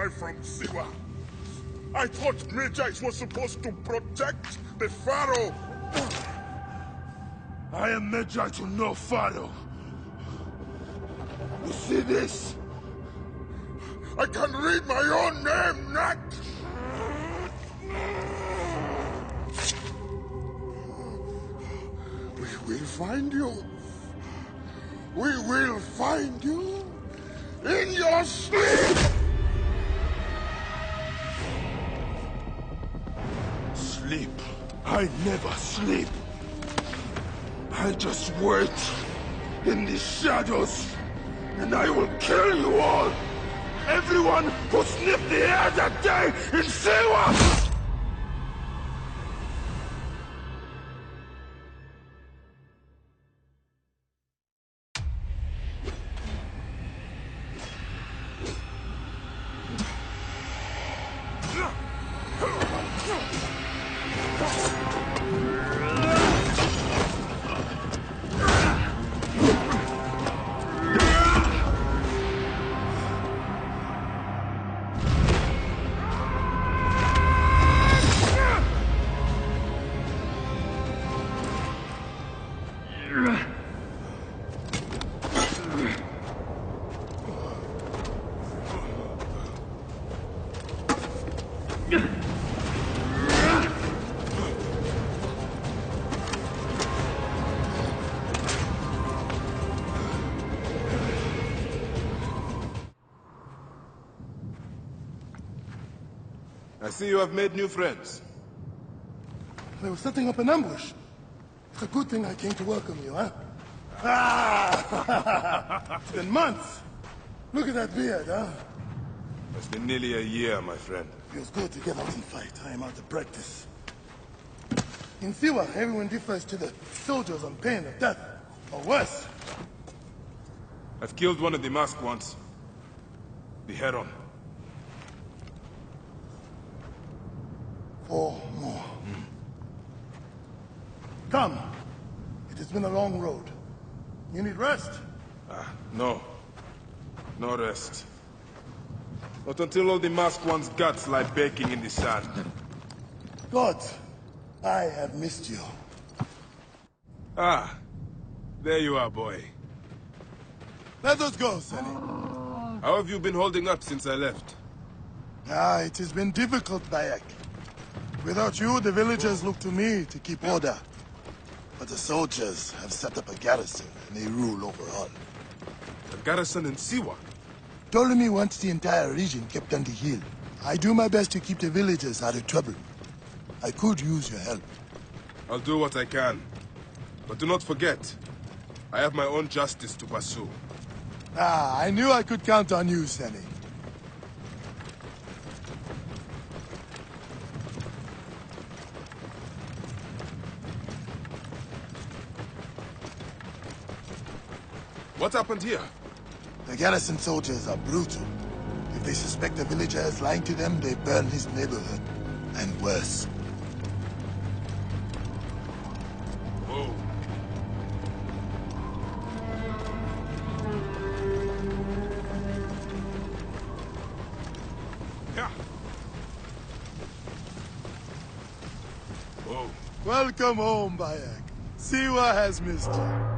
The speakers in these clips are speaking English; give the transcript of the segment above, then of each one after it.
spy from Siwa. I thought Magites were supposed to protect the Pharaoh. I am Medjay to no Pharaoh. You see this? I can read my own name, Nat! We will find you. We will find you in your sleep! Sleep? I never sleep. I just wait in the shadows, and I will kill you all! Everyone who sniffed the air that day in Siwa! I see you have made new friends. They were setting up an ambush. It's a good thing I came to welcome you, huh? Ah! It's been months. Look at that beard, huh? It's been nearly a year, my friend. Feels good to get out and fight. I am out of practice. In Siwa, everyone defers to the soldiers on pain of death, or worse. I've killed one of the masked ones. The Heron. 4 more. Come. It has been a long road. You need rest? No. No rest. Not until all the masked ones' guts lie baking in the sand. God, I have missed you. Ah. There you are, boy. Let us go, Sonny. How have you been holding up since I left? It has been difficult, Bayek. Without you, the villagers look to me to keep order. But the soldiers have set up a garrison, and they rule over all. A garrison in Siwa? Ptolemy wants the entire region kept on the hill. I do my best to keep the villagers out of trouble. I could use your help. I'll do what I can. But do not forget, I have my own justice to pursue. I knew I could count on you, Senny. What happened here? The garrison soldiers are brutal. If they suspect a villager is lying to them, they burn his neighborhood. And worse. Whoa. Yeah. Whoa. Welcome home, Bayek. Siwa has missed you.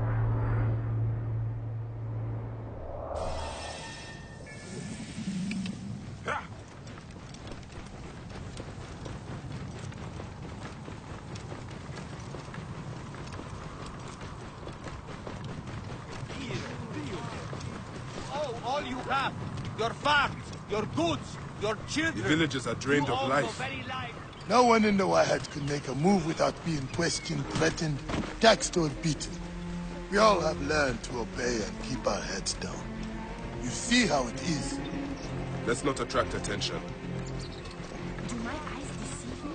All you have, your farms, your goods, your children. The villagers are drained of life. No one in the Wahat could make a move without being questioned, threatened, taxed, or beaten. We all have learned to obey and keep our heads down. You see how it is. Let's not attract attention. Do my eyes deceive me?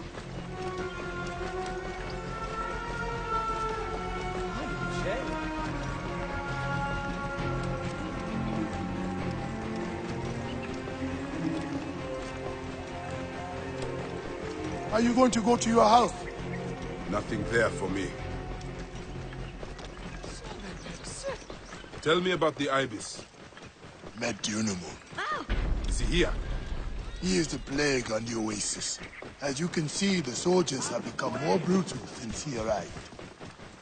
Are you going to go to your house? Nothing there for me. Tell me about the Ibis. Met Dunamu. Is he here? He is a plague on the Oasis. As you can see, the soldiers have become more brutal since he arrived.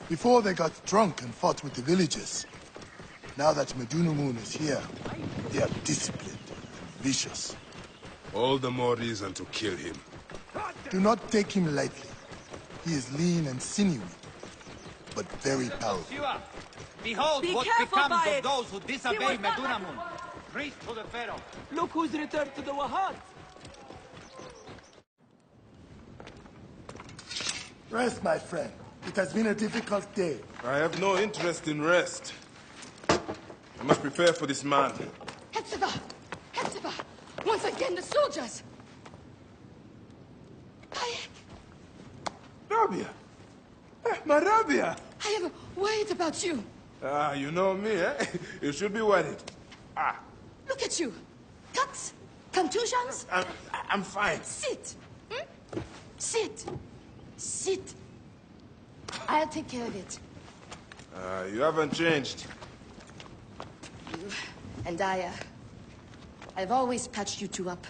Before they got drunk and fought with the villagers. Now that Medunamun is here, they are disciplined and vicious. All the more reason to kill him. Do not take him lightly. He is lean and sinewy, but very powerful. Siwa, behold Be what careful, becomes Bayek. of those who disobey Siwa's not- Medunamun. Priest to the Pharaoh. Look who's returned to the Wahad. Rest, my friend. It has been a difficult day. I have no interest in rest. I must prepare for this man. Hepzibah! Hepzibah! Once again, the soldiers! Bayek, Rabia! My Rabia! I am worried about you. Ah, you know me, eh? You should be worried. Ah, Look at you. Cuts, contusions. I'm fine. Sit. Hmm? Sit. Sit. I'll take care of it. You haven't changed. And I've always patched you two up.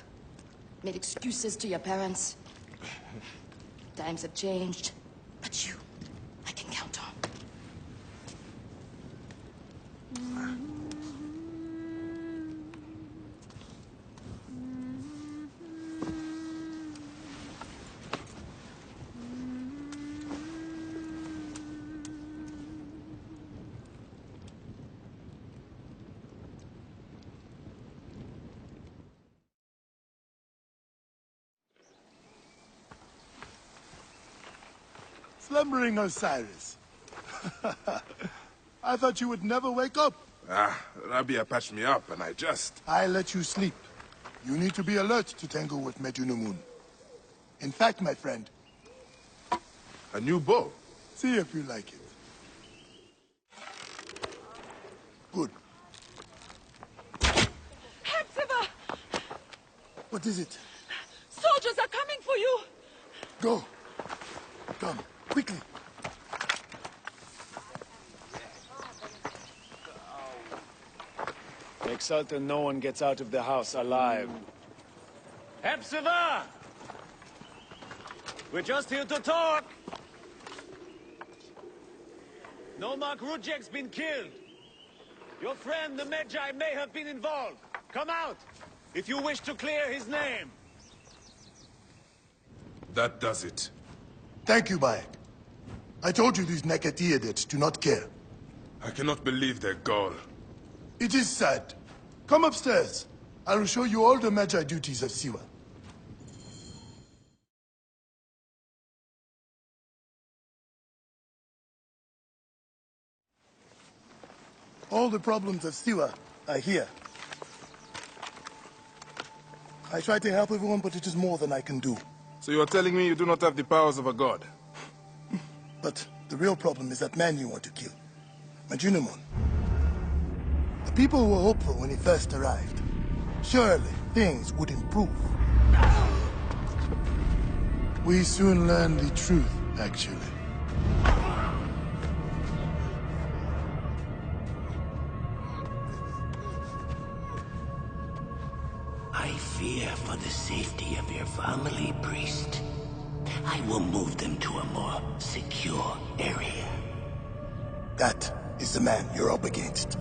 Made excuses to your parents. Times have changed. But you, I can count on. Slumbering Osiris. I thought you would never wake up. Ah, Rabia patched me up and I let you sleep. You need to be alert to tangle with Medunamun. In fact, my friend, A new bow. see if you like it. Good. Hepzibah! What is it? Soldiers are coming for you! Go. Come, quickly. Make certain no one gets out of the house alive. Hepzibah! We're just here to talk! Nomarch Rudjek's been killed. Your friend, the Medjay, may have been involved. Come out, if you wish to clear his name. That does it. Thank you, Bayek. I told you these Nakatiadids do not care. I cannot believe their gall. It is sad. Come upstairs. I will show you all the Magi duties of Siwa. All the problems of Siwa are here. I try to help everyone, but it is more than I can do. So you are telling me you do not have the powers of a god? But the real problem is that man you want to kill. Medunamun. The people were hopeful when he first arrived. Surely, things would improve. We soon learned the truth, actually. I fear for the safety of your family, priest. I will move them to a more secure area. That is the man you're up against.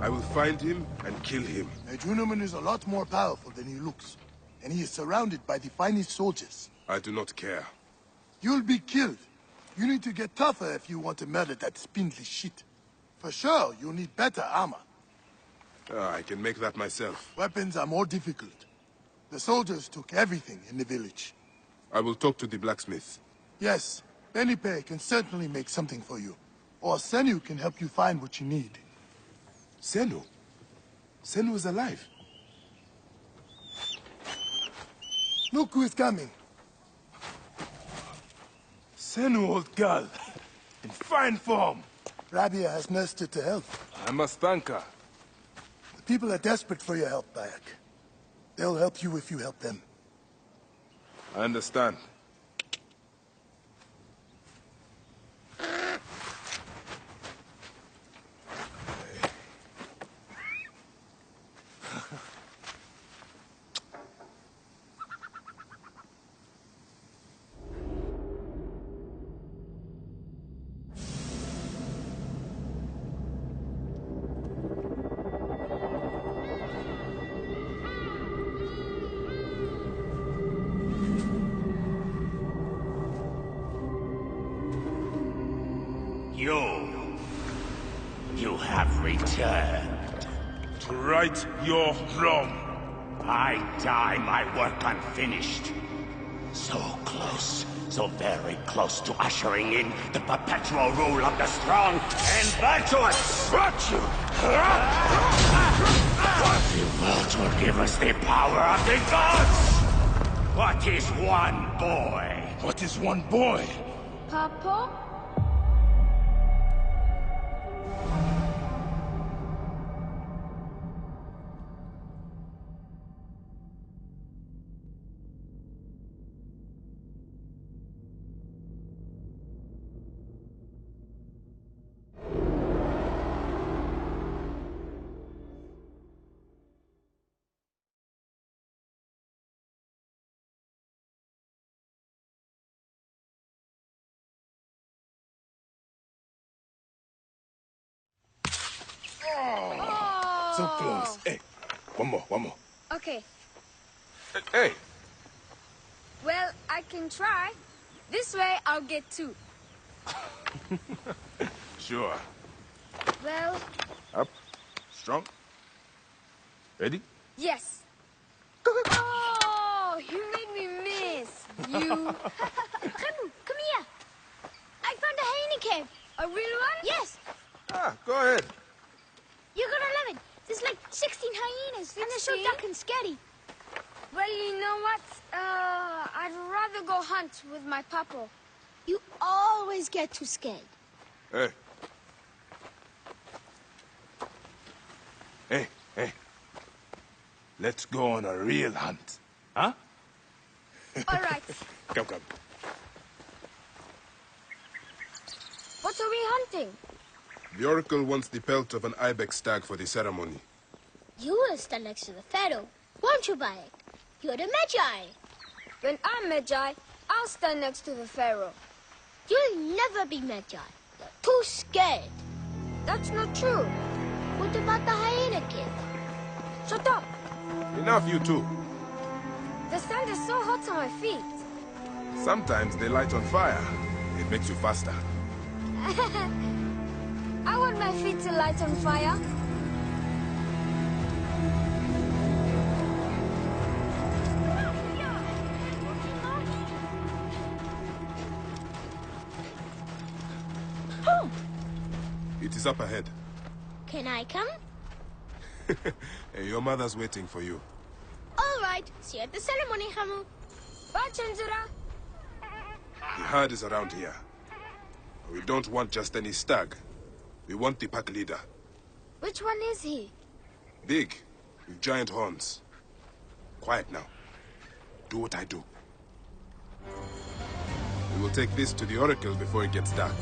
I will find him and kill him. Medunamun is a lot more powerful than he looks. And he is surrounded by the finest soldiers. I do not care. You'll be killed. You need to get tougher if you want to murder that spindly shit. For sure, you'll need better armor. I can make that myself. Weapons are more difficult. The soldiers took everything in the village. I will talk to the blacksmith. Yes, Benipe can certainly make something for you. Or Senu can help you find what you need. Senu? Senu is alive. Look who is coming. Senu, old girl. In fine form. Rabia has nursed her to health. I must thank her. The people are desperate for your help, Bayek. They'll help you if you help them. I understand. You have returned. To right your wrong. I die my work unfinished. So close, so very close to ushering in the perpetual rule of the strong and virtuous. Virtue! What the world will give us the power of the gods? What is one boy? What is one boy? Papa? So close. Hey, one more. Okay. Hey, Well, I can try. This way, I'll get two. sure. Well, Up. Strong. Ready? yes. Oh, you made me miss. You. Remu, come here. I found a hyena cave. A real one? Yes, Ah, go ahead. you're gonna love it. There's like 16 hyenas, and they're so 16? dark and scary. Well, you know what? I'd rather go hunt with my papa. You always get too scared. Hey. Hey. Let's go on a real hunt. Huh? All right. Come. What are we hunting? The Oracle wants the pelt of an ibex stag for the ceremony. You will stand next to the pharaoh, won't you, Bayek? You're the Magi. When I'm Magi, I'll stand next to the pharaoh. You'll never be Magi. You're too scared. That's not true. What about the hyena kid? Shut up. Enough, you two. The sand is so hot on my feet. Sometimes they light on fire. It makes you faster. I want my feet to light on fire. It is up ahead. Can I come? Hey, your mother's waiting for you. All right. See you at the ceremony, Hamu. Bye, Chinzura. The herd is around here. We don't want just any stag. We want the pack leader. Which one is he? Big, with giant horns. Quiet now. Do what I do. We will take this to the Oracle before it gets dark.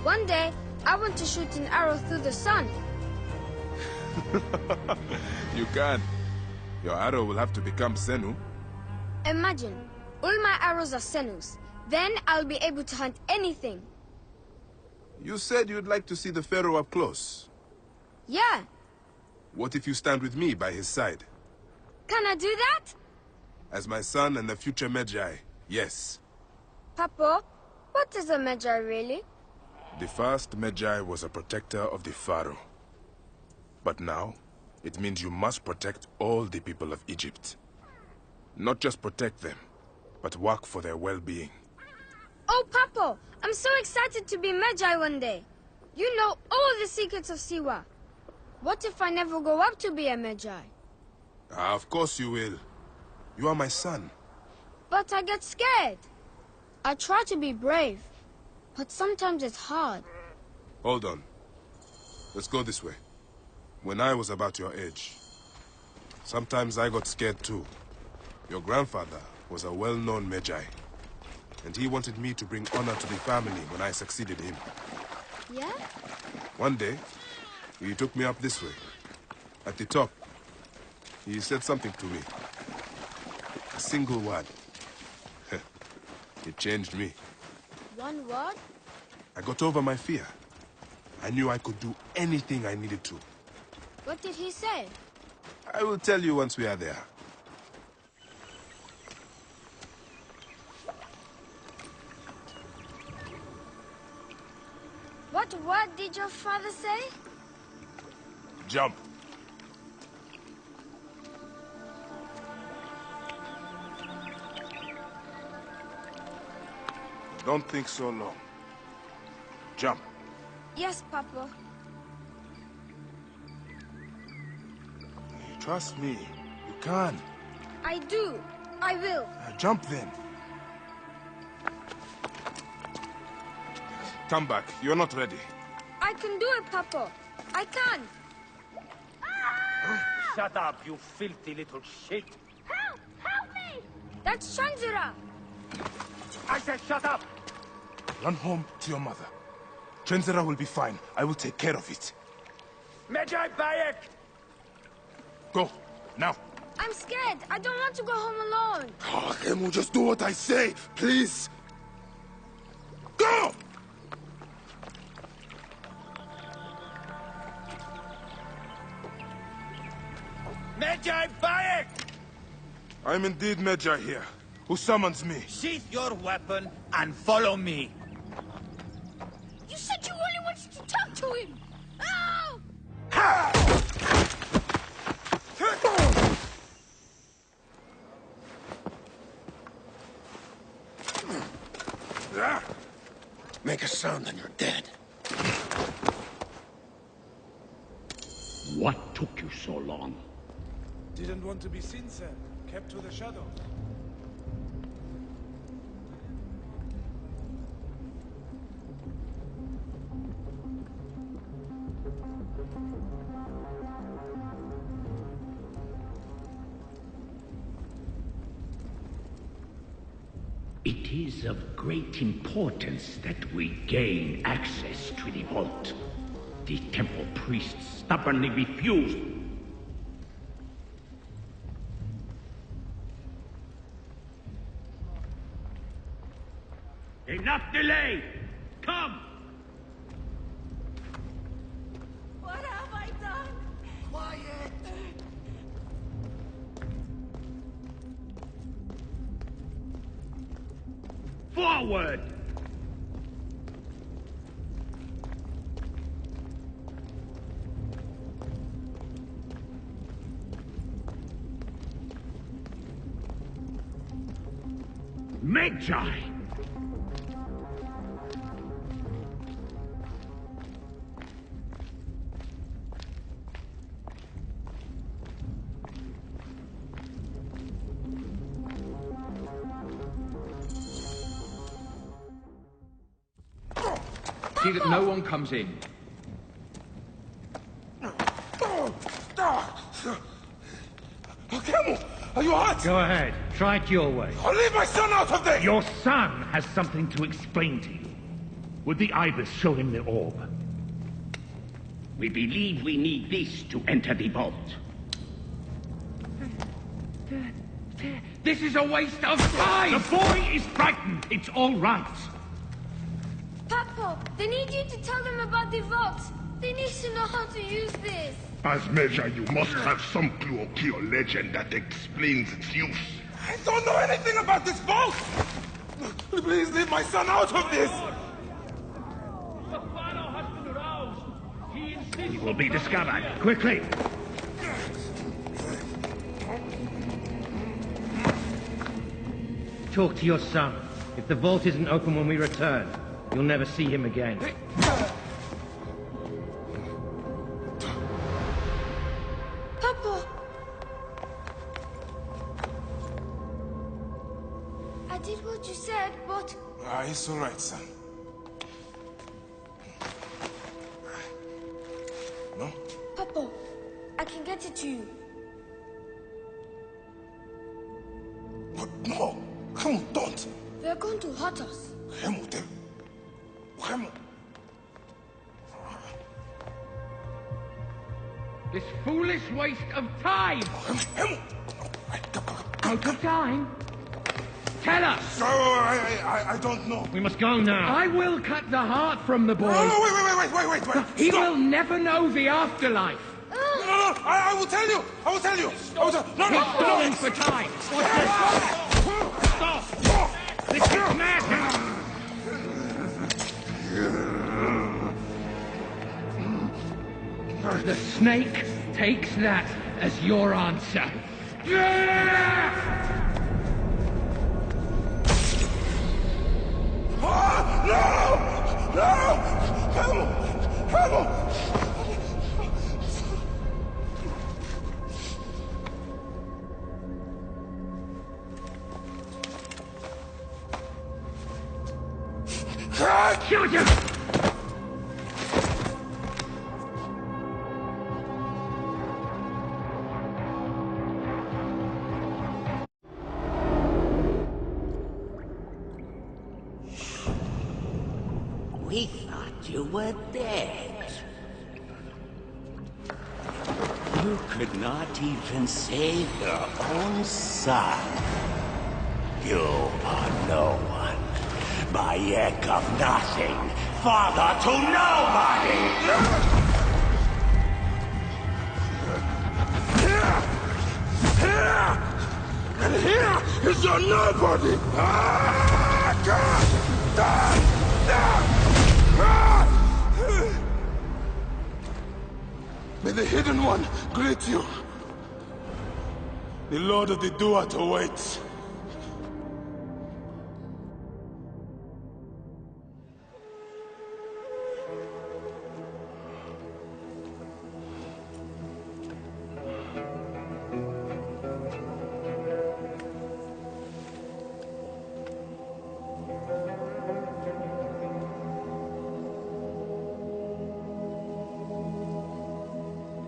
One day, I want to shoot an arrow through the sun. You can. Your arrow will have to become Senu. Imagine, all my arrows are Senus. Then I'll be able to hunt anything. You said you'd like to see the Pharaoh up close. Yeah. What if you stand with me by his side? Can I do that? As my son and the future Magi, yes. Papa, what is a Magi really? The first Magi was a protector of the Pharaoh. But now, it means you must protect all the people of Egypt. Not just protect them, but work for their well-being. Oh, Papa, I'm so excited to be Magi one day. You know all the secrets of Siwa. What if I never grow up to be a Magi? Of course you will. You are my son. But I get scared. I try to be brave, but sometimes it's hard. Hold on. Let's go this way. When I was about your age, sometimes I got scared too. Your grandfather was a well-known Magi, and he wanted me to bring honor to the family when I succeeded him. Yeah? One day, he took me up this way. At the top, he said something to me. A single word. It changed me. One word? I got over my fear. I knew I could do anything I needed to. What did he say? I will tell you once we are there. What word did your father say? Jump. Don't think so long. Jump. Yes, Papa. Trust me. You can. I do. I will. Jump then. Come back. You're not ready. I can do it, Papa. I can. Shut up, you filthy little shit. Help! Help me! That's Shanzira. I said shut up! Run home to your mother. Trenzera will be fine. I will take care of it. Medjay Bayek! Go. Now. I'm scared. I don't want to go home alone. Oh, Khemu, just do what I say, please. Go! Medjay Bayek! I'm indeed Medjay here. Who summons me? Sheath your weapon and follow me. You said you only wanted to talk to him. Oh! Make a sound and you're dead. What took you so long? Didn't want to be seen, sir. Kept to the shadows. It is of great importance that we gain access to the vault. The temple priests stubbornly refused. Enough delay! Come! What have I done? Quiet! Forward! Medjay! See that no one comes in. Khemu, are you hurt? Go ahead. Try it your way. I'll leave my son out of this! Your son has something to explain to you. Would the Ibis show him the orb? We believe we need this to enter the vault. This is a waste of time! The boy is frightened. It's all right. Papa, they need you to tell them about the vault. They need to know how to use this. As Medjay, you must have some clue or key or legend that explains its use. I don't know anything about this vault! Please leave my son out of this! The Pharaoh has been aroused. He will be discovered. Quickly! Talk to your son. If the vault isn't open when we return, you'll never see him again. Papa! I did what you said, but... It's all right, son. No? Papa, I can get it to you. But no! Khemu, don't! They're going to hurt us. Khemu, Khemu! This foolish waste of time! Khemu! Out of time? Tell us! No, I don't know. We must go now. I will cut the heart from the boy. No, wait! He Stop. will never know the afterlife. No, I will tell you! I will tell you! He's falling for time. Stop! This is madness! snake takes that as your answer. No! No! Help! Shoot him! We thought you were dead. You could not even save your own son. You are no one. Bayek of nothing. Father to nobody! And here is your nobody! May the Hidden One greet you. The Lord of the Duat awaits.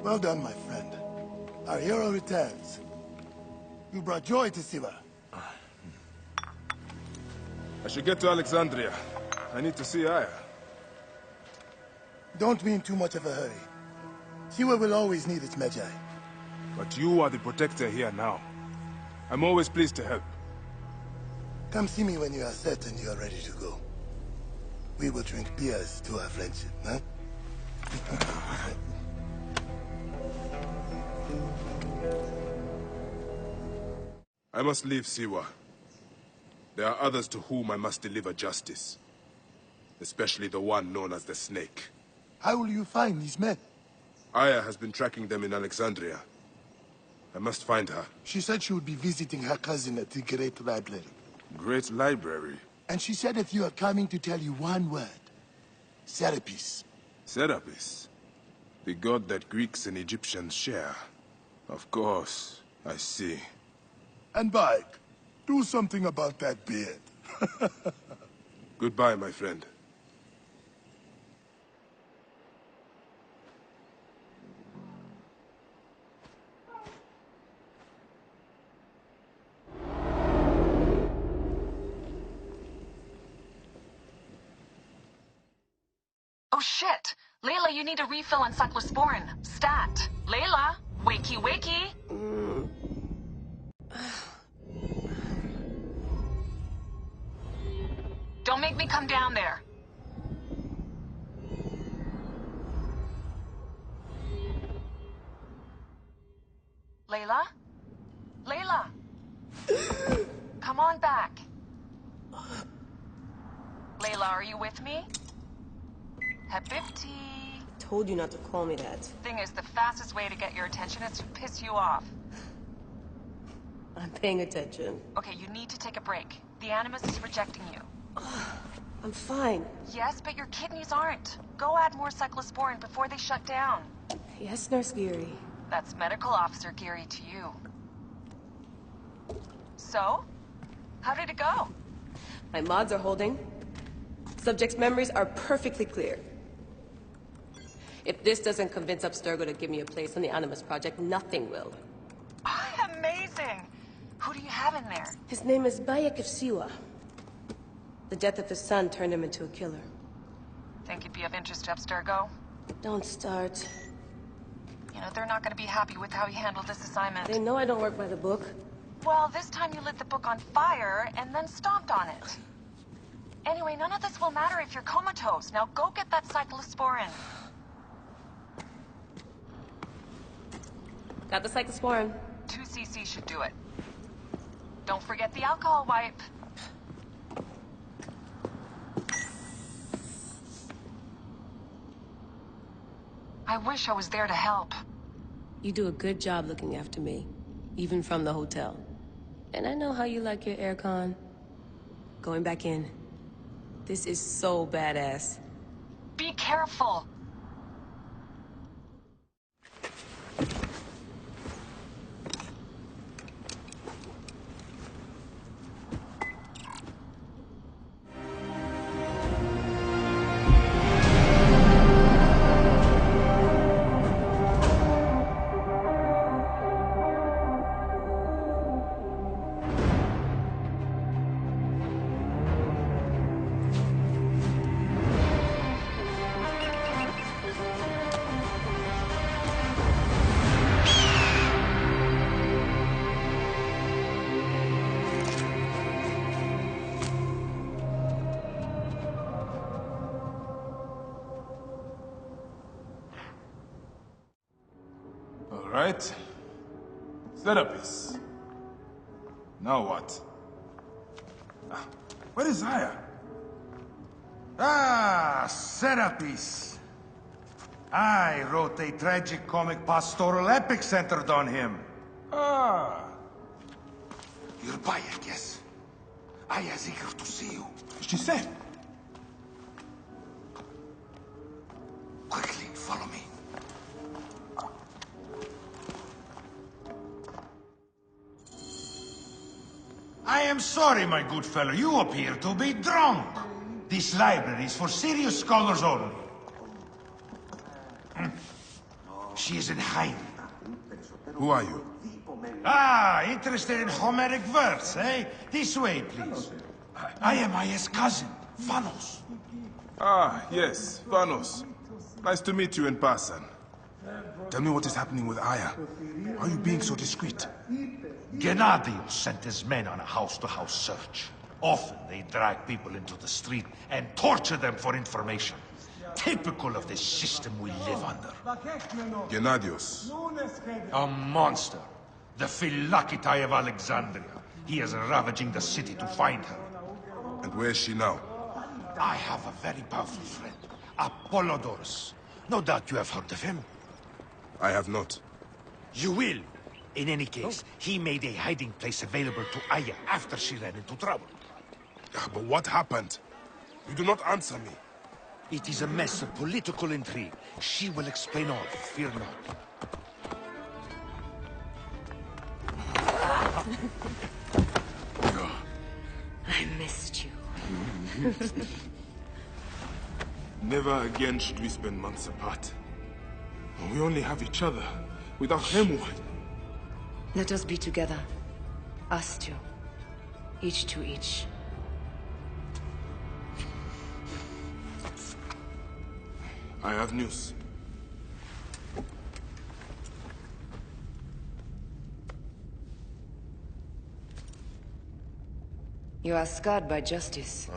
Well done, my friend. Our hero returns. You brought joy to Siwa. I should get to Alexandria. I need to see Aya. Don't be in too much of a hurry. Siwa will always need its Medjay. But you are the protector here now. I'm always pleased to help. Come see me when you are set and you are ready to go. We will drink beers to our friendship, huh? I must leave Siwa. There are others to whom I must deliver justice. Especially the one known as the Snake. How will you find these men? Aya has been tracking them in Alexandria. I must find her. She said she would be visiting her cousin at the Great Library. Great Library? And she said that you are coming to tell you one word. Serapis. Serapis? The god that Greeks and Egyptians share. Of course, I see. And Bayek, do something about that beard. Goodbye, my friend. Oh shit! Layla, you need a refill on cyclosporin. Stat. Layla, wakey wakey. Don't make me come down there. Layla? Layla! Come on back. Layla, are you with me? Habibti. Told you not to call me that. Thing is, the fastest way to get your attention is to piss you off. I'm paying attention. Okay, you need to take a break. The Animus is rejecting you. I'm fine. Yes, but your kidneys aren't. Go add more cyclosporin before they shut down. Yes, Nurse Geary. That's Medical Officer Geary to you. So? How did it go? My mods are holding. Subject's memories are perfectly clear. If this doesn't convince Abstergo to give me a place on the Animus Project, nothing will. Amazing! Who do you have in there? His name is Bayek of Siwa. The death of his son turned him into a killer. Think it'd be of interest to Abstergo? Don't start. You know, they're not gonna be happy with how he handled this assignment. They know I don't work by the book. Well, this time you lit the book on fire and then stomped on it. Anyway, none of this will matter if you're comatose. Now go get that cyclosporin. Got the cyclosporin. 2 cc should do it. Don't forget the alcohol wipe. I I wish I was there to help. You do a good job looking after me, even from the hotel. And I know how you like your aircon. Going back in. This is so badass. Be careful! Right? Serapis. Now what? Where is Aya? Ah, Serapis. I wrote a tragic comic pastoral epic centered on him. Ah. You're Bayek, yes? Aya's eager to see you. She said. Quickly, follow me. I am sorry, my good fellow. You appear to be drunk. This library is for serious scholars only. She is in hiding. Who are you? Ah, interested in Homeric verse, eh? This way, please. I am Aya's cousin, Vanos. Ah, yes, Vanos. Nice to meet you in person. Tell me what is happening with Aya. Why are you being so discreet? Gennadios sent his men on a house-to-house search. Often they drag people into the street and torture them for information. Typical of the system we live under. Gennadios. A monster. The Philokitai of Alexandria. He is ravaging the city to find her. And where is she now? I have a very powerful friend, Apollodorus. No doubt you have heard of him. I have not. You will. In any case, he made a hiding place available to Aya after she ran into trouble. But what happened? You do not answer me. It is a mess of political intrigue. She will explain all, fear not. I missed you. Never again should we spend months apart. We only have each other. Without him, what? Let us be together. Us two. Each to each. I have news. You are scarred by justice.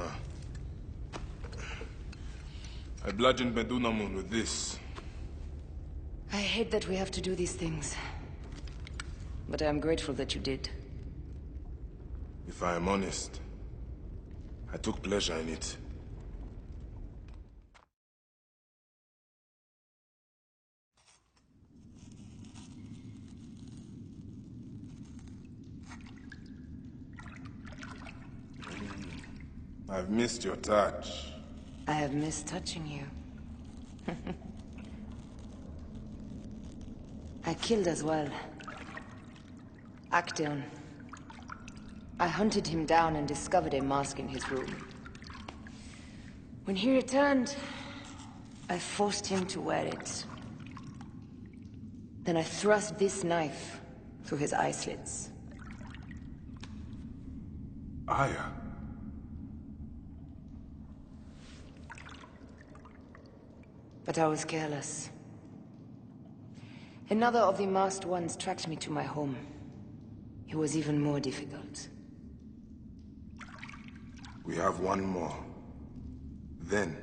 I bludgeoned Medunamun with this. I hate that we have to do these things. But I am grateful that you did. If I am honest, I took pleasure in it. I've missed your touch. I have missed touching you. I killed as well. Actaeon. I hunted him down and discovered a mask in his room. When he returned, I forced him to wear it. Then I thrust this knife through his eye slits. Aya. But I was careless. Another of the masked ones tracked me to my home. It was even more difficult. We have one more. Then,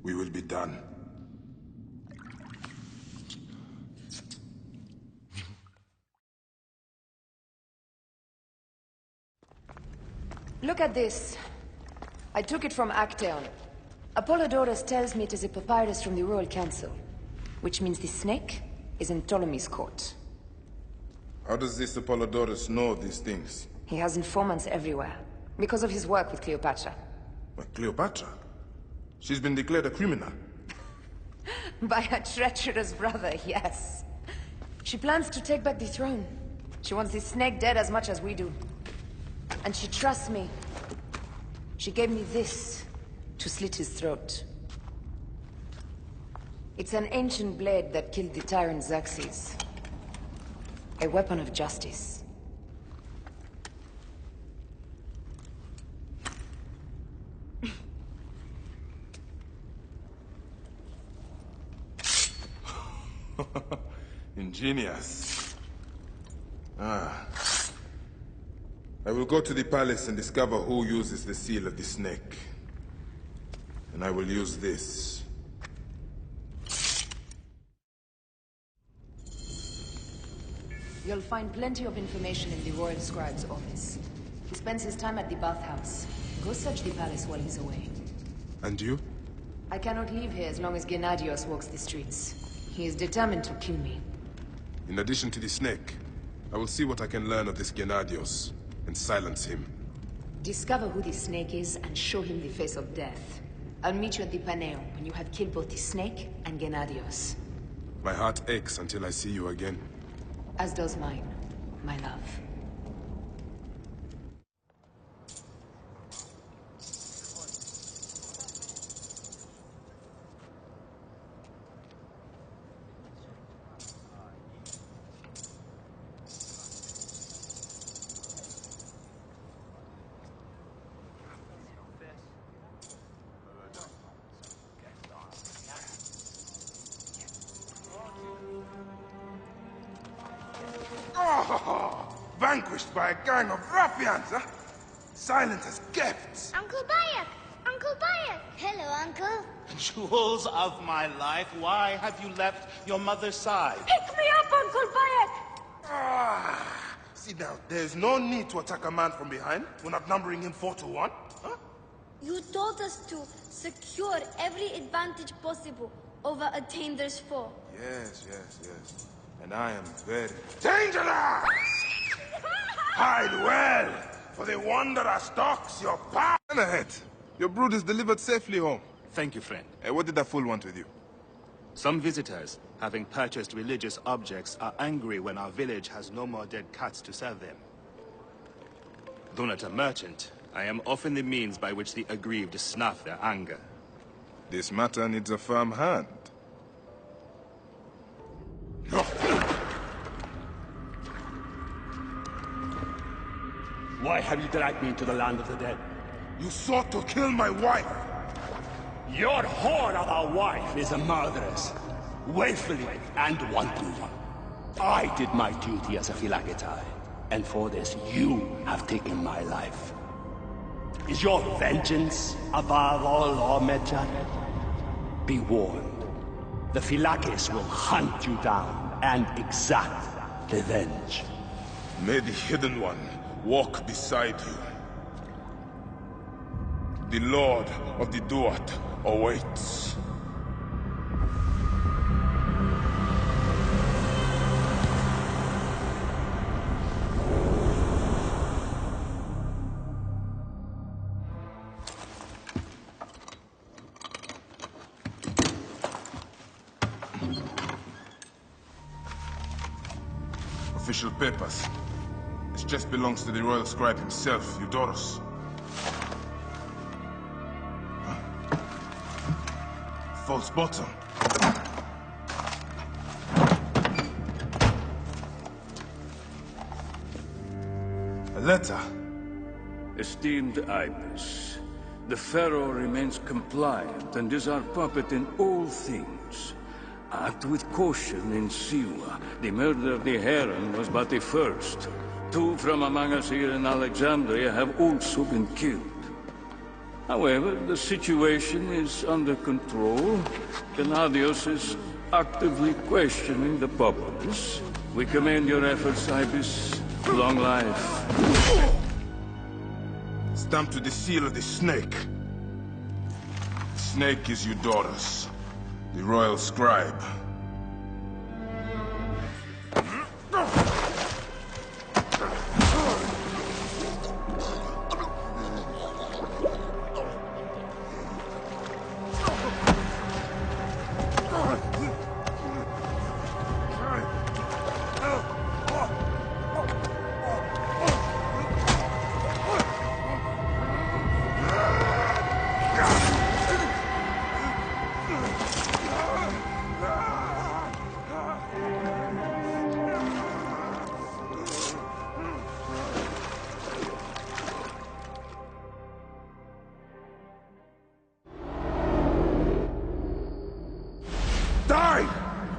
we will be done. Look at this. I took it from Actaeon. Apollodorus tells me it is a papyrus from the Royal Council. which means the snake is in Ptolemy's court. How does this Apollodorus know these things? He has informants everywhere, because of his work with Cleopatra. But Cleopatra? She's been declared a criminal. By her treacherous brother, yes. She plans to take back the throne. She wants this snake dead as much as we do. And she trusts me. She gave me this to slit his throat. It's an ancient blade that killed the tyrant Xerxes. A weapon of justice. Ingenious. I will go to the palace and discover who uses the seal of the snake. And I will use this. You'll find plenty of information in the Royal Scribe's office. He spends his time at the bathhouse. Go search the palace while he's away. And you? I cannot leave here as long as Gennadios walks the streets. He is determined to kill me. In addition to the snake, I will see what I can learn of this Gennadios and silence him. Discover who the snake is and show him the face of death. I'll meet you at the Paneo when you have killed both the snake and Gennadios. My heart aches until I see you again. As does mine, my love. Vanquished by a gang of ruffians, huh? Silent as kept. Uncle Bayek! Uncle Bayek! Hello, Uncle. Jewels of my life, why have you left your mother's side? Pick me up, Uncle Bayek! See now, there's no need to attack a man from behind. We're not numbering him 4-1, huh? You taught us to secure every advantage possible over Attainer's foe. Yes. And I am very dangerous! Hide well, for the wanderer stalks your path. Ahead. Your brood is delivered safely home. Thank you, friend. What did that fool want with you? Some visitors, having purchased religious objects, are angry when our village has no more dead cats to sell them. Though not a merchant, I am often the means by which the aggrieved snuff their anger. This matter needs a firm hand. Why have you dragged me into the land of the dead? You sought to kill my wife! Your whore of a wife is a murderess, willfully and wantonly. I did my duty as a Phylakitai, and for this you have taken my life. Is your vengeance above all law, Medjay? Be warned. The Phylakes will hunt you down and exact revenge. May the Hidden One walk beside you. The Lord of the Duat awaits. Official papers. This chest belongs to the royal scribe himself, Eudorus. False bottom. A letter. Esteemed Ibis, the Pharaoh remains compliant and is our puppet in all things. Act with caution in Siwa. The murder of the Heron was but the first. 2 from among us here in Alexandria have also been killed. However, the situation is under control. Gennadios is actively questioning the populace. We commend your efforts, Ibis. Long life. Stamped with the seal of the snake. The snake is Eudorus, the royal scribe.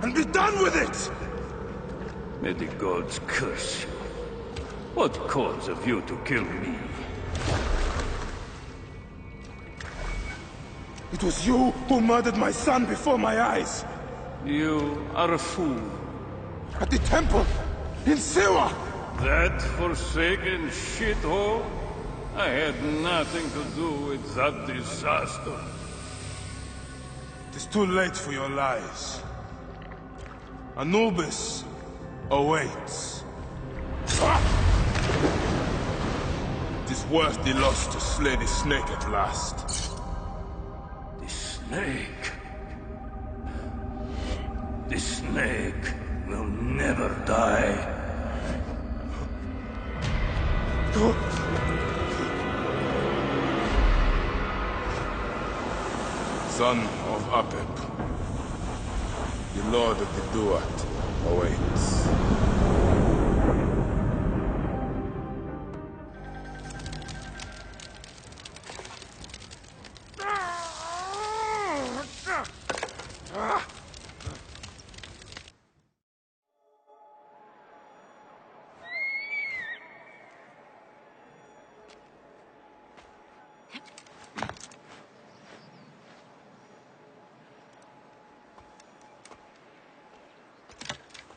and be done with it! May the gods curse you. What cause have you to kill me? It was you who murdered my son before my eyes! You are a fool. At the temple, in Siwa! That forsaken shithole? I had nothing to do with that disaster. It is too late for your lies. Anubis awaits. It is worth the loss to slay the snake at last. The snake? The snake will never die. Son of Apep, the Lord of the Duat awaits.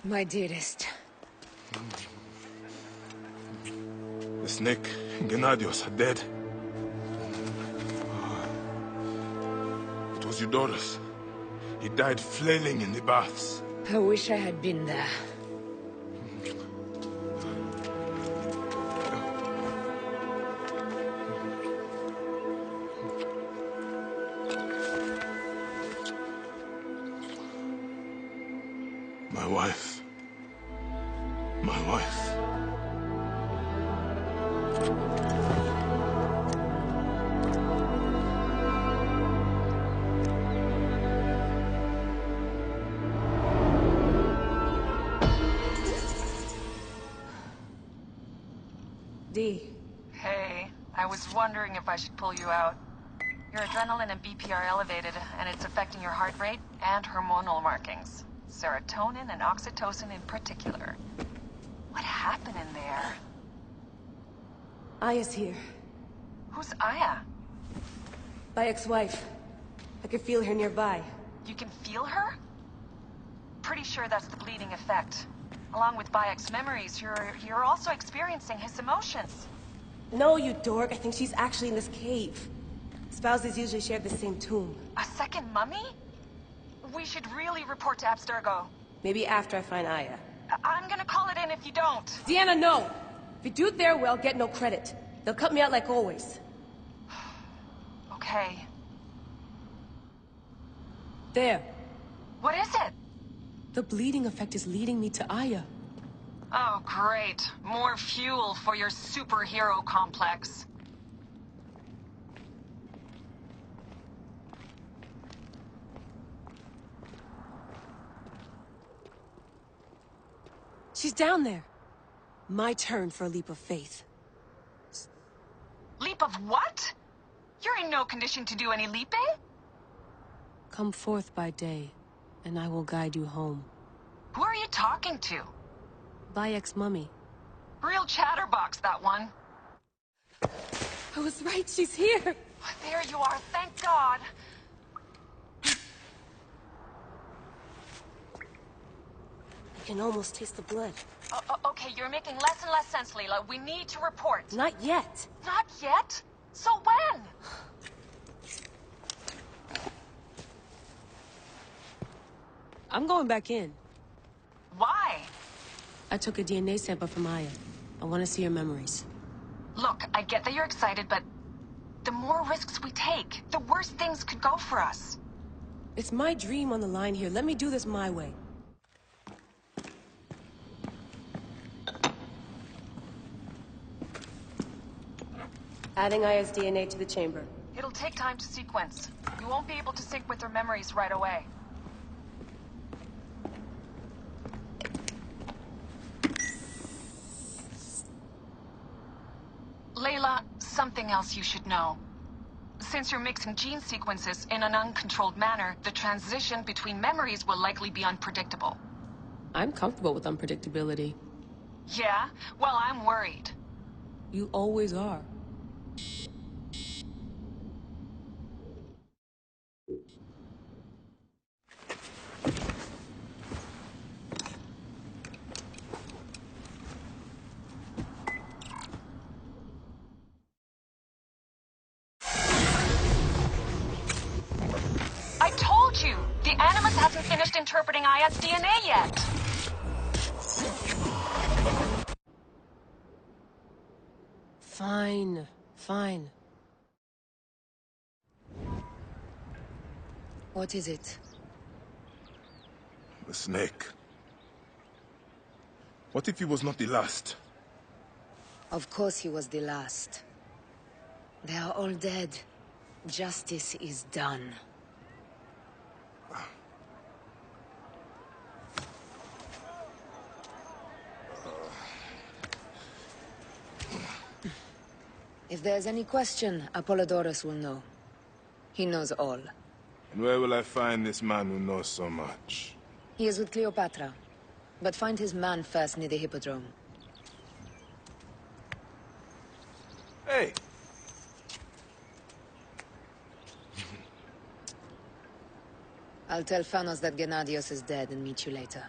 My dearest. The snake, Gennadios, are dead. It was Eudorus. He died flailing in the baths. I wish I had been there. My wife. My wife. Dee. Hey, I was wondering if I should pull you out. Your adrenaline and BP are elevated, and it's affecting your heart rate and hormonal markings. Serotonin and oxytocin in particular. What happened in there? Aya's here. Who's Aya? My ex-wife. I could feel her nearby. You can feel her? Pretty sure that's the bleeding effect. Along with Bayek's memories, you're also experiencing his emotions. No, you dork. I think she's actually in this cave. Spouses usually share the same tomb. A second mummy? We should really report to Abstergo. Maybe after I find Aya. I'm gonna call it in if you don't. Deanna, no! If you do it their way, I'll get no credit. They'll cut me out like always. Okay. There. What is it? The bleeding effect is leading me to Aya. Oh, great. More fuel for your superhero complex. She's down there. My turn for a leap of faith. Leap of what? You're in no condition to do any leaping? Come forth by day, and I will guide you home. Who are you talking to? Bayek's mummy. Real chatterbox, that one. I was right, she's here! There you are, thank God. I can almost taste the blood. Okay, you're making less and less sense, Leela. We need to report. Not yet. Not yet? So when? I'm going back in. Why? I took a DNA sample from Aya. I want to see her memories. Look, I get that you're excited, but the more risks we take, the worse things could go for us. It's my dream on the line here. Let me do this my way. Adding Aya's DNA to the chamber. It'll take time to sequence. You won't be able to sync with her memories right away. Layla, something else you should know. Since you're mixing gene sequences in an uncontrolled manner, the transition between memories will likely be unpredictable. I'm comfortable with unpredictability. Yeah? Well, I'm worried. You always are. I told you! The Animus hasn't finished interpreting Aya's DNA yet! Fine, fine. What is it? The snake. What if he was not the last? Of course he was the last. They are all dead. Justice is done. If there's any question, Apollodorus will know. He knows all. And where will I find this man who knows so much? He is with Cleopatra. But find his man first near the Hippodrome. Hey! I'll tell Phanos that Gennadios is dead and meet you later.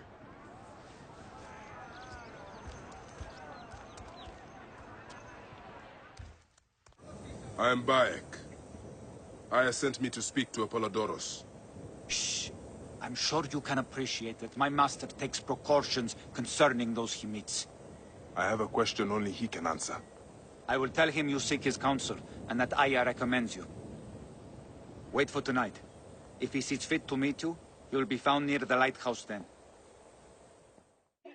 I am Bayek. Aya sent me to speak to Apollodorus. Shh. I'm sure you can appreciate that my master takes precautions concerning those he meets. I have a question only he can answer. I will tell him you seek his counsel, and that Aya recommends you. Wait for tonight. If he sees fit to meet you, you will be found near the lighthouse then.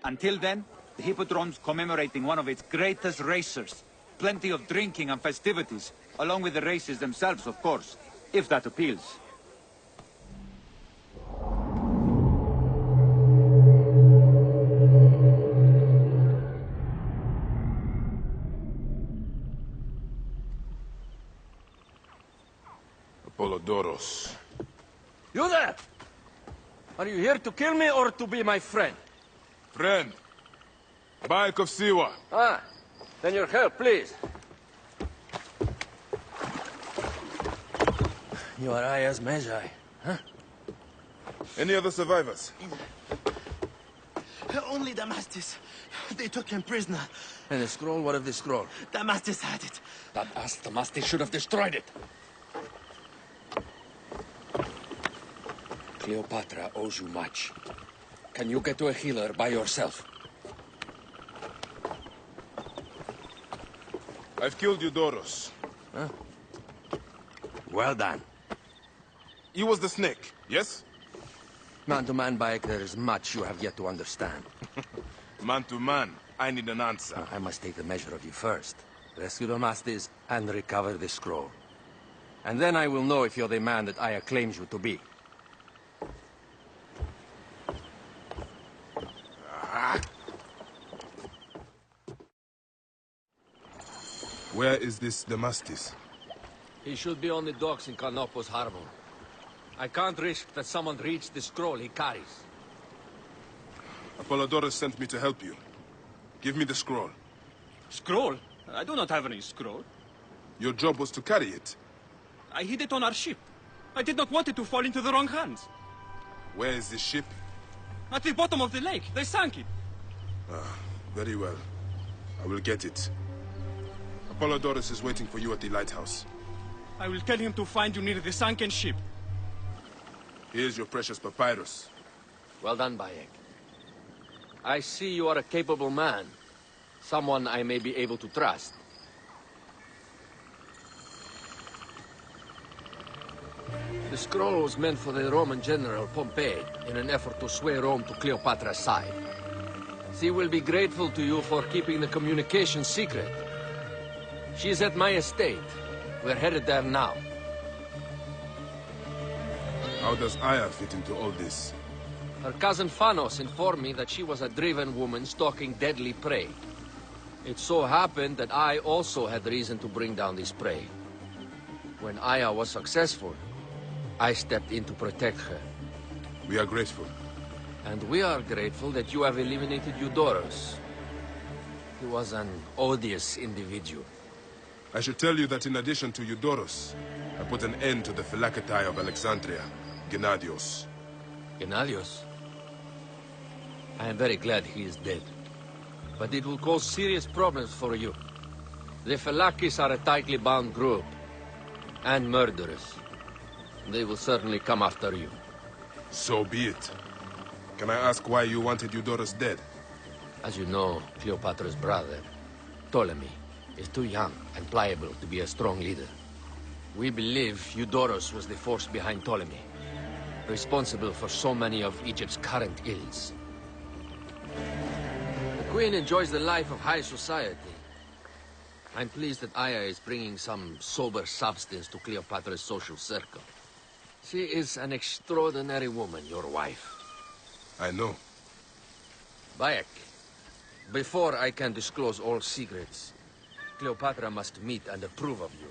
Until then, the Hippodrome's commemorating one of its greatest racers. Plenty of drinking and festivities, along with the races themselves, of course, if that appeals. Apollodorus. You there! Are you here to kill me or to be my friend? Friend. Bayek of Siwa. Ah, then your help, please. You are Aya's Magi, huh? Any other survivors? Only Damastis. They took him prisoner. And the scroll? What of the scroll? Damastis had it. That ass Damastis should have destroyed it. Cleopatra owes you much. Can you get to a healer by yourself? I've killed Eudoros. Huh? Well done. He was the snake, yes? Man to man, Bayek, there is much you have yet to understand. Man to man, I need an answer. I must take the measure of you first. Rescue Damastis and recover the scroll. And then I will know if you're the man that Aya claims you to be. Where is this Damastis? He should be on the docks in Canopus Harbor. I can't risk that someone reads the scroll he carries. Apollodorus sent me to help you. Give me the scroll. Scroll? I do not have any scroll. Your job was to carry it. I hid it on our ship. I did not want it to fall into the wrong hands. Where is this ship? At the bottom of the lake. They sank it. Ah, very well. I will get it. Apollodorus is waiting for you at the lighthouse. I will tell him to find you near the sunken ship. Here's your precious papyrus. Well done, Bayek. I see you are a capable man. Someone I may be able to trust. The scroll was meant for the Roman general Pompey in an effort to sway Rome to Cleopatra's side. She will be grateful to you for keeping the communication secret. She is at my estate. We're headed there now. How does Aya fit into all this? Her cousin Phanos informed me that she was a driven woman stalking deadly prey. It so happened that I also had reason to bring down this prey. When Aya was successful, I stepped in to protect her. We are grateful. And we are grateful that you have eliminated Eudoros. He was an odious individual. I should tell you that in addition to Eudoros, I put an end to the Phylakitai of Alexandria, Gennadios. Gennadios? I am very glad he is dead. But it will cause serious problems for you. The Phylakis are a tightly bound group, and murderers. They will certainly come after you. So be it. Can I ask why you wanted Eudoros dead? As you know, Cleopatra's brother, Ptolemy, is too young and pliable to be a strong leader. We believe Eudoros was the force behind Ptolemy, responsible for so many of Egypt's current ills. The Queen enjoys the life of high society. I'm pleased that Aya is bringing some sober substance to Cleopatra's social circle. She is an extraordinary woman, your wife. I know. Bayek, before I can disclose all secrets, Cleopatra must meet and approve of you.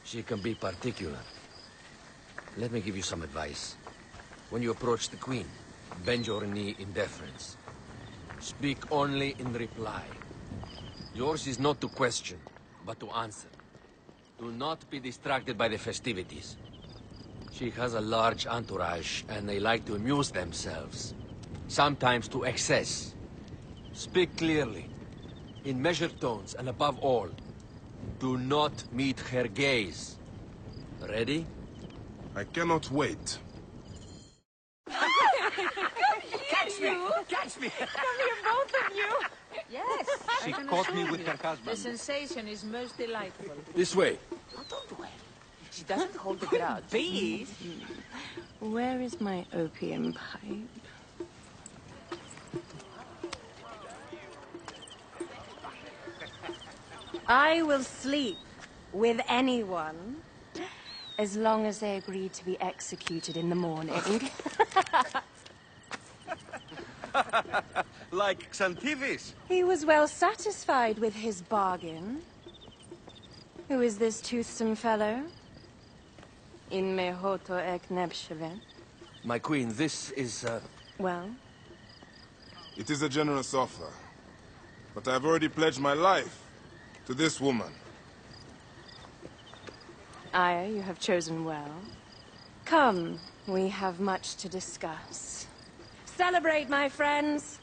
She can be particular. Let me give you some advice. When you approach the Queen, bend your knee in deference. Speak only in reply. Yours is not to question, but to answer. Do not be distracted by the festivities. She has a large entourage, and they like to amuse themselves. Sometimes to excess. Speak clearly, in measured tones, and above all, do not meet her gaze. Ready? I cannot wait. Catch me! Catch me! Come here, both of you! Yes, She caught me with her husband. The sensation is most delightful. This way. Don't worry. She doesn't hold the grudge. Please. Where is my opium pipe? I will sleep with anyone as long as they agree to be executed in the morning. Like Xantivis. He was well satisfied with his bargain. Who is this toothsome fellow? In mehoto ek nebshevet. My queen, this is, Well? It is a generous offer. But I've already pledged my life to this woman. Aya, you have chosen well. Come, we have much to discuss. Celebrate, my friends!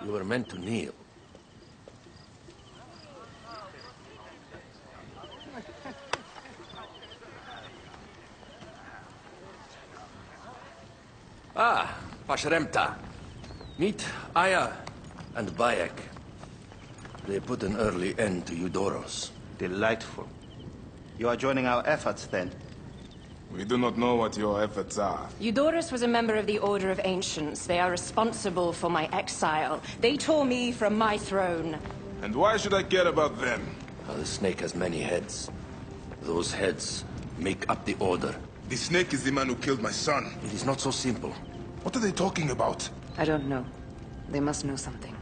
You were meant to kneel. Ah, Pashremta. Meet Aya and Bayek. They put an early end to Eudoros. Delightful. You are joining our efforts, then? We do not know what your efforts are. Eudoros was a member of the Order of Ancients. They are responsible for my exile. They tore me from my throne. And why should I care about them? The snake has many heads. Those heads make up the Order. The snake is the man who killed my son. It is not so simple. What are they talking about? I don't know. They must know something.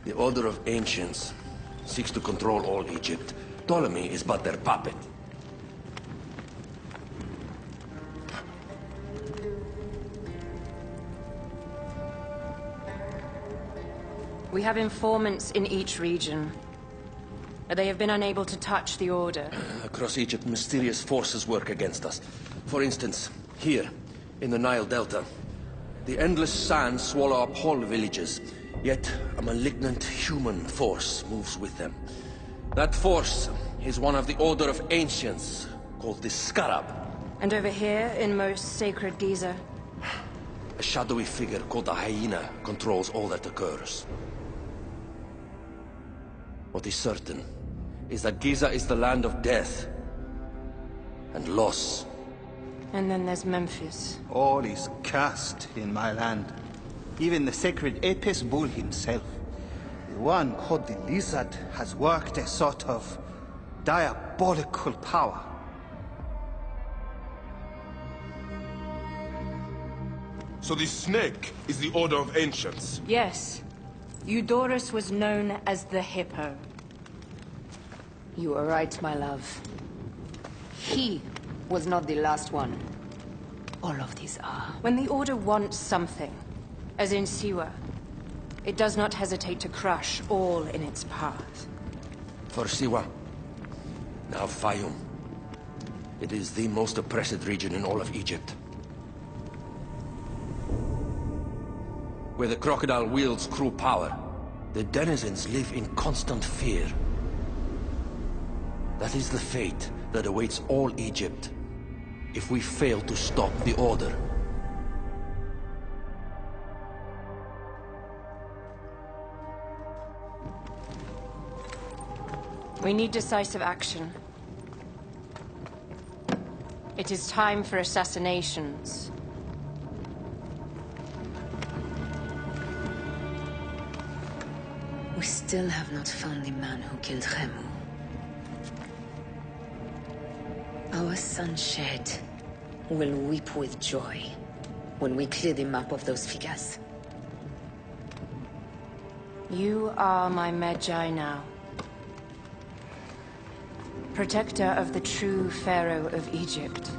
The Order of Ancients seeks to control all Egypt. Ptolemy is but their puppet. We have informants in each region. They have been unable to touch the Order. Across Egypt, mysterious forces work against us. For instance, here, in the Nile Delta, the endless sands swallow up whole villages, yet a malignant human force moves with them. That force is one of the Order of Ancients, called the Scarab. And over here, in most sacred Giza? A shadowy figure called the Hyena controls all that occurs. What is certain is that Giza is the land of death and loss. And then there's Memphis. All is cursed in my land. Even the sacred Apis bull himself. The one called the Lizard has worked a sort of diabolical power. So the snake is the Order of Ancients? Yes. Eudoros was known as the Hippo. You are right, my love. He was not the last one. All of these are. When the Order wants something, as in Siwa, it does not hesitate to crush all in its path. For Siwa, now Fayum. It is the most oppressed region in all of Egypt. Where the crocodile wields cruel power, the denizens live in constant fear. That is the fate that awaits all Egypt if we fail to stop the Order. We need decisive action. It is time for assassinations. We still have not found the man who killed Khemu. Our son Shed will weep with joy when we clear the map of those figures. You are my Medjay now. Protector of the true Pharaoh of Egypt.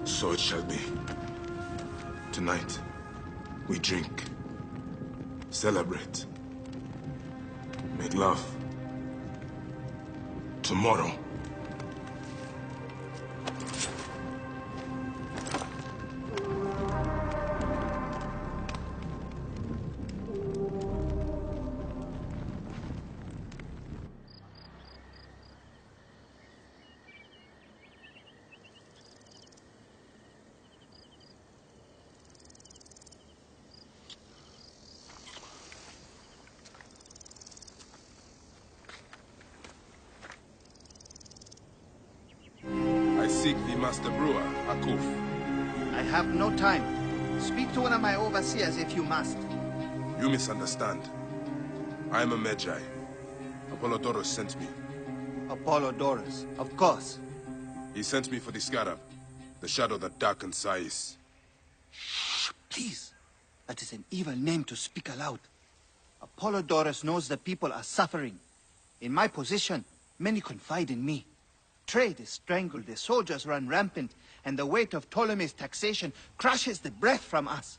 So it shall be. Tonight, we drink, celebrate, make love. Tomorrow, I seek the Master Brewer, Akuf. I have no time. Speak to one of my overseers if you must. You misunderstand. I am a Medjay. Apollodorus sent me. Apollodorus, of course. He sent me for the Scarab, the shadow that darkens Sais. Please. That is an evil name to speak aloud. Apollodorus knows the people are suffering. In my position, many confide in me. Trade is strangled, the soldiers run rampant, and the weight of Ptolemy's taxation crushes the breath from us.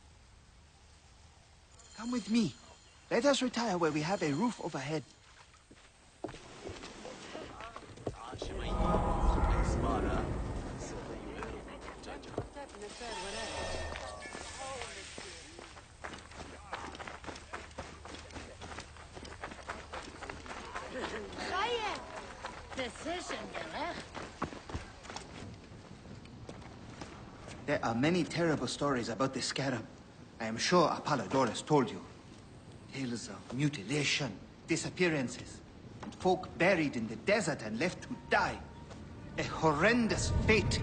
Come with me. Let us retire where we have a roof overhead. There are many terrible stories about the Scarab. I am sure Apollodorus told you. Tales of mutilation, disappearances, and folk buried in the desert and left to die. A horrendous fate,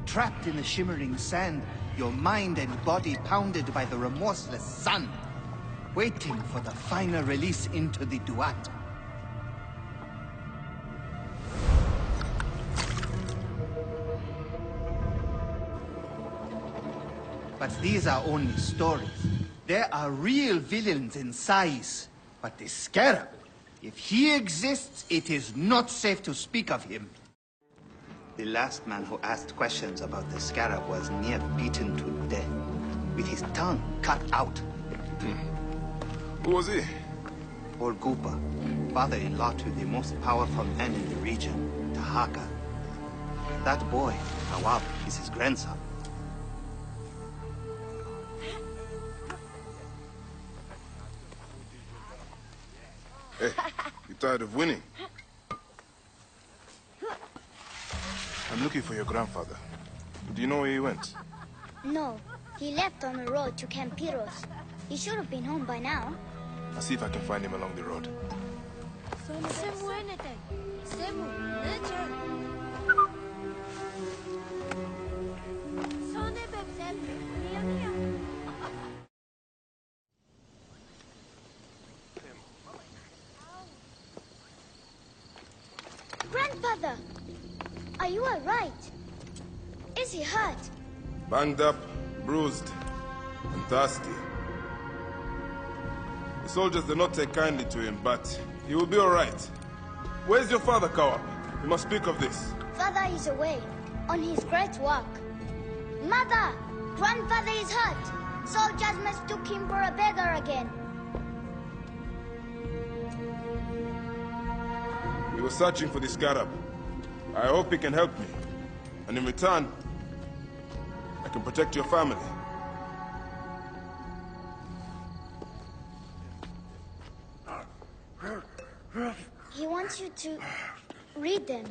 trapped in the shimmering sand, your mind and body pounded by the remorseless sun, waiting for the final release into the Duat. But these are only stories. There are real villains in Sais. But the Scarab, if he exists, it is not safe to speak of him. The last man who asked questions about the Scarab was near beaten to death, with his tongue cut out. Who was he? Orgupa, father-in-law to the most powerful man in the region, Tahaka. That boy, Nawab, is his grandson. Hey, you tired of winning? I'm looking for your grandfather. Do you know where he went? No, he left on the road to Campiros. He should have been home by now. I'll see if I can find him along the road. Grandfather, are you all right? Is he hurt? Banged up, bruised. and thirsty. The soldiers do not take kindly to him, but he will be all right. Where's your father, Kawa? We must speak of this. Father is away, on his great work. Mother! Grandfather is hurt. Soldiers mistook him for a beggar again. We were searching for the scarab. I hope he can help me. And in return, I can protect your family. He wants you to read them.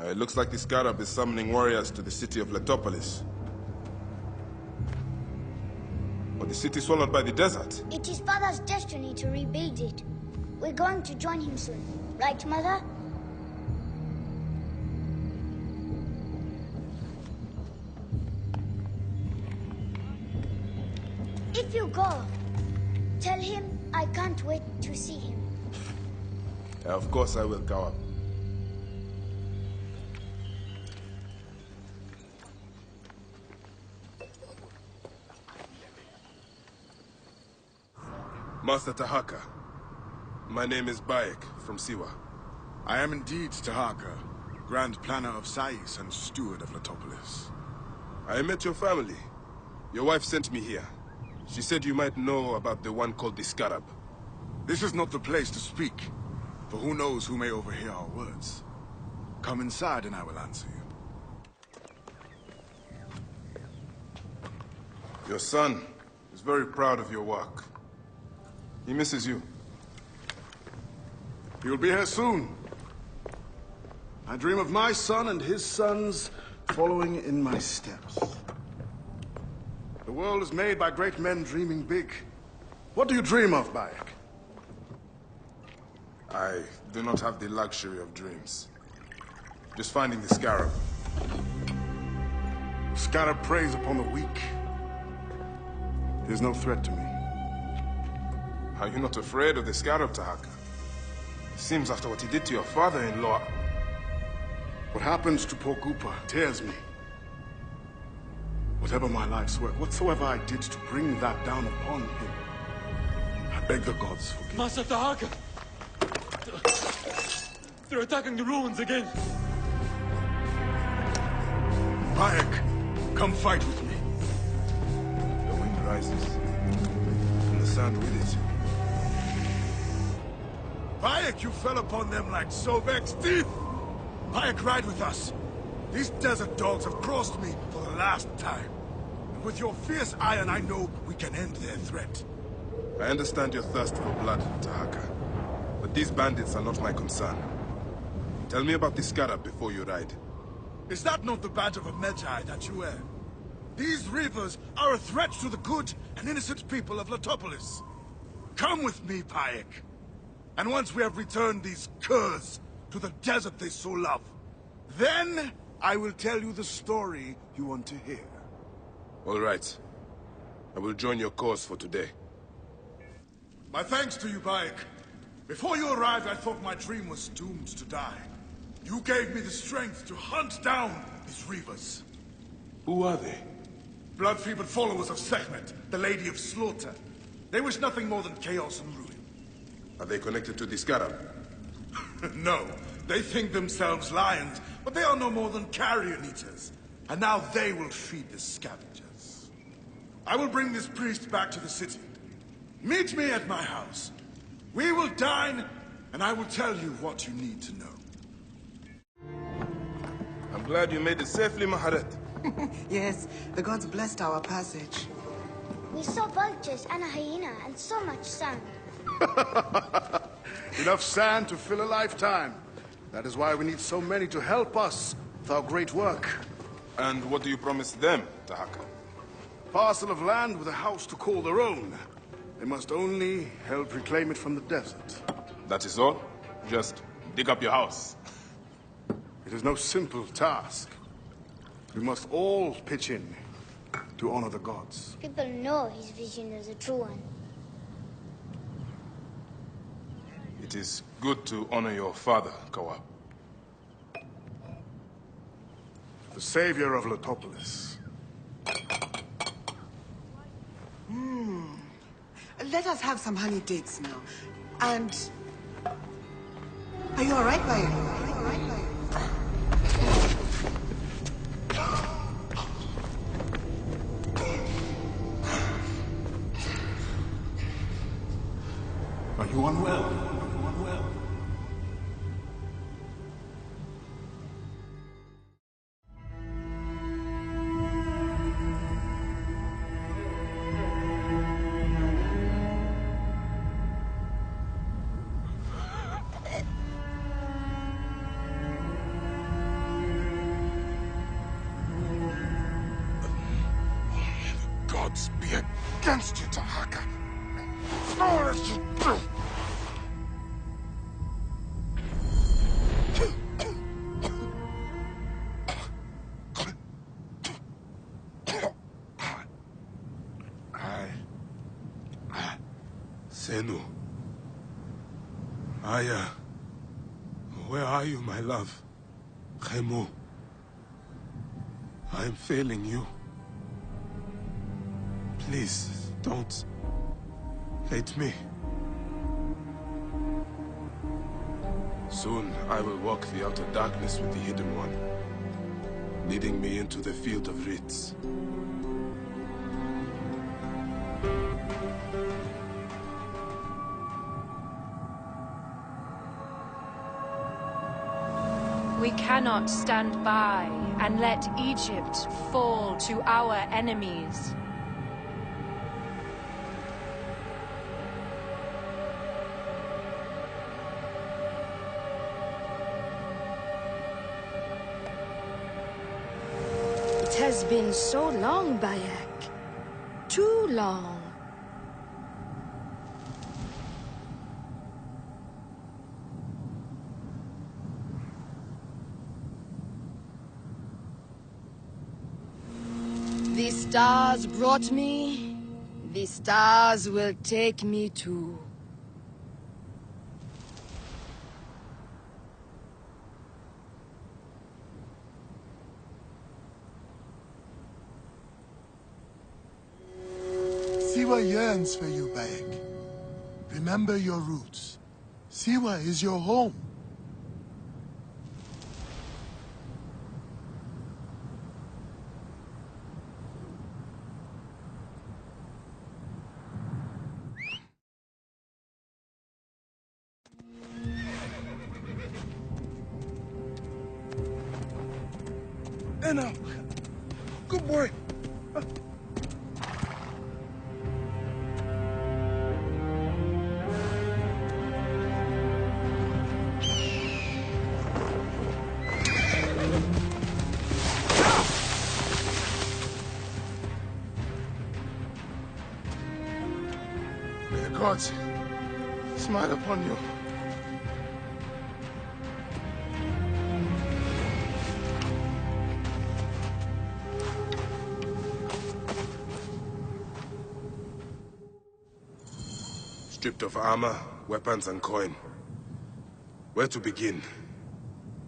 It looks like the scarab is summoning warriors to the city of Letopolis. But the city swallowed by the desert. It is Father's destiny to rebuild it. We're going to join him soon. Right, Mother? If you go, tell him I can't wait to see him. Of course I will, Kawa. Master Tahaka, my name is Bayek from Siwa. I am indeed Tahaka, Grand Planner of Sais and Steward of Letopolis. I met your family. Your wife sent me here. She said you might know about the one called the Scarab. This is not the place to speak, for who knows who may overhear our words. Come inside and I will answer you. Your son is very proud of your work. He misses you. He'll be here soon. I dream of my son and his sons following in my steps. The world is made by great men dreaming big. What do you dream of, Bayek? I do not have the luxury of dreams. Just finding the Scarab. Scarab preys upon the weak. It is no threat to me. Are you not afraid of the Scarab, Tahaka? Seems after what he did to your father-in-law. What happens to poor Gupa tears me. Whatever my life's work, whatsoever I did to bring that down upon him, I beg the gods forgive. Master Tahaka! They're attacking the ruins again! Bayek, come fight with me. The wind rises, and the sand with it. Bayek, you fell upon them like Sovek's teeth! Bayek, ride with us. These desert dogs have crossed me for the last time. And with your fierce iron, I know we can end their threat. I understand your thirst for blood, Tahaka. But these bandits are not my concern. Tell me about the Scarab before you ride. Is that not the badge of a Medjay that you wear? These reapers are a threat to the good and innocent people of Letopolis. Come with me, Bayek. And once we have returned these curs to the desert they so love, then I will tell you the story you want to hear. All right. I will join your cause for today. My thanks to you, Bayek. Before you arrived, I thought my dream was doomed to die. You gave me the strength to hunt down these reavers. Who are they? Blood-fevered followers of Sekhmet, the Lady of Slaughter. They wish nothing more than chaos and ruin. Are they connected to the Scarab? No. They think themselves lions, but they are no more than carrion eaters. And now they will feed the scavengers. I will bring this priest back to the city. Meet me at my house. We will dine, and I will tell you what you need to know. I'm glad you made it safely, Maharet. Yes, the gods blessed our passage. We saw vultures and a hyena and so much sand. Enough sand to fill a lifetime. That is why we need so many to help us with our great work. And what do you promise them, Tahaka? Parcel of land with a house to call their own. They must only help reclaim it from the desert. That is all? Just dig up your house. It is no simple task. We must all pitch in to honor the gods. People know his vision is a true one. It is good to honor your father, Kawa. the savior of Letopolis. Let us have some honey dates now. And... Are you alright, Bayek? Are you unwell? Gods be against you, Tahaka. All that you do. Senu. Aya. Where are you, my love? Khemu. I am failing you. Please, don't hate me. Soon, I will walk the outer darkness with the Hidden One, leading me into the field of wreaths. We cannot stand by and let Egypt fall to our enemies. It has been so long, Bayek. Too long. The stars brought me. The stars will take me too. Siwa yearns for you, Bayek. Remember your roots. Siwa is your home. Now, good boy. May the gods smile upon you. Stripped of armor, weapons, and coin. Where to begin?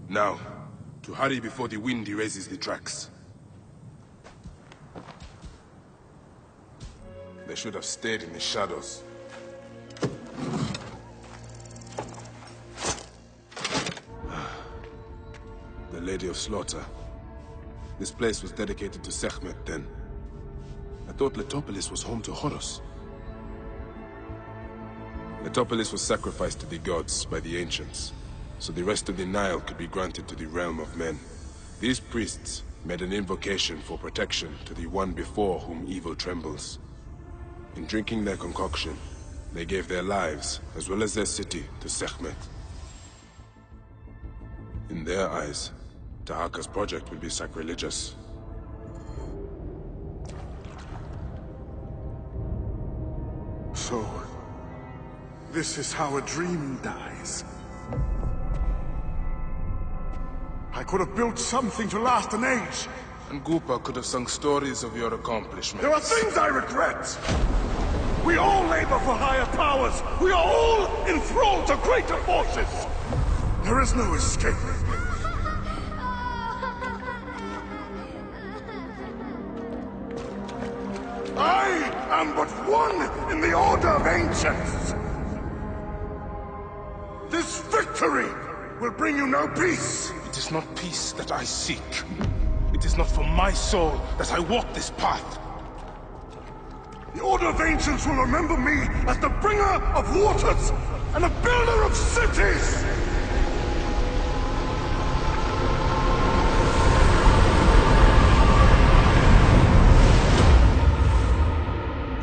Now, to hurry before the wind erases the tracks. They should have stayed in the shadows. The Lady of Slaughter. This place was dedicated to Sekhmet then. I thought Letopolis was home to Horus. Letopolis was sacrificed to the gods by the ancients, so the rest of the Nile could be granted to the realm of men. These priests made an invocation for protection to the one before whom evil trembles. In drinking their concoction, they gave their lives, as well as their city, to Sekhmet. In their eyes, Tahaka's project would be sacrilegious. So, this is how a dream dies. I could have built something to last an age. And Gupa could have sung stories of your accomplishments. There are things I regret. We all labor for higher powers. We are all enthralled to greater forces. There is no escape. am but one in the Order of Ancients. This victory will bring you no peace. It is not peace that I seek. It is not for my soul that I walk this path. The Order of Ancients will remember me as the bringer of waters and the builder of cities!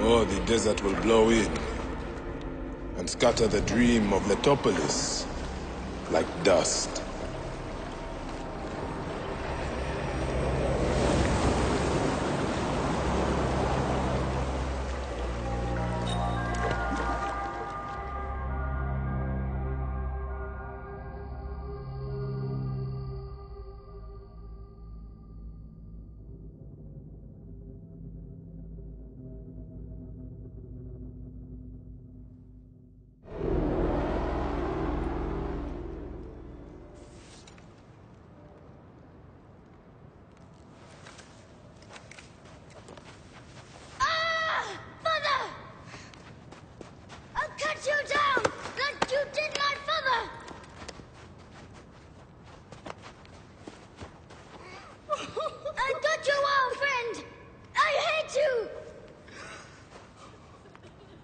Or the desert will blow in and scatter the dream of Letopolis like dust.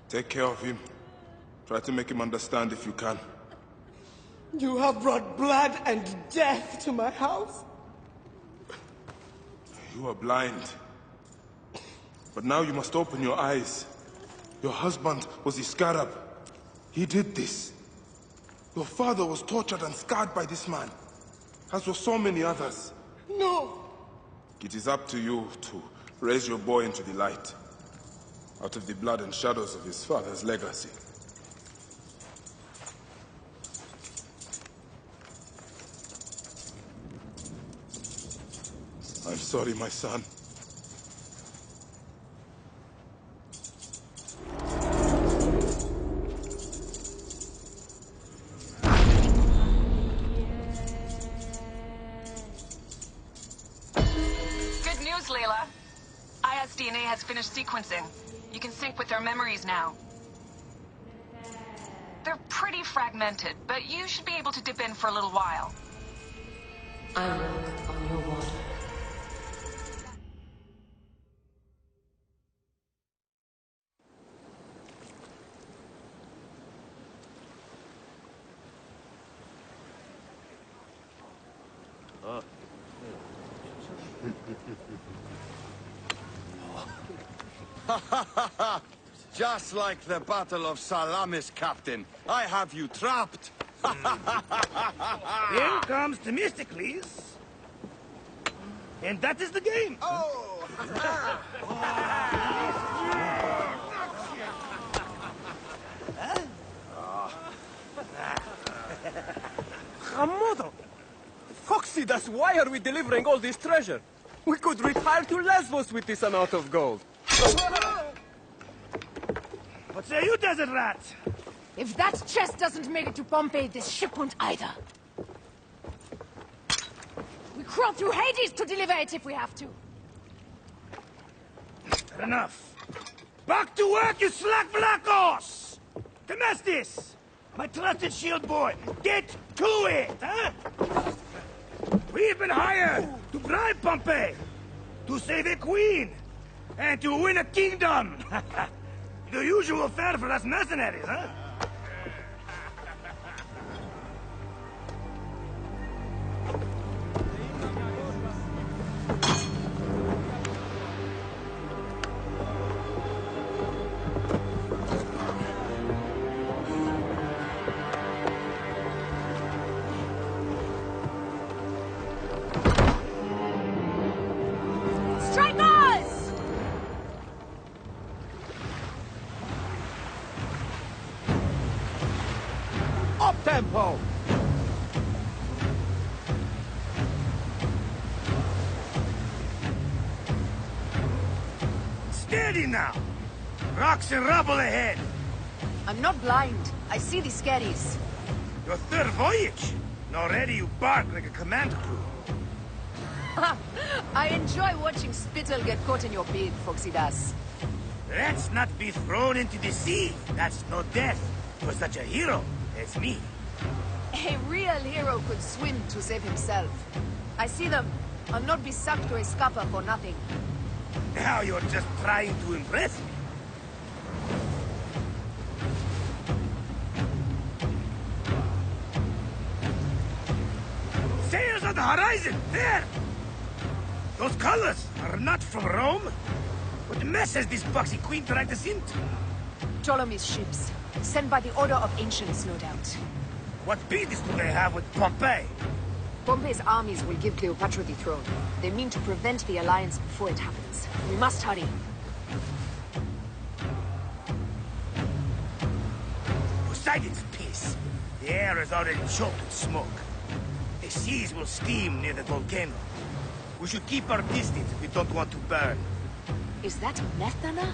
Take care of him. Try to make him understand if you can. You have brought blood and death to my house. You are blind. But now you must open your eyes. Your husband was Iskarab. He did this. Your father was tortured and scarred by this man, as were so many others. No! It is up to you to raise your boy into the light, out of the blood and shadows of his father's legacy. I'm sorry, my son. Good news, Layla. IS-DNA has finished sequencing. You can sync with their memories now. They're pretty fragmented, but you should be able to dip in for a little while. I walk on your water. Just like the Battle of Salamis, Captain. I have you trapped. Here comes Themistocles. And that is the game. Oh! Amodo! Foxidas, why are we delivering all this treasure? We could retire to Lesbos with this amount of gold. What say you, desert rats? If that chest doesn't make it to Pompeii, this ship won't either. We crawl through Hades to deliver it if we have to. Enough. Back to work, you slack Vlachos! Temestis! My trusted shield boy, get to it, huh? We've been hired to bribe Pompeii, to save a queen, and to win a kingdom. The usual fare for us mercenaries, huh? Strikers! Up tempo! Steady now! Rocks and rubble ahead! I'm not blind. I see the scaries. Your third voyage! And already you bark like a command crew. I enjoy watching spittle get caught in your beard, Foxidas. Let's not be thrown into the sea. That's no death for such a hero as me. A real hero could swim to save himself. I see them. I'll not be sucked to Escapa for nothing. Now you're just trying to impress me. Sails on the horizon! There! Those colors are not from Rome. What mess has this boxy queen dragged us into? Ptolemy's ships. Sent by the Order of Ancients, no doubt. What business do they have with Pompey? Pompey's armies will give Cleopatra the throne. They mean to prevent the alliance before it happens. We must hurry. Poseidon's peace. The air is already choked with smoke. The seas will steam near the volcano. We should keep our distance if we don't want to burn. Is that Methana?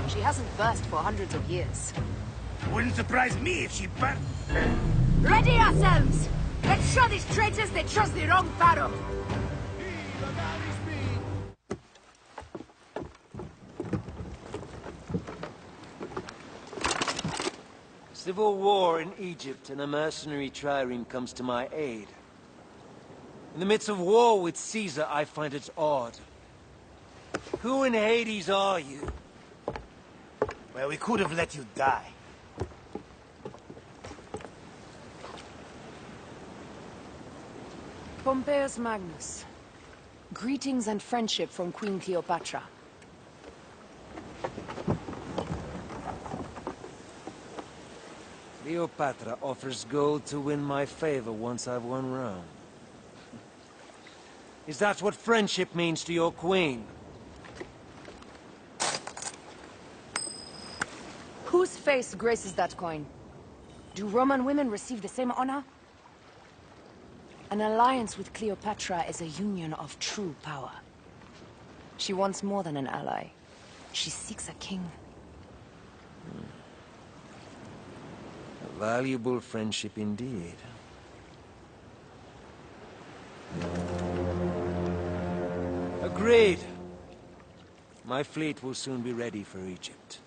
She hasn't burst for hundreds of years. Wouldn't surprise me if she burnt. Ready ourselves! Let's show these traitors they trust the wrong pharaoh! Civil war in Egypt and a mercenary trireme comes to my aid. In the midst of war with Caesar, I find it odd. Who in Hades are you? Well, we could have let you die. Pompeius Magnus. Greetings and friendship from Queen Cleopatra. Cleopatra offers gold to win my favor once I've won Rome. Is that what friendship means to your queen? Whose face graces that coin? Do Roman women receive the same honor? An alliance with Cleopatra is a union of true power. She wants more than an ally. She seeks a king. A valuable friendship indeed. Agreed. My fleet will soon be ready for Egypt.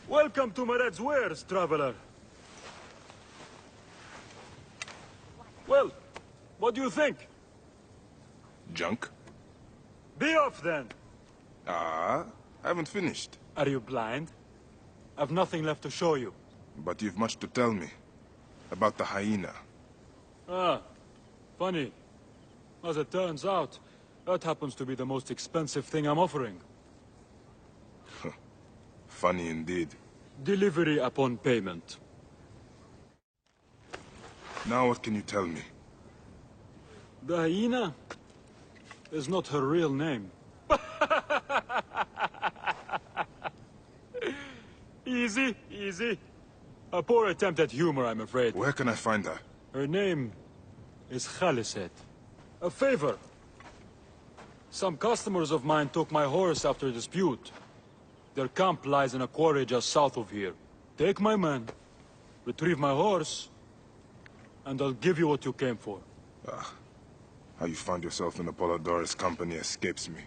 Welcome to Mered's wares, traveler. Well, what do you think? Junk? Be off, then. I haven't finished. Are you blind? I've nothing left to show you. But you've much to tell me. About the hyena. Ah, funny. As it turns out, that happens to be the most expensive thing I'm offering. Funny indeed. Delivery upon payment. Now what can you tell me? The hyena is not her real name. Easy, easy. A poor attempt at humor, I'm afraid. Where can I find her? Her name is Khaliset. A favor. Some customers of mine took my horse after a dispute. Their camp lies in a quarry just south of here. Take my man, retrieve my horse, and I'll give you what you came for. How you found yourself in Apollodorus' company escapes me.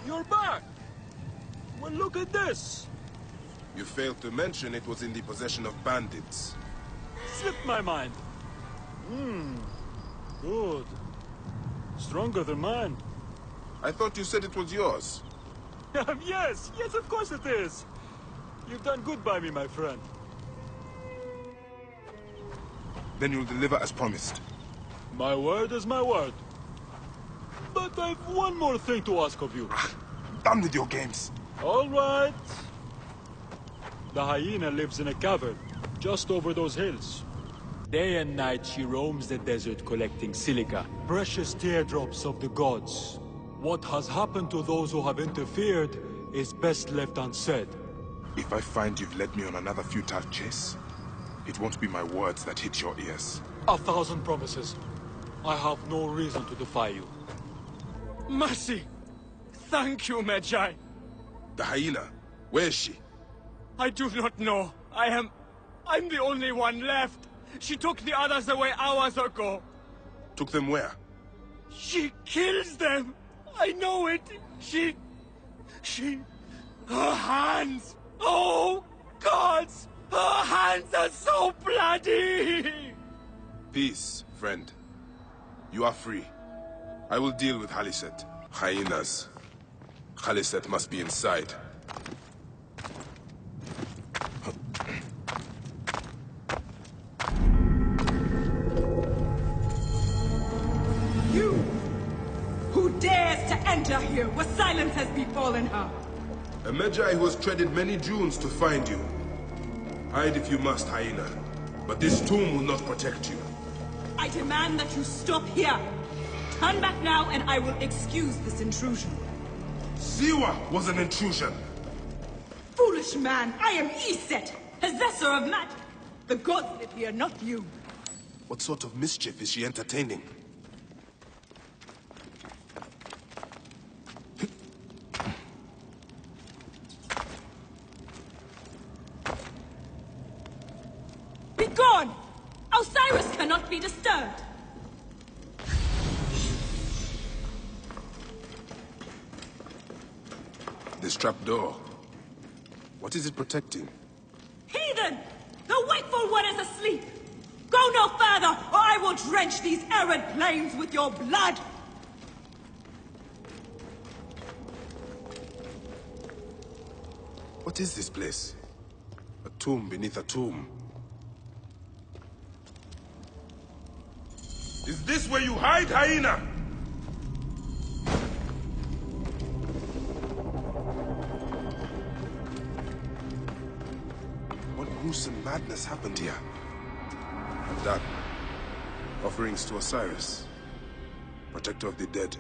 You're back! Well, look at this! You failed to mention it was in the possession of bandits. Slipped my mind. Good. Stronger than mine. I thought you said it was yours. Yes, of course it is. You've done good by me, my friend. Then you'll deliver as promised. My word is my word. But I've one more thing to ask of you. Done with your games. All right. The hyena lives in a cavern, just over those hills. Day and night she roams the desert collecting silica, precious teardrops of the gods. What has happened to those who have interfered is best left unsaid. If I find you've led me on another futile chase, it won't be my words that hit your ears. 1,000 promises. I have no reason to defy you. Mercy! Thank you, Medjay. The hyena. Where is she? I do not know. I'm the only one left. She took the others away hours ago. Took them where? She kills them. I know it. Her hands. Oh, gods. Her hands are so bloody. Peace, friend. You are free. I will deal with Khaliset. Hyenas. Khaliset must be inside. You! Who dares to enter here where silence has befallen her? A Medjay who has treaded many dunes to find you. Hide if you must, hyena. But this tomb will not protect you. I demand that you stop here. Turn back now and I will excuse this intrusion. Siwa was an intrusion. Foolish man, I am Iset, possessor of magic. The gods live here, not you. What sort of mischief is she entertaining? Be gone! Osiris cannot be disturbed. This trapdoor. What is it protecting? Heathen! The wakeful one is asleep! Go no further, or I will drench these arid plains with your blood! What is this place? A tomb beneath a tomb. Is this where you hide, hyena? What gruesome madness happened here? And that, offerings to Osiris, protector of the dead.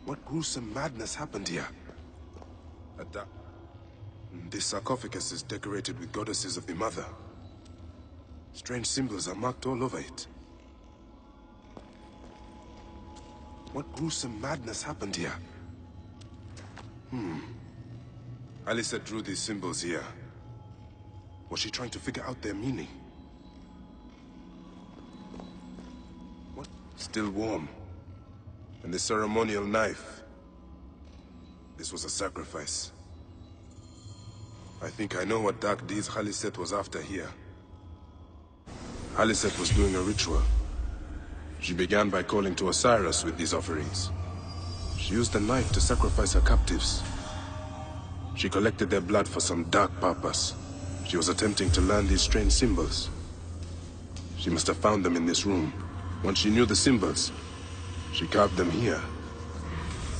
What gruesome madness happened here? At that, this sarcophagus is decorated with goddesses of the Mother. Strange symbols are marked all over it. What gruesome madness happened here? Khaliset drew these symbols here. Was she trying to figure out their meaning? What? Still warm. And the ceremonial knife. This was a sacrifice. I think I know what dark deeds Khaliset was after here. Khaliset was doing a ritual. She began by calling to Osiris with these offerings. She used the knife to sacrifice her captives. She collected their blood for some dark purpose. She was attempting to learn these strange symbols. She must have found them in this room. Once she knew the symbols, she carved them here,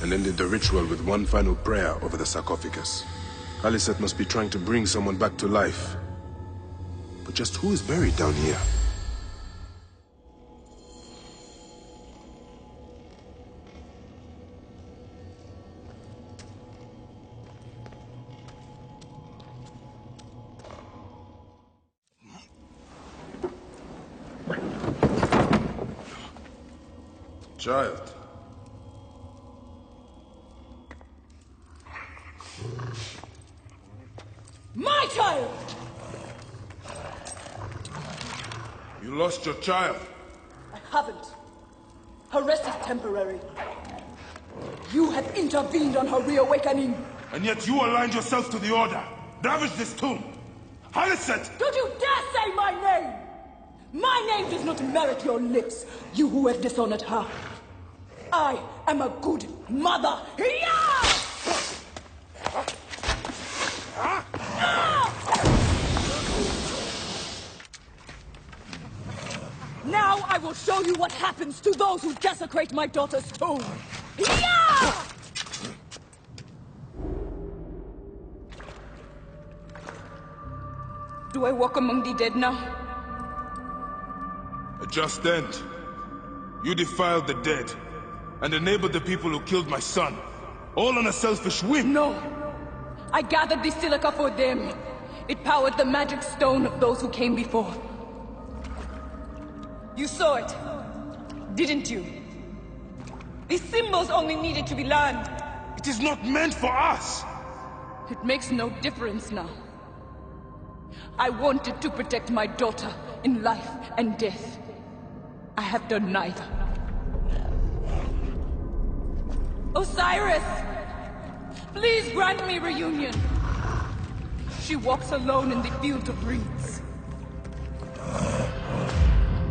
and ended the ritual with one final prayer over the sarcophagus. Khaliset must be trying to bring someone back to life. But just who is buried down here? Child. My child! You lost your child. I haven't. Her rest is temporary. You have intervened on her reawakening. And yet you aligned yourself to the Order. Ravaged this tomb. Khaliset! Don't you dare say my name! My name does not merit your lips, you who have dishonored her. I am a good mother. Now I will show you what happens to those who desecrate my daughter's tomb. Do I walk among the dead now? A just end. You defiled the dead, and enabled the people who killed my son. All on a selfish whim. No. I gathered the silica for them. It powered the magic stone of those who came before. You saw it, didn't you? These symbols only needed to be learned. It is not meant for us! It makes no difference now. I wanted to protect my daughter in life and death. I have done neither. Osiris! Please grant me reunion. She walks alone in the field of reeds.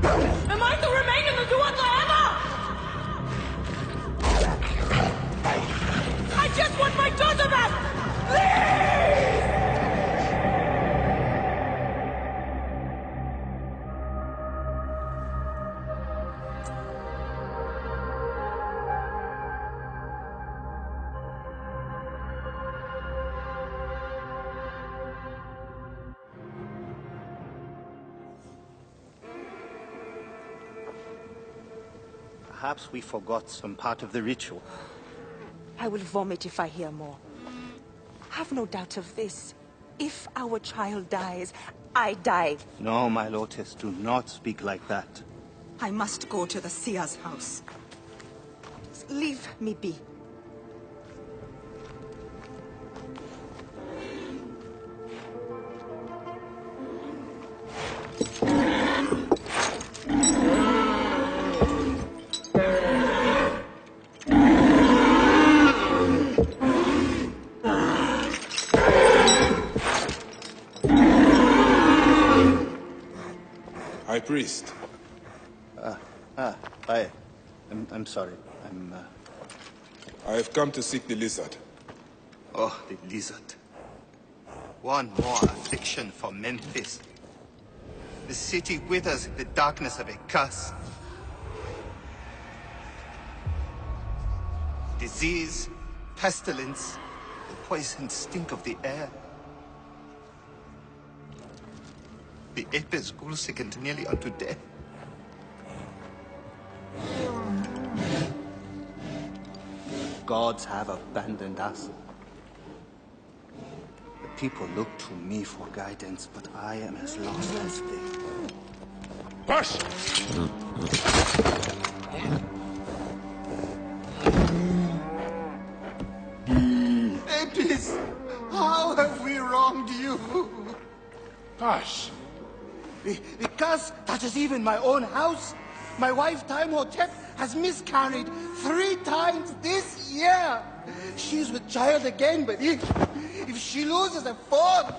Am I to remain in the Duat forever? I just want my daughter back! Please! Perhaps we forgot some part of the ritual. I will vomit if I hear more. Have no doubt of this. If our child dies, I die. No, my Lotus, do not speak like that. I must go to the Seer's house. Leave me be. High Priest. I'm sorry. I have come to seek the lizard. Oh, the lizard. One more affliction for Memphis. The city withers in the darkness of a curse. Disease, pestilence, the poisoned stink of the air. The Apis ghoul sickened nearly unto death. Gods have abandoned us. The people look to me for guidance, but I am as lost as they. Hush! Apis, how have we wronged you? Hush! The curse touches even my own house. My wife, Timehotep, has miscarried 3 times this year. She's with child again, but if she loses a 4th...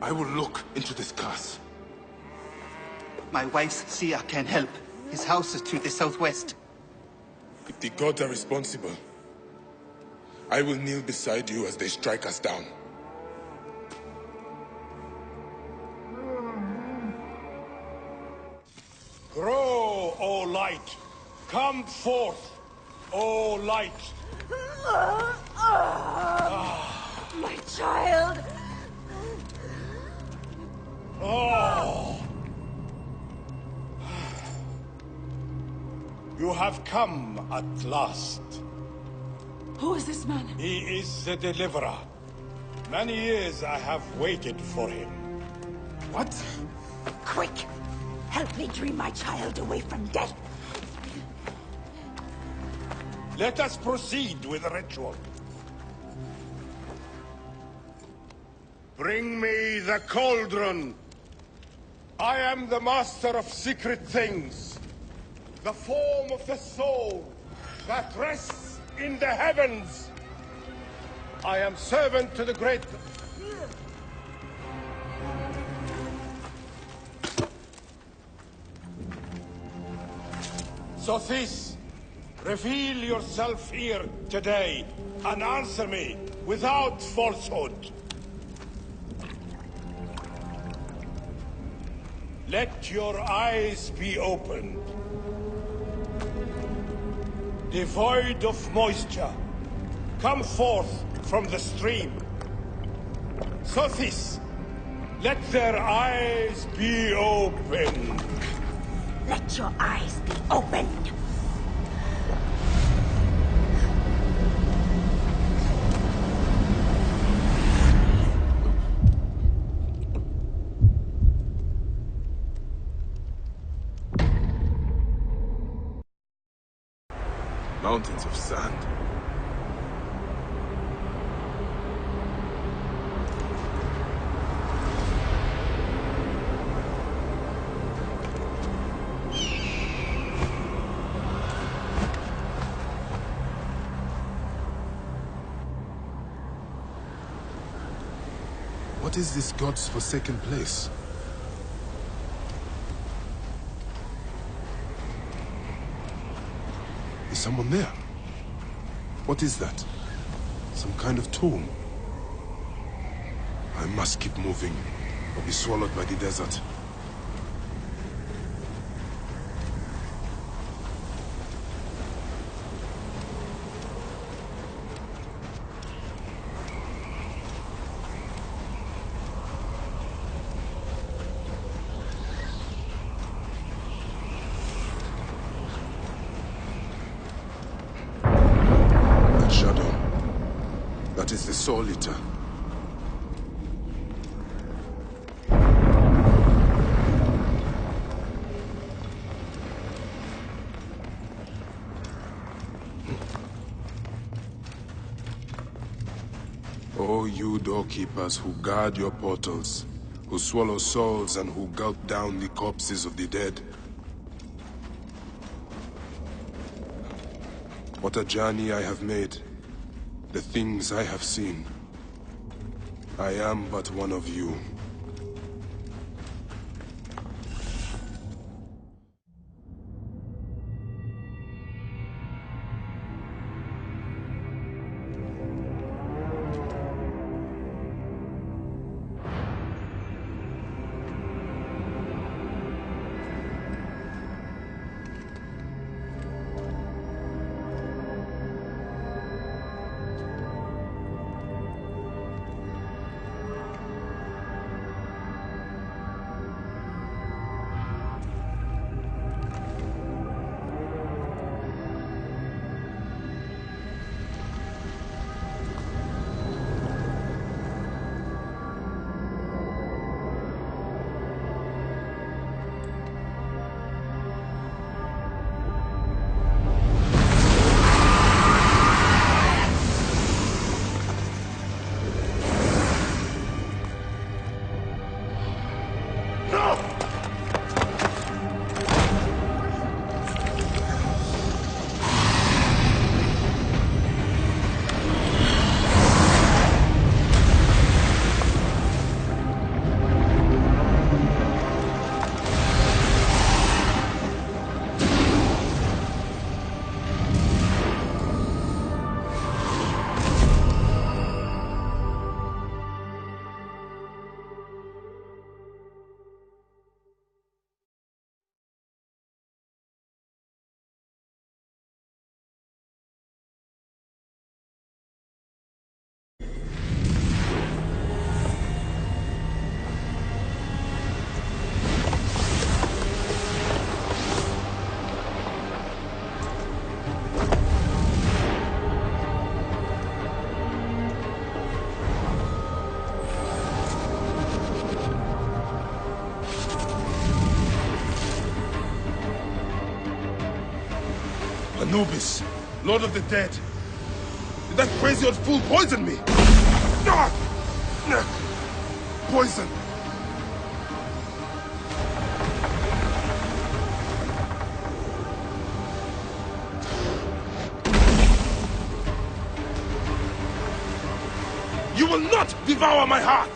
I will look into this curse. My wife's seer can help. His house is to the southwest. If the gods are responsible, I will kneel beside you as they strike us down. Grow, O light! Come forth, O light! My child! Oh! You have come at last. Who is this man? He is the Deliverer. Many years I have waited for him. What? Quick! Help me dream my child away from death. Let us proceed with the ritual. Bring me the cauldron. I am the master of secret things. The form of the soul that rests in the heavens. I am servant to the great... Sothis, reveal yourself here today and answer me without falsehood. Let your eyes be opened. Devoid of moisture, come forth from the stream. Sothis, let their eyes be opened. Let your eyes be opened. mountains of sand. What is this god's forsaken place? Is someone there? What is that? Some kind of tomb? I must keep moving, or be swallowed by the desert. That is the Soul Eater. O you doorkeepers who guard your portals, who swallow souls and who gulp down the corpses of the dead. What a journey I have made. The things I have seen. I am but one of you. Anubis, Lord of the Dead. Did that crazy old fool poison me? Poison! You will not devour my heart!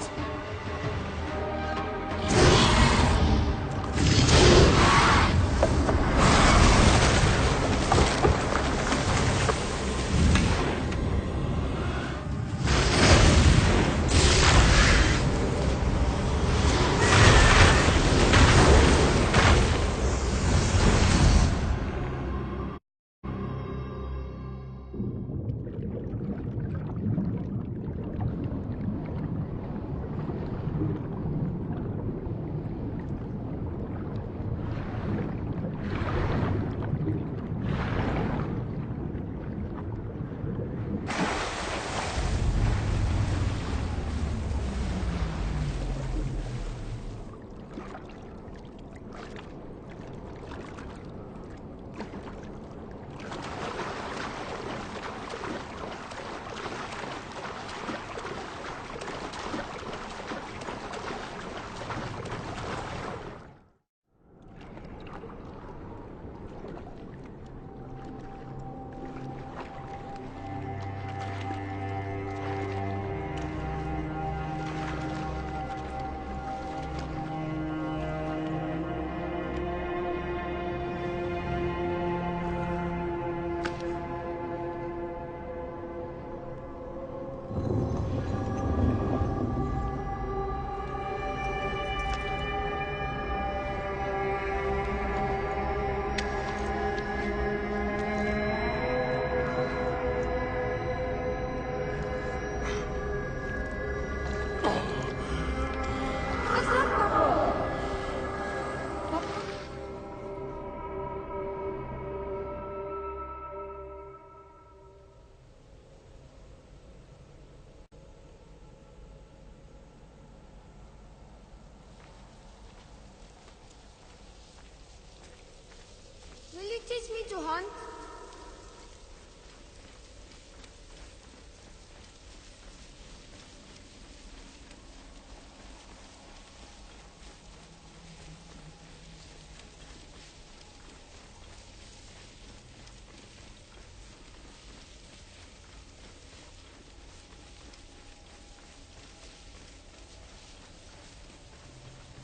to hunt?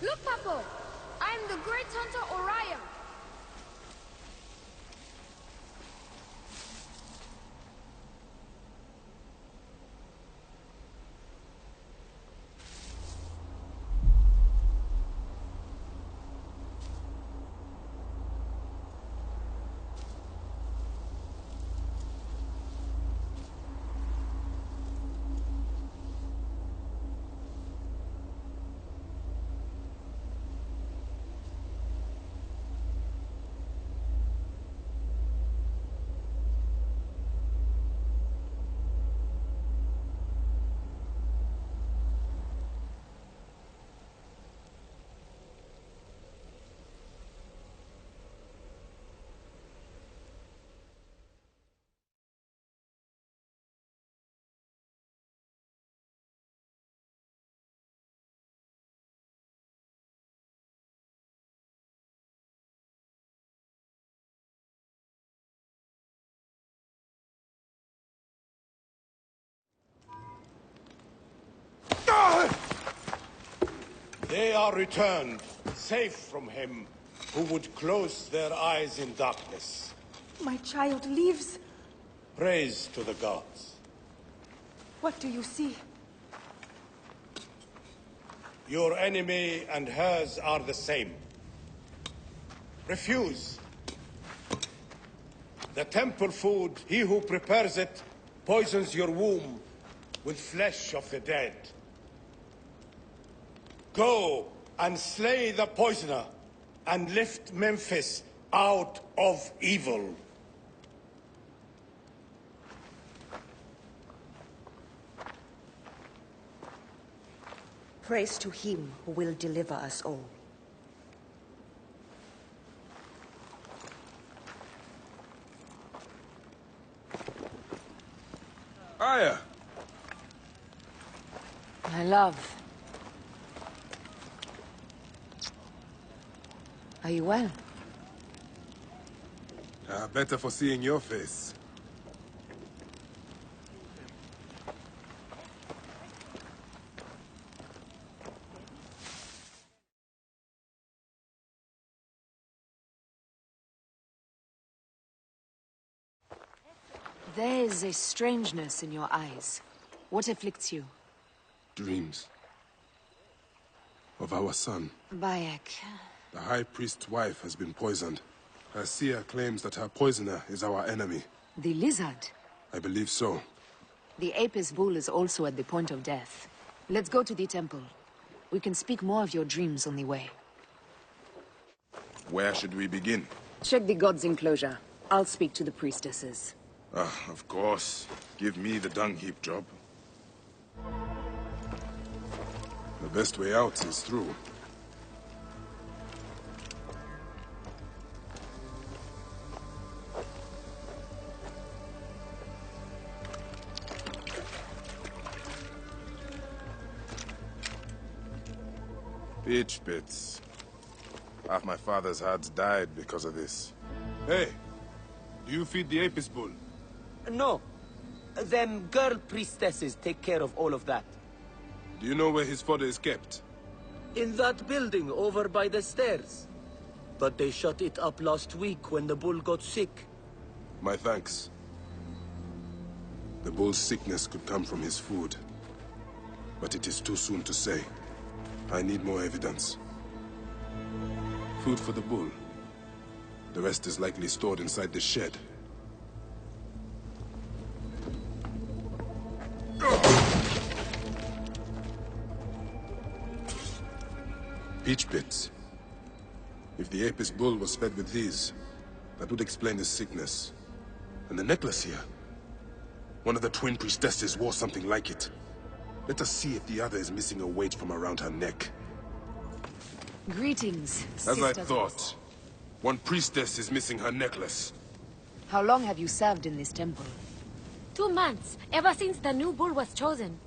Look, Papa! I am the great hunter Orion! They are returned, safe from him, who would close their eyes in darkness. My child lives. Praise to the gods. What do you see? Your enemy and hers are the same. Refuse. The temple food, he who prepares it, poisons your womb with flesh of the dead. Go and slay the poisoner, and lift Memphis out of evil. Praise to him who will deliver us all. Aya! My love. Are you well? Better for seeing your face. There is a strangeness in your eyes. What afflicts you? Dreams. Of our son. Bayek. The High Priest's wife has been poisoned. Her seer claims that her poisoner is our enemy. The lizard? I believe so. The Apis bull is also at the point of death. Let's go to the temple. We can speak more of your dreams on the way. Where should we begin? Check the god's enclosure. I'll speak to the priestesses. Of course. Give me the dung heap job. The best way out is through. Peach pits. Half my father's herds died because of this. Hey! Do you feed the Apis bull? No. Them girl priestesses take care of all of that. Do you know where his fodder is kept? In that building over by the stairs. But they shut it up last week when the bull got sick. My thanks. The bull's sickness could come from his food. But it is too soon to say. I need more evidence. Food for the bull. The rest is likely stored inside the shed. Peach pits. If the Apis bull was fed with these, that would explain his sickness. And the necklace here. One of the twin priestesses wore something like it. Let us see if the other is missing a weight from around her neck. Greetings, As I thought. One priestess is missing her necklace. How long have you served in this temple? 2 months, ever since the new bull was chosen.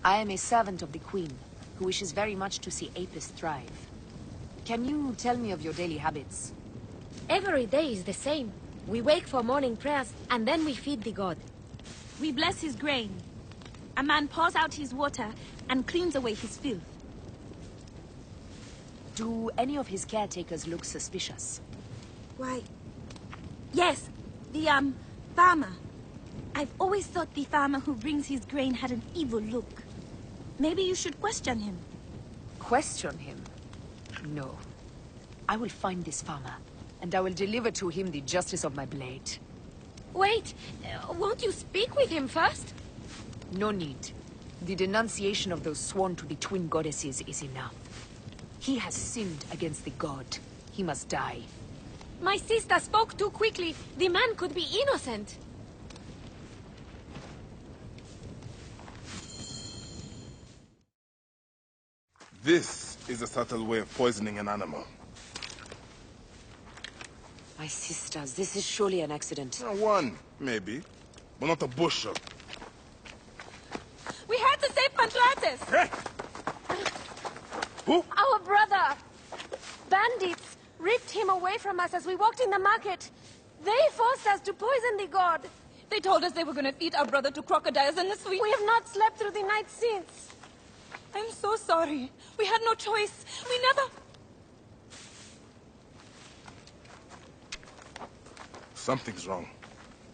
I am a servant of the Queen, who wishes very much to see Apis thrive. Can you tell me of your daily habits? Every day is the same. We wake for morning prayers, and then we feed the god. We bless his grain. A man pours out his water and cleans away his filth. Do any of his caretakers look suspicious? Why, yes, the, farmer. I've always thought the farmer who brings his grain had an evil look. Maybe you should question him. Question him? No. I will find this farmer, and I will deliver to him the justice of my blade. Wait, won't you speak with him first? No need. The denunciation of those sworn to the twin goddesses is enough. He has sinned against the god. He must die. My sister spoke too quickly. The man could be innocent. This is a subtle way of poisoning an animal. My sisters, this is surely an accident. One, maybe. But not a bushel. We had to save Pantrates! Who? Our brother! Bandits ripped him away from us as we walked in the market. They forced us to poison the god. They told us they were gonna feed our brother to crocodiles in the sweet. We have not slept through the night since. I'm so sorry. We had no choice. We never... Something's wrong.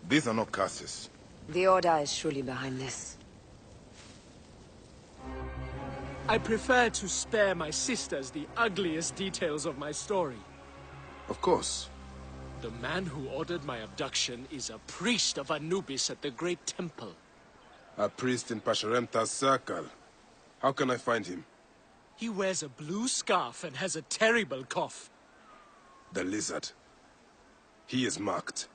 These are not curses. The Order is surely behind this. I prefer to spare my sisters the ugliest details of my story. Of course. The man who ordered my abduction is a priest of Anubis at the Great Temple. A priest in Pasherenptah's circle. How can I find him? He wears a blue scarf and has a terrible cough. The lizard. He is marked.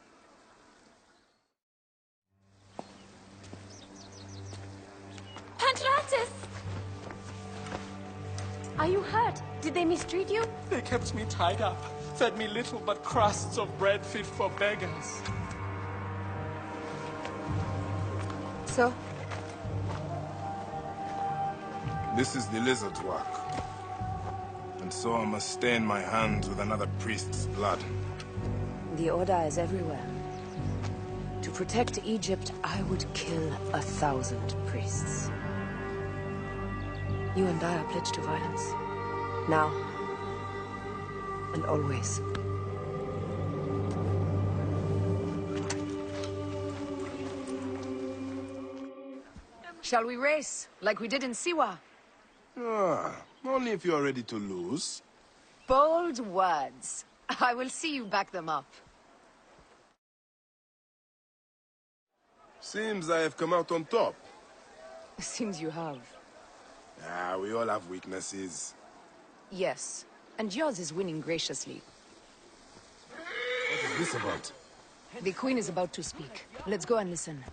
Pantrates! Are you hurt? Did they mistreat you? They kept me tied up, fed me little but crusts of bread fit for beggars. So? This is the lizard's work. And so I must stain my hands with another priest's blood. The Order is everywhere. To protect Egypt, I would kill 1,000 priests. You and I are pledged to violence. Now. And always. Shall we race, like we did in Siwa? Only if you are ready to lose. Bold words. I will see you back them up. Seems I have come out on top. Seems you have. We all have weaknesses. Yes, and yours is winning graciously. What is this about? The Queen is about to speak. Let's go and listen.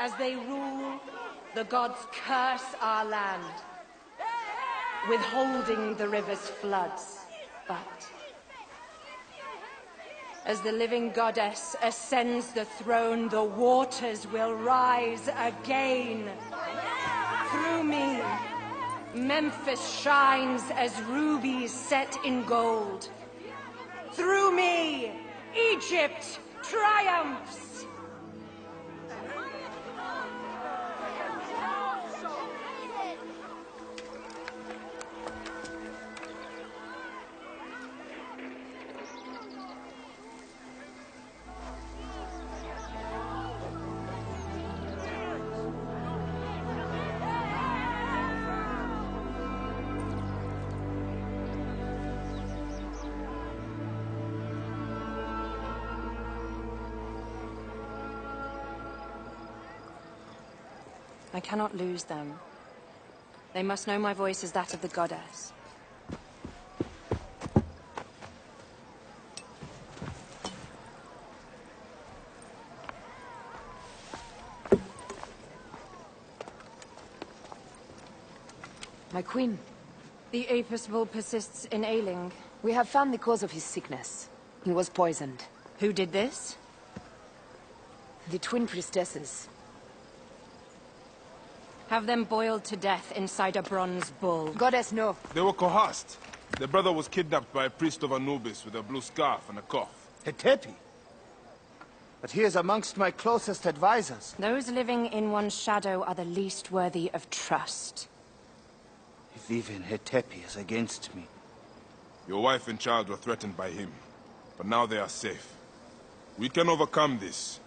As they rule, the gods curse our land, withholding the river's floods. But as the living goddess ascends the throne, the waters will rise again. Through me, Memphis shines as rubies set in gold. Through me, Egypt triumphs. I cannot lose them. They must know my voice is that of the goddess. My queen. The Apis bull persists in ailing. We have found the cause of his sickness. He was poisoned. Who did this? The twin priestesses. Have them boiled to death inside a bronze bull. Goddess, no. They were coerced. Their brother was kidnapped by a priest of Anubis with a blue scarf and a cough. Hetepi? But he is amongst my closest advisors. Those living in one's shadow are the least worthy of trust. If even Hetepi is against me. Your wife and child were threatened by him, but now they are safe. We can overcome this.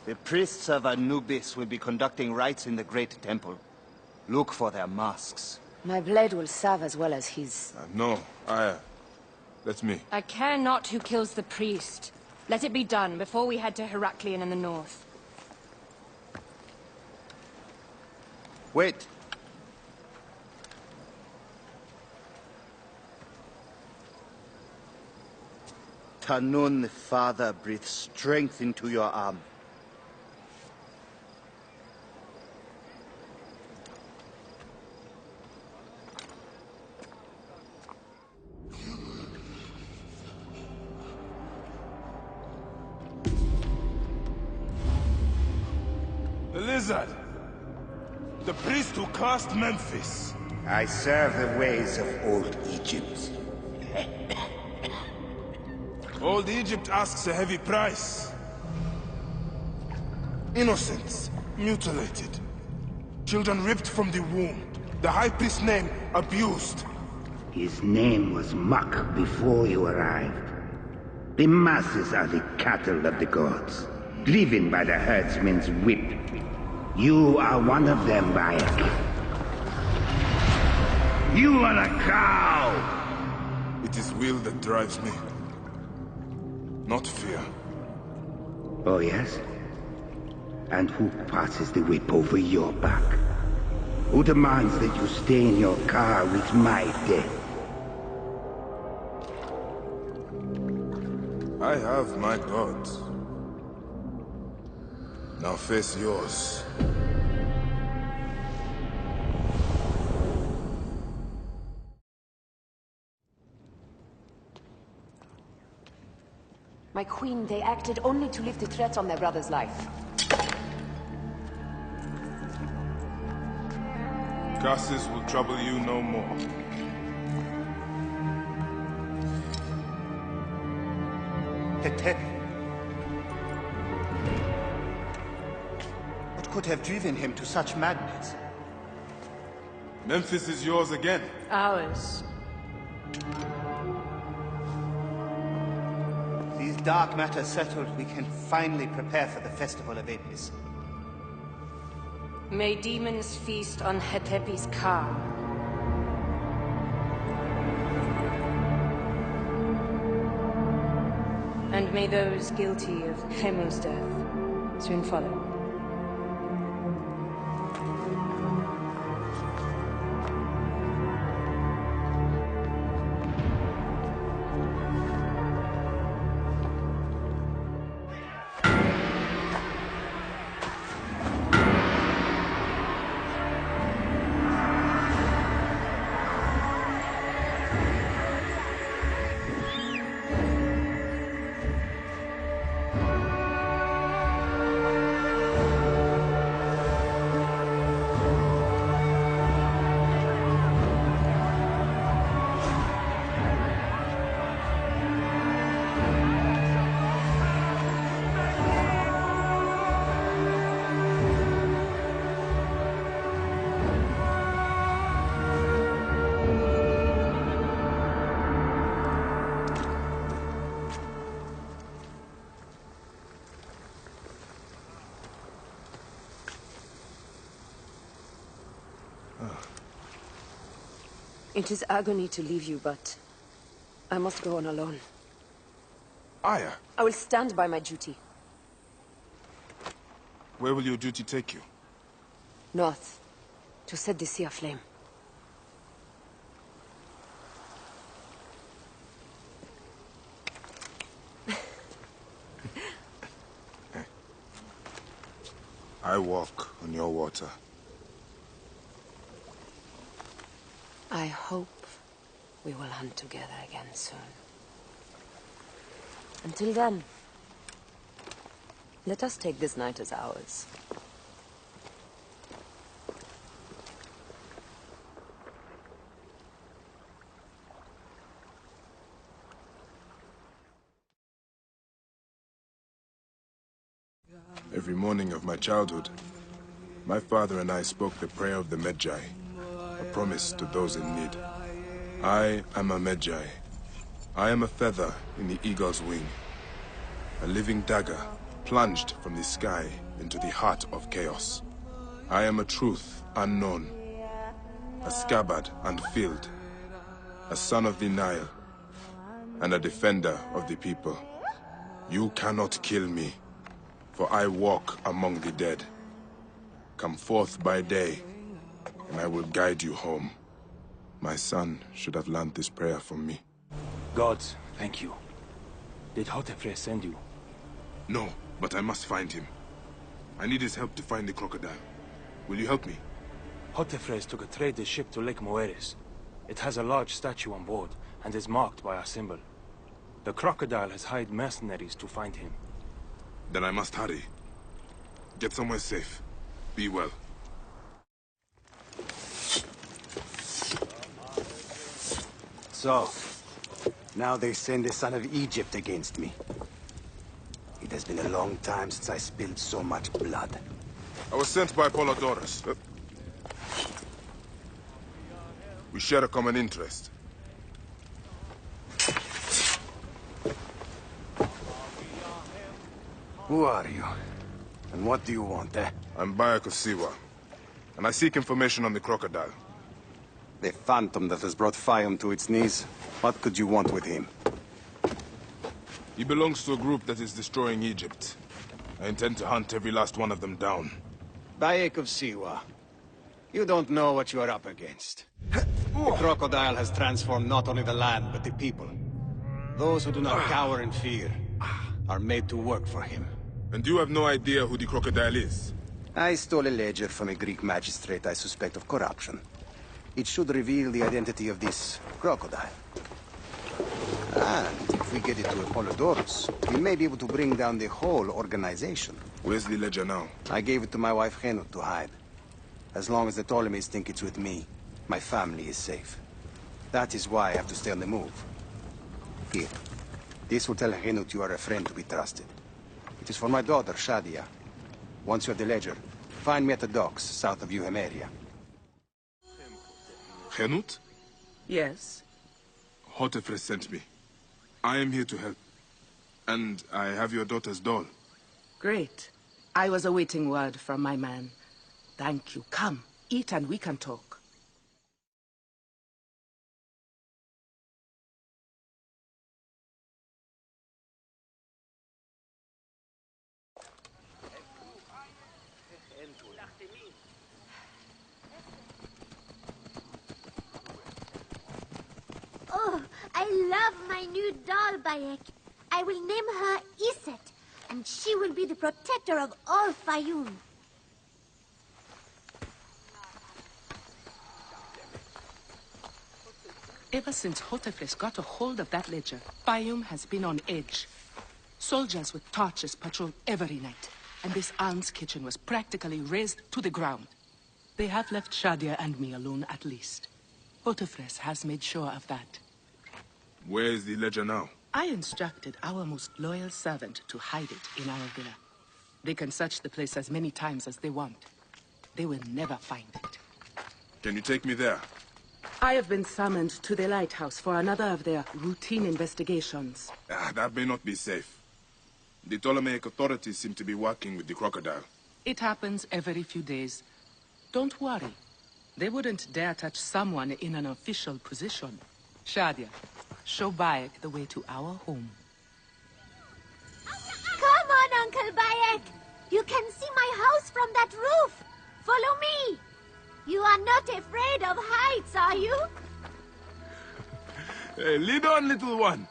The priests of Anubis will be conducting rites in the Great Temple. Look for their masks. My blade will serve as well as his. No, that's me. I care not who kills the priest. Let it be done before we head to Heraklion in the north. Wait. Tanun, the father, breathes strength into your arm. The lizard! The priest who cursed Memphis! I serve the ways of old Egypt. Old Egypt asks a heavy price. Innocents mutilated. Children ripped from the womb. The high priest's name abused. His name was Muk before you arrived. The masses are the cattle of the gods, driven by the herdsman's whip. You are one of them, Bayek. You are a cow! It is will that drives me. Not fear. Oh, yes? And who passes the whip over your back? Who demands that you stay in your car with my death? I have my gods. Now face yours. My queen, they acted only to lift the threat on their brother's life. Curses will trouble you no more. Hetepi. What could have driven him to such madness? Memphis is yours again. Ours. These dark matters settled, we can finally prepare for the Festival of Apis. May demons feast on Hetepi's car. And may those guilty of Hemu's death soon follow. It is agony to leave you, but I must go on alone. Aya, I will stand by my duty. where will your duty take you? North. To set the sea aflame. I walk on your water. I hope we will hunt together again soon. Until then, let us take this night as ours. Every morning of my childhood, my father and I spoke the prayer of the Medjay, a promise to those in need. I am a Medjay. I am a feather in the eagle's wing, a living dagger plunged from the sky into the heart of chaos. I am a truth unknown, a scabbard unfilled, a son of the Nile, and a defender of the people. You cannot kill me, for I walk among the dead. Come forth by day, and I will guide you home. My son should have learned this prayer from me. Gods, thank you. Did Hotefre send you? No, but I must find him. I need his help to find the crocodile. Will you help me? Hotefres took a trader ship to Lake Moeris. It has a large statue on board, and is marked by a symbol. The crocodile has hired mercenaries to find him. Then I must hurry. Get somewhere safe. Be well. So, now they send the son of Egypt against me. It has been a long time since I spilled so much blood. I was sent by Polydorus. We share a common interest. Who are you? And what do you want, eh? I'm Bayek of Siwa, and I seek information on the crocodile. The phantom that has brought Fayum to its knees. What could you want with him? He belongs to a group that is destroying Egypt. I intend to hunt every last one of them down. Bayek of Siwa, you don't know what you are up against. The crocodile has transformed not only the land, but the people. Those who do not cower in fear are made to work for him. And you have no idea who the crocodile is? I stole a ledger from a Greek magistrate I suspect of corruption. It should reveal the identity of this crocodile. And if we get it to Apollodorus, we may be able to bring down the whole organization. Where's the ledger now? I gave it to my wife Henut to hide. As long as the Ptolemies think it's with me, my family is safe. That is why I have to stay on the move. Here. This will tell Henut you are a friend to be trusted. It is for my daughter, Shadia. Once you have the ledger, find me at the docks south of Euhemeria. Henut? Yes? Hotefres sent me. I am here to help. And I have your daughter's doll. Great. I was awaiting word from my man. Thank you. Come, eat and we can talk. Oh, I love my new doll, Bayek. I will name her Iset, and she will be the protector of all Fayum. Ever since Hotefres got a hold of that ledger, Fayum has been on edge. Soldiers with torches patrol every night, and this alms kitchen was practically razed to the ground. They have left Shadia and me alone at least. Hotefres has made sure of that. Where is the ledger now? I instructed our most loyal servant to hide it in our villa. They can search the place as many times as they want. They will never find it. Can you take me there? I have been summoned to the lighthouse for another of their routine investigations. That may not be safe. The Ptolemaic authorities seem to be working with the crocodile. It happens every few days. Don't worry. They wouldn't dare touch someone in an official position. Shadia, show Bayek the way to our home. Come on, Uncle Bayek. You can see my house from that roof. Follow me. You are not afraid of heights, are you? Hey, lead on, little one.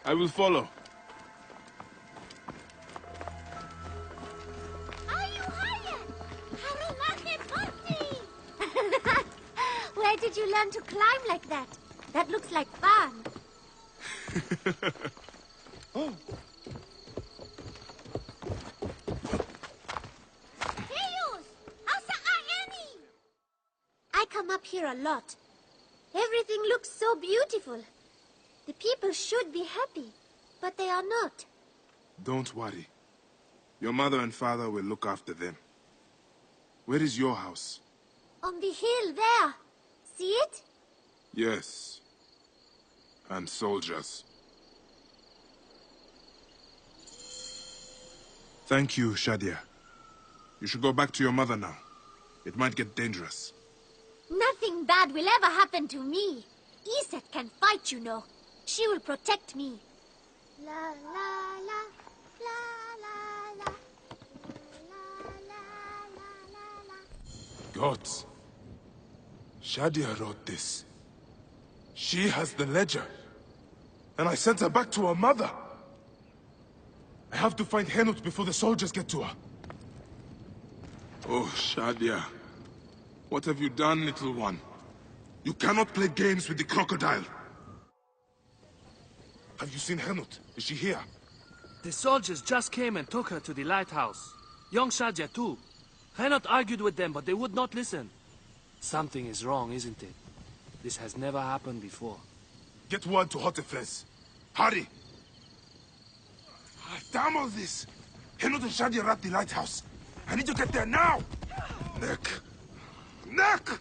I will follow. Are you hired? Where did you learn to climb like that? That looks like fun. Oh. I come up here a lot. Everything looks so beautiful. The people should be happy, but they are not. Don't worry. Your mother and father will look after them. Where is your house? On the hill there. See it? Yes. And soldiers. Thank you, Shadia. You should go back to your mother now. It might get dangerous. Nothing bad will ever happen to me. Iset can fight, you know. She will protect me. La la la, la la la, Gods. Shadia wrote this. She has the ledger. And I sent her back to her mother. I have to find Henut before the soldiers get to her. Oh, Shadia. What have you done, little one? You cannot play games with the crocodile. Have you seen Henut? Is she here? The soldiers just came and took her to the lighthouse. Young Shadia too. Henut argued with them, but they would not listen. Something is wrong, isn't it? This has never happened before. Get word to Hotefres. Hurry! Damn all this! Henut and Shadia are at the lighthouse. I need to get there now! Neck! Neck!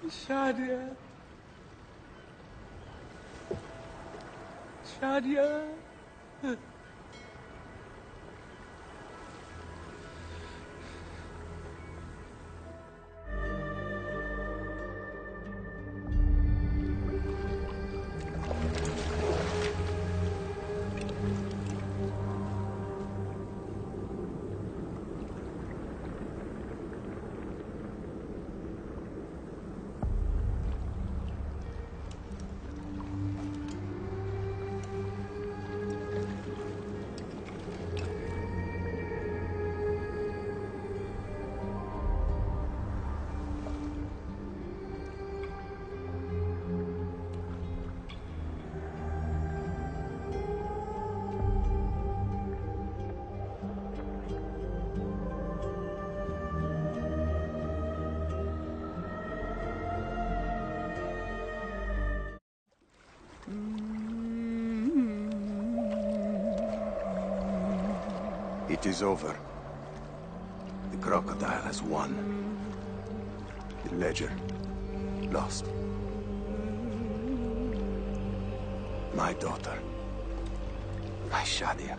Shadia. Shadia. It is over. The crocodile has won. The ledger lost. My daughter. My Shadia.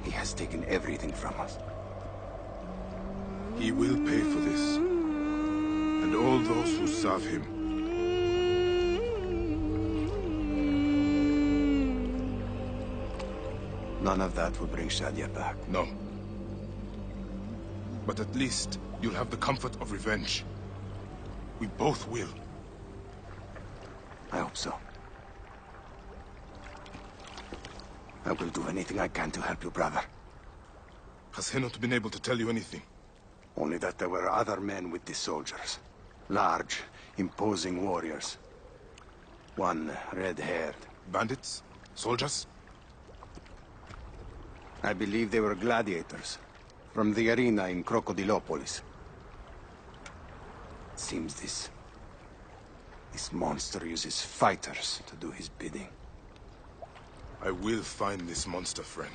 He has taken everything from us. He will pay for this. And all those who serve him. None of that will bring Shadia back. No. But at least you'll have the comfort of revenge. We both will. I hope so. I will do anything I can to help you, brother. Has Henut been able to tell you anything? Only that there were other men with the soldiers. Large, imposing warriors. One red-haired. Bandits? Soldiers? I believe they were gladiators. From the arena in Crocodilopolis. Seems this monster uses fighters to do his bidding. I will find this monster, friend.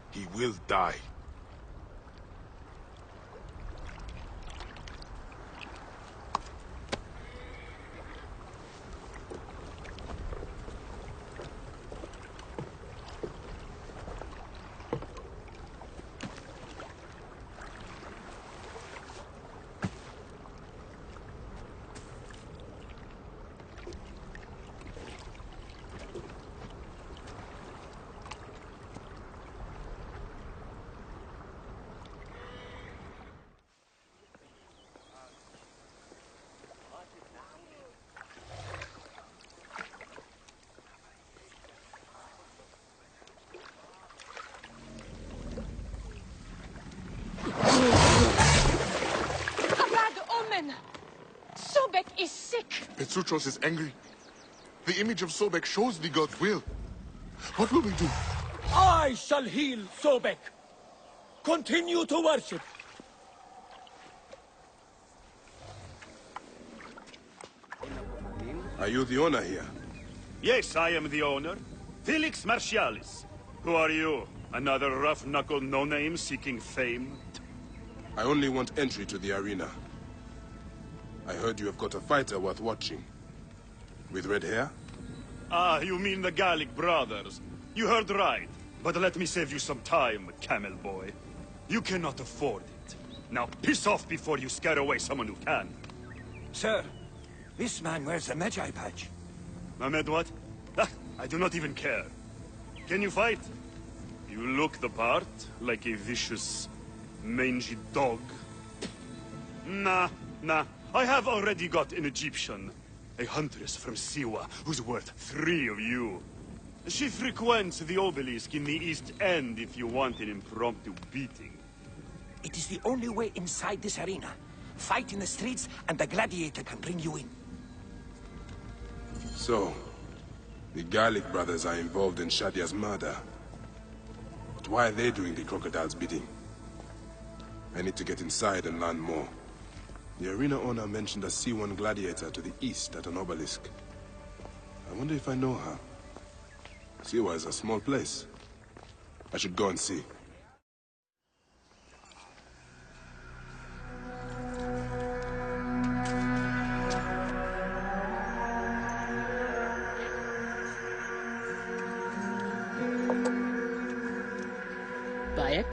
He will die. Sutros is angry. The image of Sobek shows the god's will. What will we do? I shall heal Sobek. Continue to worship. Are you the owner here? Yes, I am the owner. Felix Martialis. Who are you? Another rough-knuckle no-name seeking fame? I only want entry to the arena. I heard you have got a fighter worth watching. With red hair? Ah, you mean the Gallic brothers. You heard right. But let me save you some time, camel boy. You cannot afford it. Now piss off before you scare away someone who can. Sir, this man wears a Medjay badge. Ahmed what? Ah, I do not even care. Can you fight? You look the part, like a vicious, mangy dog. Nah. I have already got an Egyptian. A huntress from Siwa, who's worth 3 of you. She frequents the obelisk in the East End if you want an impromptu beating. It is the only way inside this arena. Fight in the streets, and the gladiator can bring you in. So, the Gallic brothers are involved in Shadia's murder. But why are they doing the crocodile's bidding? I need to get inside and learn more. The arena owner mentioned a C1 gladiator to the east at an obelisk. I wonder if I know her. Siwa is a small place. I should go and see. Bayek?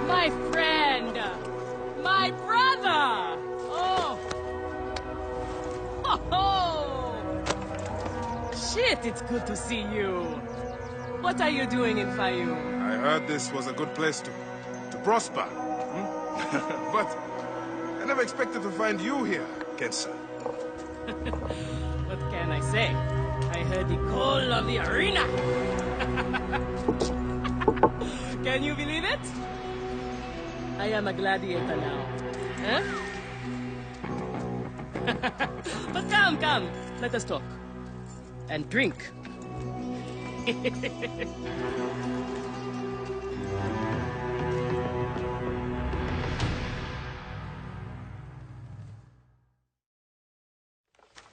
My friend! My brother! Oh! Oh! Shit, it's good to see you. What are you doing in Fayum? I heard this was a good place to prosper. But I never expected to find you here, Kensa. What can I say? I heard the call of the arena. Can you believe it? I am a gladiator now. Huh? But come. Let us talk. And drink.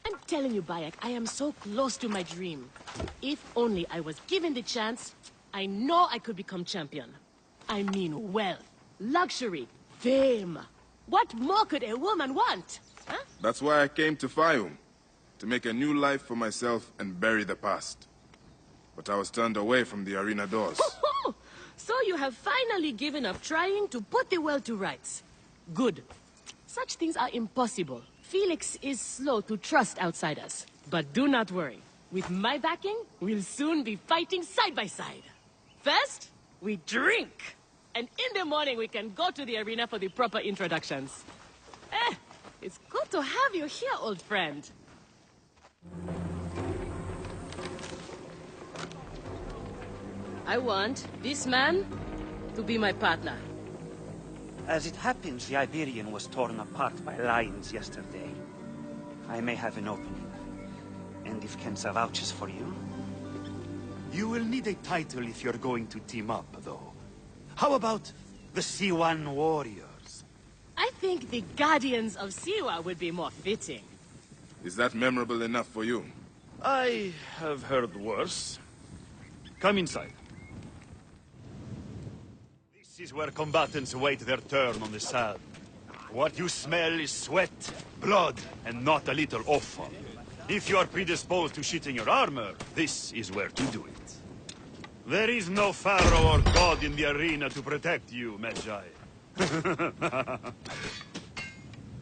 I'm telling you, Bayek, I am so close to my dream. If only I was given the chance, I know I could become champion. I mean wealth, luxury, fame. What more could a woman want? Huh? That's why I came to Fayum. To make a new life for myself and bury the past. But I was turned away from the arena doors. So you have finally given up trying to put the world to rights. Good. Such things are impossible. Felix is slow to trust outsiders. But do not worry. With my backing, we'll soon be fighting side by side. First, we drink. And in the morning, we can go to the arena for the proper introductions. It's good to have you here, old friend. I want this man to be my partner. As it happens, the Iberian was torn apart by lions yesterday. I may have an opening. And if Kensa vouches for you? You will need a title if you're going to team up, though. How about the C1 Warriors? I think the Guardians of Siwa would be more fitting. Is that memorable enough for you? I have heard worse. Come inside. This is where combatants wait their turn on the sand. What you smell is sweat, blood, and not a little offal. If you are predisposed to shitting your armor, this is where to do it. There is no pharaoh or god in the arena to protect you, Medjay.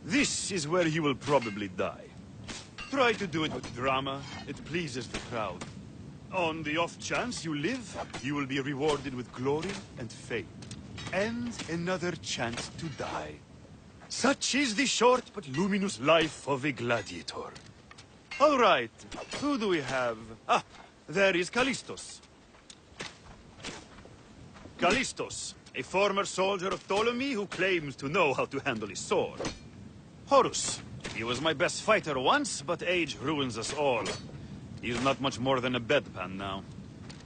This is where you will probably die. Try to do it with drama. It pleases the crowd. On the off chance you live, you will be rewarded with glory and fame. And another chance to die. Such is the short but luminous life of a gladiator. All right, who do we have? Ah, there is Callistos. Callistos, a former soldier of Ptolemy who claims to know how to handle his sword. Horus. He was my best fighter once, but age ruins us all. He's not much more than a bedpan now.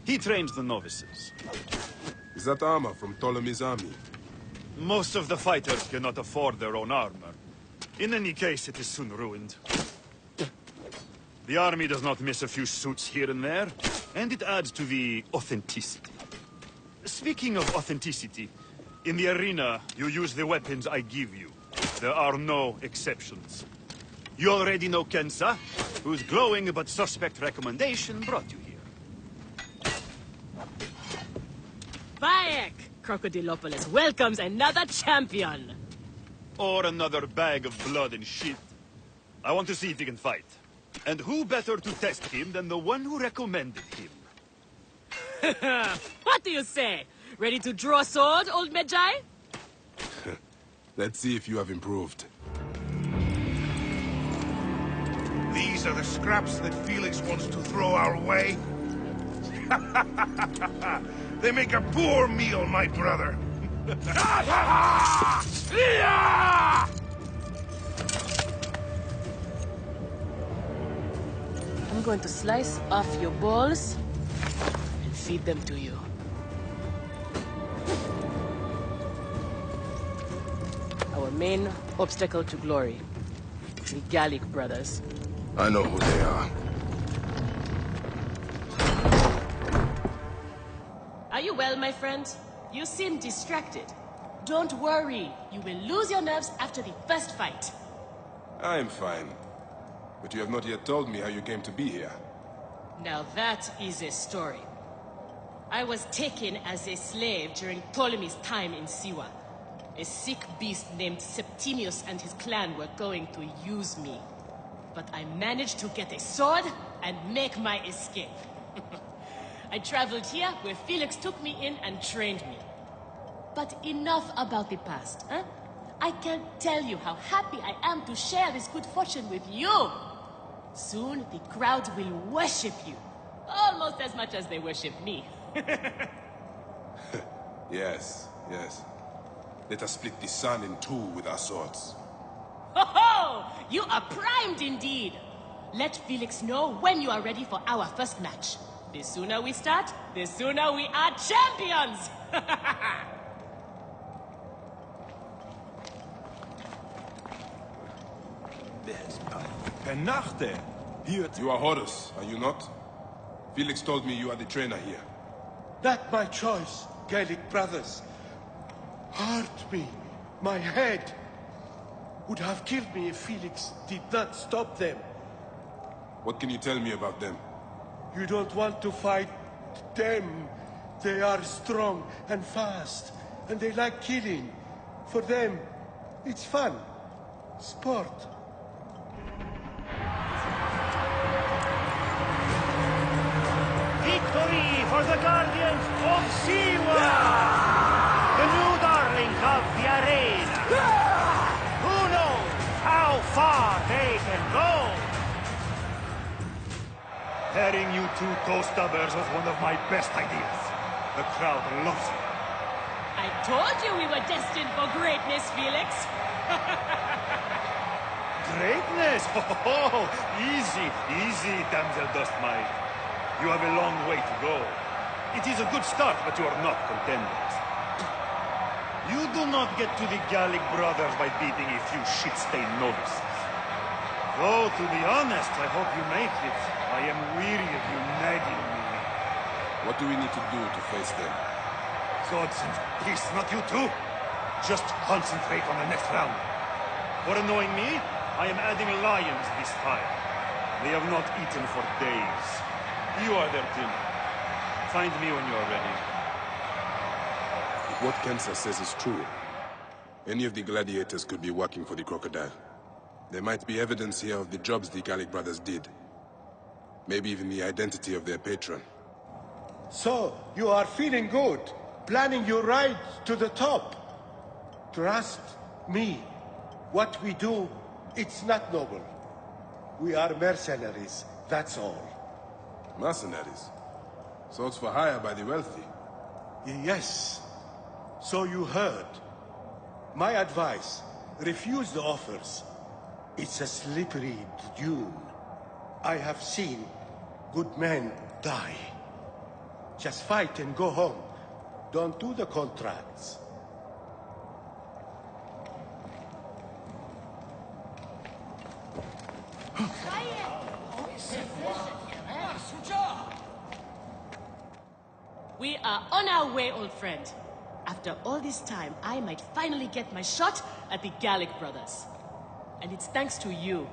He trains the novices. Is that armor from Ptolemy's army? Most of the fighters cannot afford their own armor. In any case, it is soon ruined. The army does not miss a few suits here and there, and it adds to the authenticity. Speaking of authenticity, in the arena, you use the weapons I give you. There are no exceptions. You already know Kensa, whose glowing but suspect recommendation brought you here. Bayek! Crocodilopolis welcomes another champion! Or another bag of blood and shit. I want to see if he can fight. And who better to test him than the one who recommended him? What do you say? Ready to draw a sword, old Medjay? Let's see if you have improved. These are the scraps that Felix wants to throw our way? They make a poor meal, my brother. I'm going to slice off your balls and feed them to you. Our main obstacle to glory, the Gallic brothers. I know who they are. Are you well, my friend? You seem distracted. Don't worry. You will lose your nerves after the first fight. I'm fine. But you have not yet told me how you came to be here. Now that is a story. I was taken as a slave during Ptolemy's time in Siwa. A sick beast named Septimius and his clan were going to use me. But I managed to get a sword and make my escape. I traveled here where Felix took me in and trained me. But enough about the past, huh? I can't tell you how happy I am to share this good fortune with you. Soon the crowd will worship you. Almost as much as they worship me. Yes, yes. Let us split the sun in two with our swords. Ho ho! You are primed indeed! Let Felix know when you are ready for our first match. The sooner we start, the sooner we are champions! Penachte! You are Horus, are you not? Felix told me you are the trainer here. Not my choice, Gallic brothers. Hurt me. My head would have killed me if Felix did not stop them. What can you tell me about them? You don't want to fight them. They are strong and fast, and they like killing. For them, it's fun. Sport. Victory for the Guardians of Siwa! The new darling of the arena! Who knows how far they can go? Pairing you two toe-stubbers was one of my best ideas. The crowd loves it. I told you we were destined for greatness, Felix! Greatness? Oh, easy, easy, damsel Dustmite. You have a long way to go. It is a good start, but you are not contenders. You do not get to the Gallic brothers by beating a few shit-stained novices. Though, to be honest, I hope you make it. I am weary of you nagging me. What do we need to do to face them? Gods and peace, not you too. Just concentrate on the next round. For annoying me, I am adding lions this time. They have not eaten for days. You are their dinner. Find me when you are ready. If what Kensa says is true, any of the gladiators could be working for the crocodile. There might be evidence here of the jobs the Gallic brothers did. Maybe even the identity of their patron. So, you are feeling good, planning your ride to the top. Trust me, what we do, it's not noble. We are mercenaries, that's all. Mercenaries? Swords for hire by the wealthy? Yes. So you heard. My advice, refuse the offers. It's a slippery dune. I have seen good men die. Just fight and go home. Don't do the contracts. We are on our way, old friend. After all this time, I might finally get my shot at the Gallic brothers. And it's thanks to you.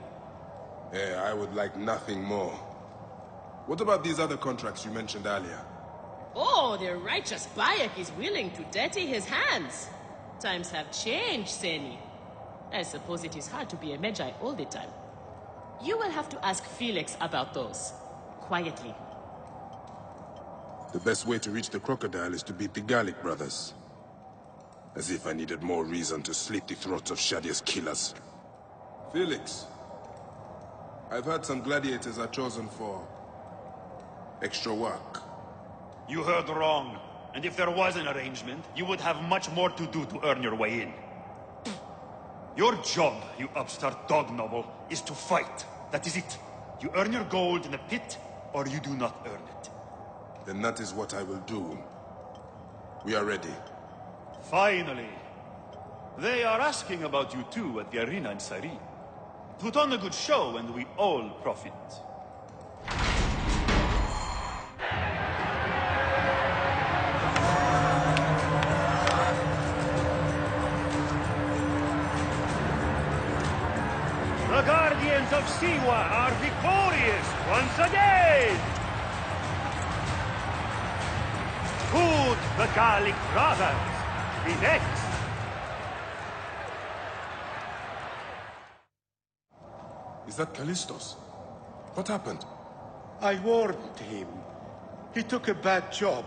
Yeah, I would like nothing more. What about these other contracts you mentioned earlier? Oh, the righteous Bayek is willing to dirty his hands. Times have changed, Seni. I suppose it is hard to be a Medjay all the time. You will have to ask Felix about those. Quietly. The best way to reach the crocodile is to beat the Gallic brothers. As if I needed more reason to slit the throats of Shadia's killers. Felix, I've heard some gladiators are chosen for extra work. You heard wrong. And if there was an arrangement, you would have much more to do to earn your way in. Your job, you upstart dog noble, is to fight. That is it. You earn your gold in a pit, or you do not earn it. Then that is what I will do. We are ready. Finally. They are asking about you too at the arena in Sari. Put on a good show and we all profit. The Guardians of Siwa are victorious once again! Could the Gallic brothers be next? Is that Callistos? What happened? I warned him. He took a bad job.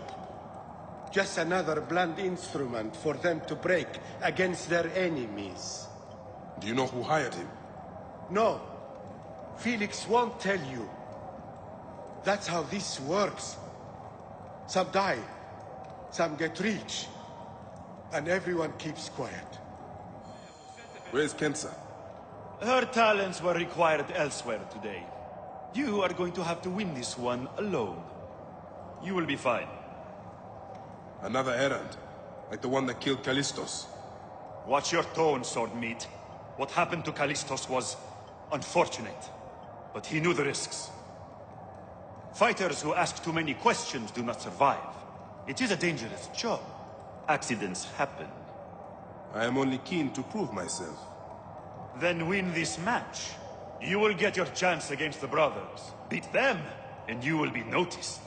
Just another blunt instrument for them to break against their enemies. Do you know who hired him? No. Felix won't tell you. That's how this works. Some die, some get rich, and everyone keeps quiet. Where's Kensa? Her talents were required elsewhere today. You are going to have to win this one alone. You will be fine. Another errand? Like the one that killed Callistos? Watch your tone, sword meat. What happened to Callistos was unfortunate, but he knew the risks. Fighters who ask too many questions do not survive. It is a dangerous job. Accidents happen. I am only keen to prove myself. Then win this match. You will get your chance against the brothers. Beat them, and you will be noticed.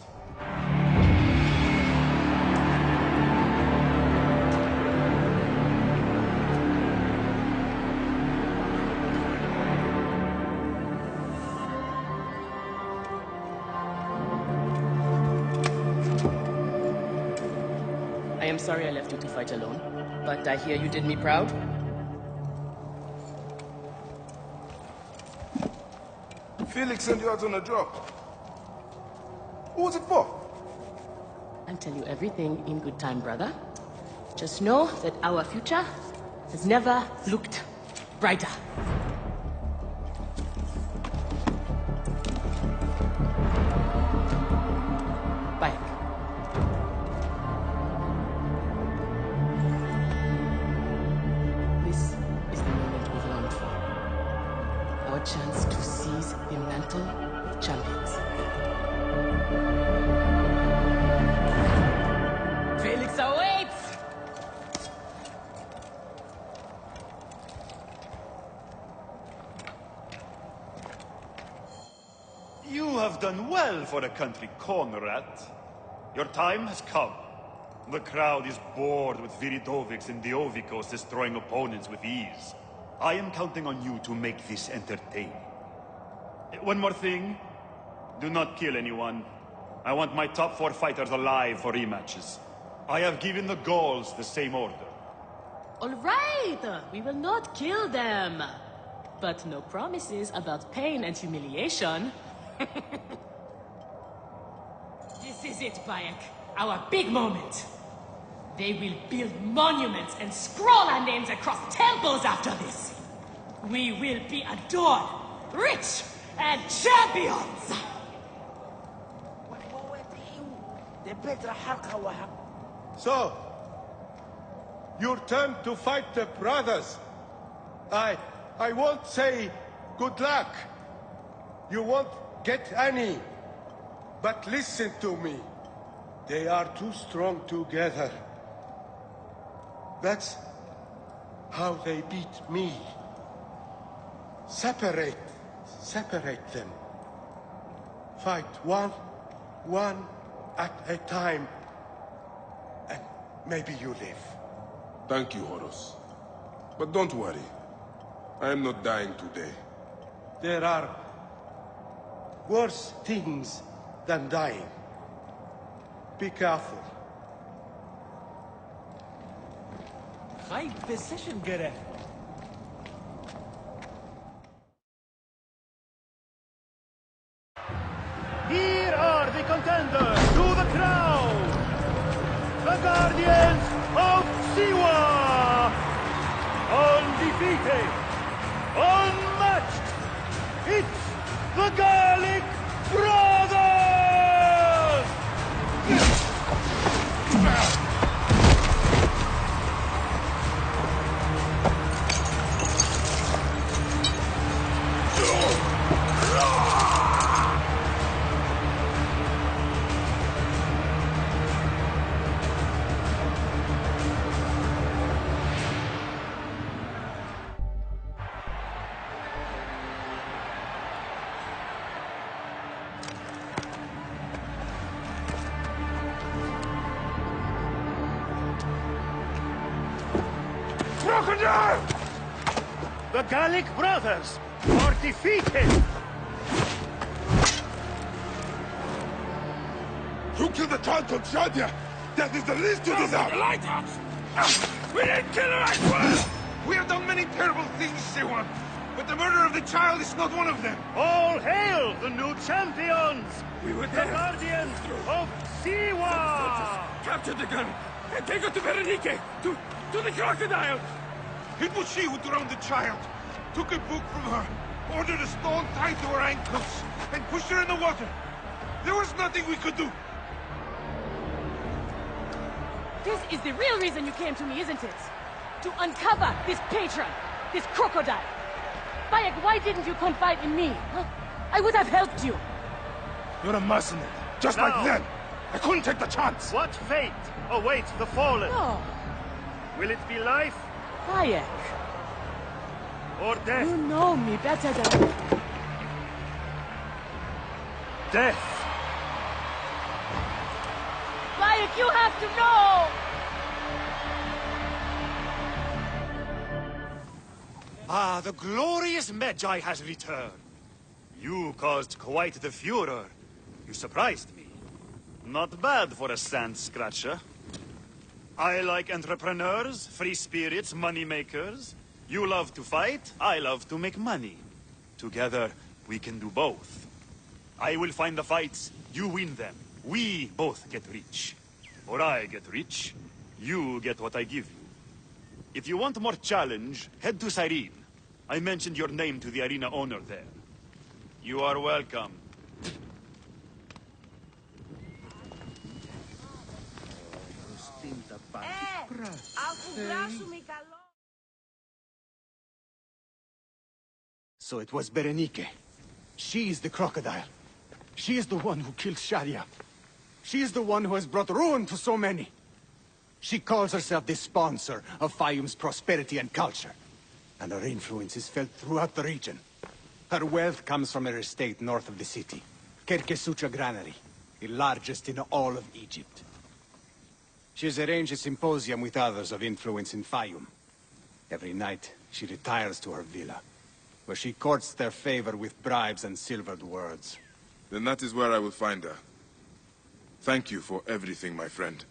I am sorry I left you to fight alone, but I hear you did me proud. Felix sent you out on a job. Who was it for? I'll tell you everything in good time, brother. Just know that our future has never looked brighter. Bye. This is the moment we've longed for. Our chance to seize the mantle of champions. Felix awaits! You have done well for a country Conrad. Your time has come. The crowd is bored with Viridovics and Diovikos destroying opponents with ease. I am counting on you to make this entertaining. One more thing. Do not kill anyone. I want my top 4 fighters alive for rematches. I have given the Gauls the same order. All right, we will not kill them. But no promises about pain and humiliation. This is it, Bayek. Our big moment. They will build monuments and scroll our names across temples after this. we will be adored, rich, and champions! So, your turn to fight the brothers. I won't say good luck. You won't get any. But listen to me. They are too strong together. That's how they beat me. Separate them. Fight one at a time. And maybe you live. Thank you, Horus. But don't worry. I am not dying today. There are worse things than dying. Be careful. Hype decision gereft. Here are the contenders to the crown! The Guardians of Siwa! Undefeated! Unmatched! It's the Gallic Brothers! Crocodile! The Gallic Brothers are defeated! You killed the child from Shadia! That is the least you deserve! The lighthouse! We didn't kill her, I swear! We have done many terrible things, Siwan, but the murder of the child is not one of them! All hail the new champions! We were The there! Guardians of Siwa! Capture the gun and take her to Berenike! To the crocodile! It was she who drowned the child, took a book from her, ordered a stone tied to her ankles, and pushed her in the water. There was nothing we could do. This is the real reason you came to me, isn't it? To uncover this patron, this crocodile. Bayek, why didn't you confide in me? Huh? I would have helped you. You're a mercenary, just like Now. them. I couldn't take the chance. What fate awaits the fallen? No. Will it be life Bayek, or death? you know me better than... Death! Bayek, you have to know! Ah, the glorious Medjay has returned. You caused quite the furor. You surprised me. Not bad for a sand scratcher. I like entrepreneurs, free spirits, money makers. You love to fight, I love to make money. Together, we can do both. I will find the fights, you win them. We both get rich. Or I get rich, you get what I give you. If you want more challenge, head to Cyrene. I mentioned your name to the arena owner there. You are welcome. So it was Berenike. She is the crocodile. She is the one who killed Shadia. She is the one who has brought ruin to so many. She calls herself the sponsor of Fayum's prosperity and culture. And her influence is felt throughout the region. Her wealth comes from her estate north of the city. Kerkesucha Granary, the largest in all of Egypt. She has arranged a symposium with others of influence in Fayum. Every night, she retires to her villa, where she courts their favor with bribes and silvered words. Then that is where I will find her. Thank you for everything, my friend.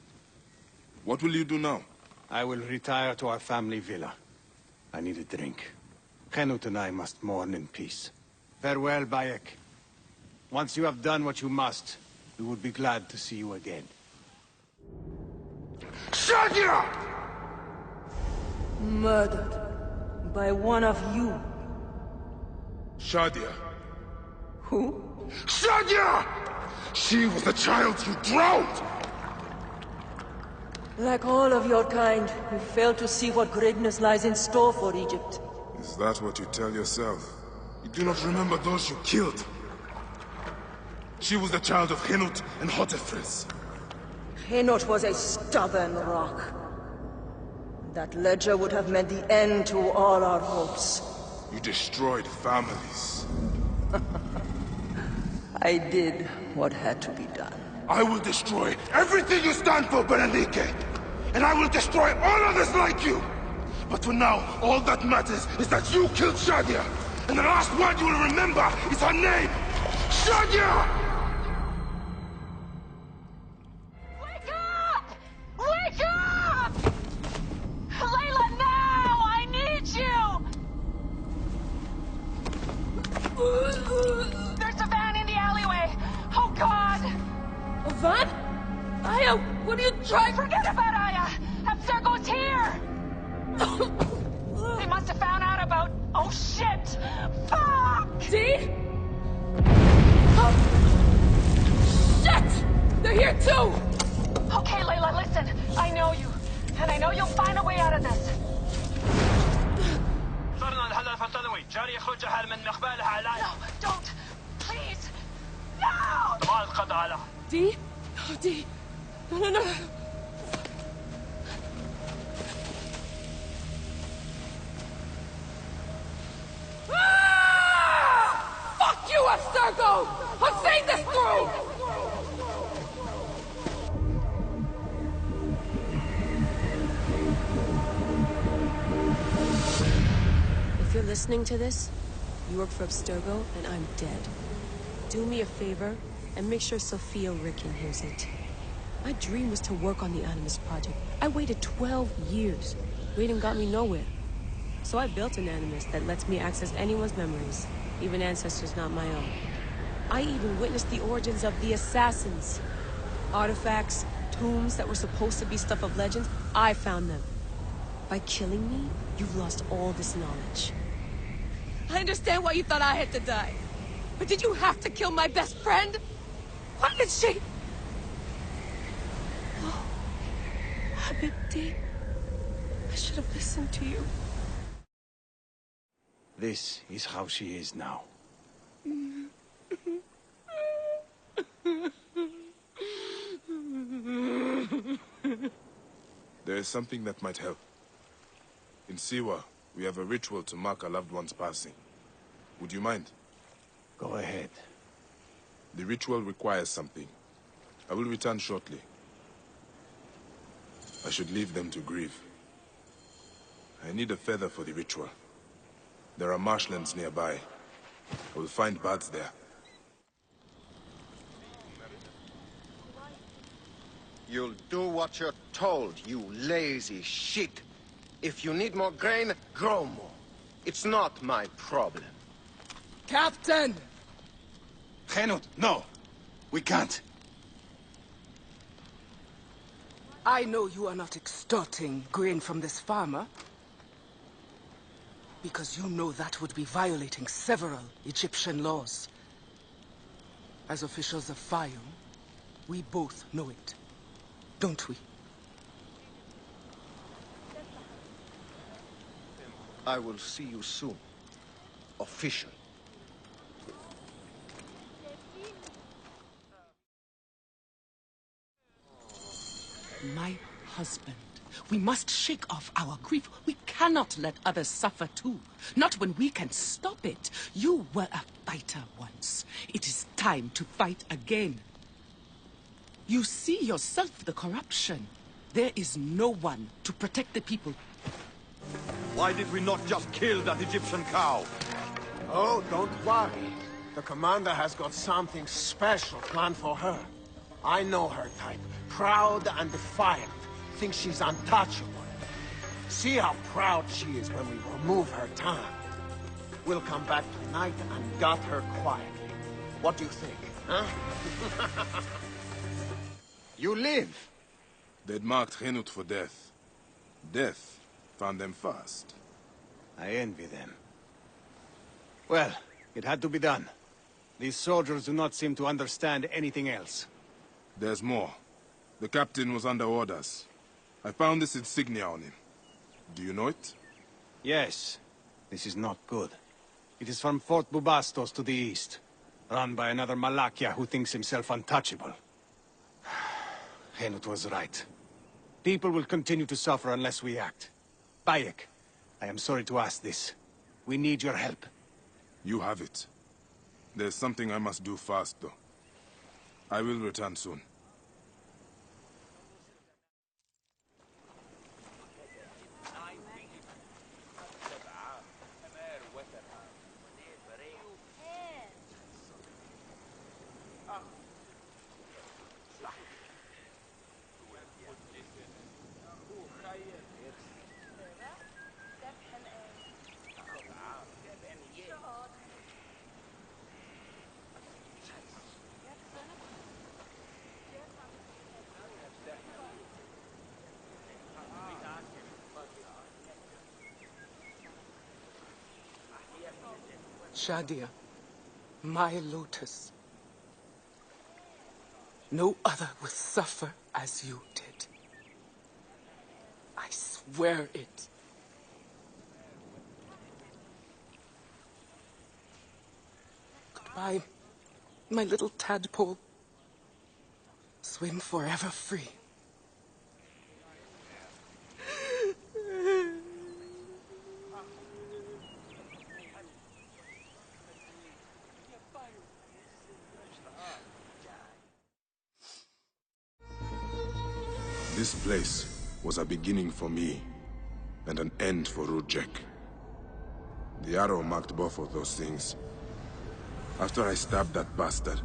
What will you do now? I will retire to our family villa. I need a drink. Henut and I must mourn in peace. Farewell, Bayek. Once you have done what you must, we would be glad to see you again. Shadia! Murdered by one of you. Shadia. Who? Shadia! She was the child you drowned! Like all of your kind, you fail to see what greatness lies in store for Egypt. Is that what you tell yourself? You do not remember those you killed. She was the child of Henut and Hotefres. Henot was a stubborn rock. That ledger would have meant the end to all our hopes. You destroyed families. I did what had to be done. I will destroy everything you stand for, Berenike! And I will destroy all others like you! But for now, all that matters is that you killed Shadia! And the last word you will remember is her name! Shadia! Wake up! Wake up! Layla, now! I need you! There's a van in the alleyway! Oh, God! A van? Aya, what are you trying? Forget about Aya! Abstergo's here! They must have found out about... Oh, shit! Fuck! See? Oh. Shit! They're here too! Okay, Layla, listen. I know you. And I know you'll find a way out of this. No, don't! Please! No! Dee? Oh, Dee. No. Ah! Fuck you, Abstergo! I'll see this through! If you're listening to this, you work for Abstergo, and I'm dead. Do me a favor, and make sure Sophia Ricken hears it. My dream was to work on the Animus Project. I waited 12 years. Waiting got me nowhere. So I built an Animus that lets me access anyone's memories, even ancestors not my own. I even witnessed the origins of the Assassins. Artifacts, tombs that were supposed to be stuff of legends, I found them. By killing me, you've lost all this knowledge. I understand why you thought I had to die. But did you have to kill my best friend? Why did she... Oh, Habibti. I should have listened to you. This is how she is now. There is something that might help. In Siwa, we have a ritual to mark a loved one's passing. Would you mind? Go ahead. The ritual requires something. I will return shortly. I should leave them to grieve. I need a feather for the ritual. There are marshlands nearby. I will find birds there. You'll do what you're told, you lazy shit. If you need more grain, grow more. It's not my problem. Captain! Henut, no! We can't. I know you are not extorting grain from this farmer. Because you know that would be violating several Egyptian laws. As officials of Fayum, we both know it. Don't we? I will see you soon. Official. My husband. We must shake off our grief. We cannot let others suffer too. Not when we can stop it. You were a fighter once. It is time to fight again. You see yourself the corruption. There is no one to protect the people. Why did we not just kill that Egyptian cow? Oh, don't worry. The commander has got something special planned for her. I know her type. Proud and defiant. Thinks she's untouchable. See how proud she is when we remove her tongue. We'll come back tonight and gut her quietly. What do you think, huh? You live. They'd marked Henut for death. Death found them fast. I envy them. Well, It had to be done. These soldiers do not seem to understand anything else. There's more. The captain was under orders. I found this insignia on him. Do you know it? Yes. This is not good. It is from Fort Bubastos to the east, run by another Malakia who thinks himself untouchable. Henut was right. People will continue to suffer unless we act. Bayek, I am sorry to ask this. We need your help. You have it. There's something I must do fast, though. I will return soon. Shadia, my lotus. No other will suffer as you did. I swear it. Goodbye, my little tadpole. Swim forever free. This place was a beginning for me, and an end for Rudjek. The arrow marked both of those things. After I stabbed that bastard,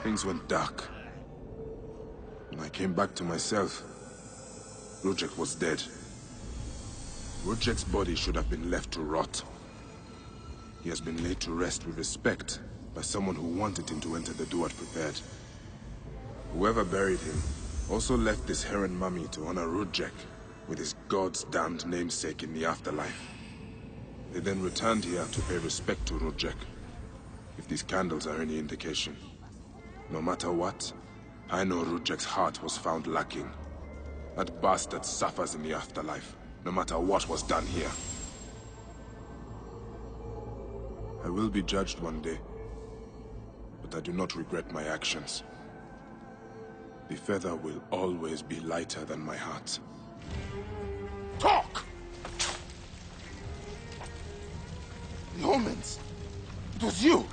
things went dark. When I came back to myself, Rudjek was dead. Rudjek's body should have been left to rot. He has been laid to rest with respect by someone who wanted him to enter the Duat prepared. Whoever buried him also left this heron mummy to honor Rudjek with his god's damned namesake in the afterlife. They then returned here to pay respect to Rudjek, if these candles are any indication. No matter what, I know Rudjek's heart was found lacking. That bastard suffers in the afterlife, no matter what was done here. I will be judged one day, but I do not regret my actions. The feather will always be lighter than my heart. Talk! The omens. It was you.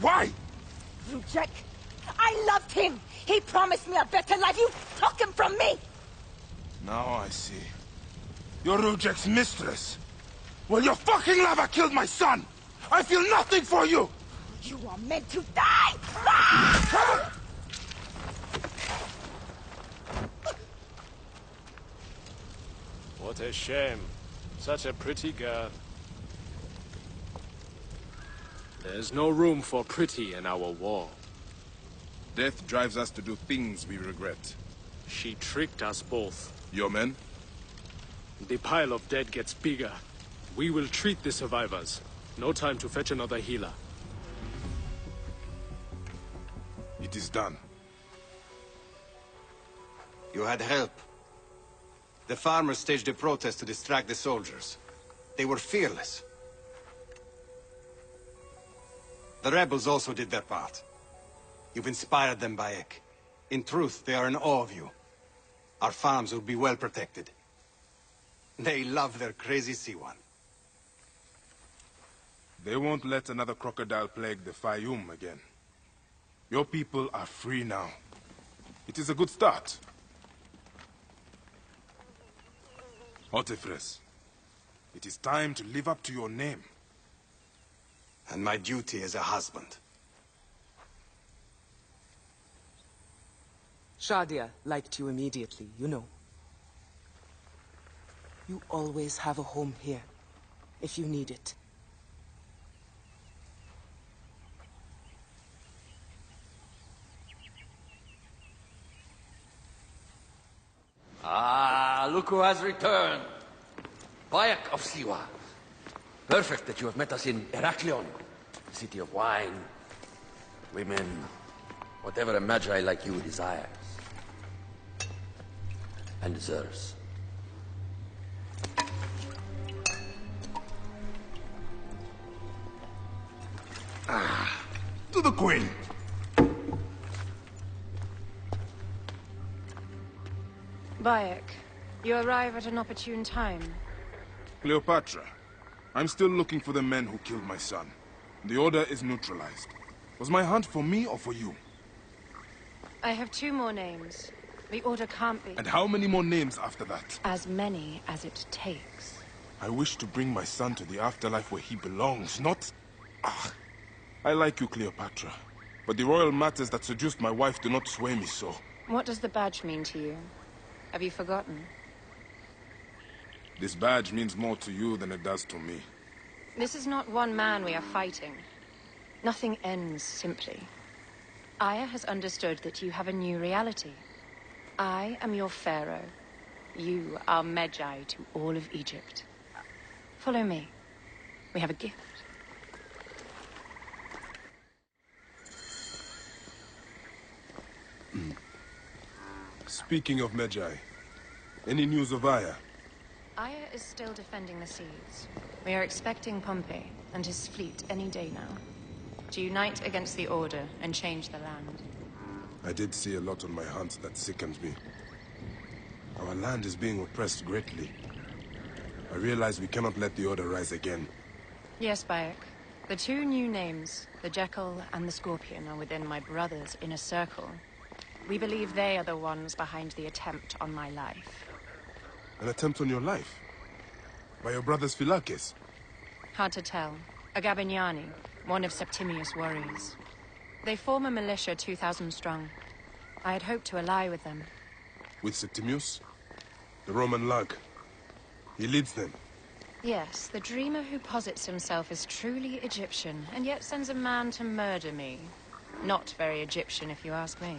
Why? Rudjek, I loved him. He promised me a better life. You took him from me. Now I see. You're Rudjek's mistress. Well, your fucking lover killed my son. I feel nothing for you. You are meant to die. Ah! What a shame. Such a pretty girl. There's no room for pretty in our war. Death drives us to do things we regret. She tricked us both. Your men? The pile of dead gets bigger. We will treat the survivors. No time to fetch another healer. It is done. You had help. The farmers staged a protest to distract the soldiers. They were fearless. The rebels also did their part. You've inspired them, Bayek. In truth, they are in awe of you. Our farms will be well protected. They love their crazy Siwan. They won't let another crocodile plague the Fayum again. Your people are free now. It is a good start. Otefres, it is time to live up to your name. And my duty as a husband. Shadia liked you immediately, you know. You always have a home here, if you need it. Ah, look who has returned. Bayek of Siwa. Perfect that you have met us in Heraklion, the city of wine, women, whatever a magi like you desires. And deserves. To the Queen! Bayek, you arrive at an opportune time. Cleopatra, I'm still looking for the men who killed my son. The Order is neutralized. Was my hunt for me or for you? I have 2 more names. The Order can't be... And how many more names after that? As many as it takes. I wish to bring my son to the afterlife where he belongs, not... I like you, Cleopatra. But the royal matters that seduced my wife do not sway me so. What does the badge mean to you? Have you forgotten? This badge means more to you than it does to me. This is not one man we are fighting. Nothing ends simply. Aya has understood that you have a new reality. I am your pharaoh. You are Medjay to all of Egypt. Follow me. We have a gift. Speaking of Medjay, any news of Aya? Aya is still defending the seas. We are expecting Pompey and his fleet any day now, to unite against the Order and change the land. I did see a lot on my hunt that sickened me. Our land is being oppressed greatly. I realize we cannot let the Order rise again. Yes, Bayek. The 2 new names, the Jekyll and the Scorpion, are within my brother's inner circle. We believe they are the ones behind the attempt on my life. An attempt on your life? By your brothers Philakes? Hard to tell. A Gabiniani, one of Septimius' warriors. They form a militia 2,000 strong. I had hoped to ally with them. With Septimius? The Roman lug. He leads them. Yes, the dreamer who posits himself as truly Egyptian, and yet sends a man to murder me. Not very Egyptian, if you ask me.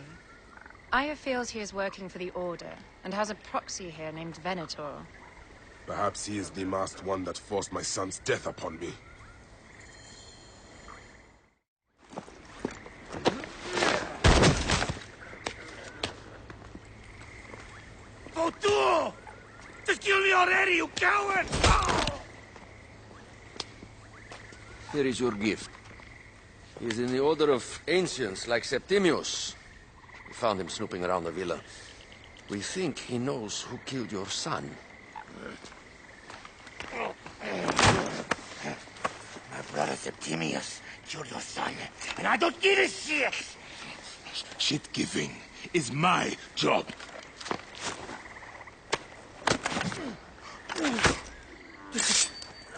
Aya feels he is working for the Order, and has a proxy here named Venator. Perhaps he is the masked one that forced my son's death upon me. Votu! Just kill me already, you coward! Here is your gift. He is in the order of ancients like Septimius. We found him snooping around the villa. We think he knows who killed your son. My brother Septimius killed your son, and I don't give a shit! Shit-giving is my job.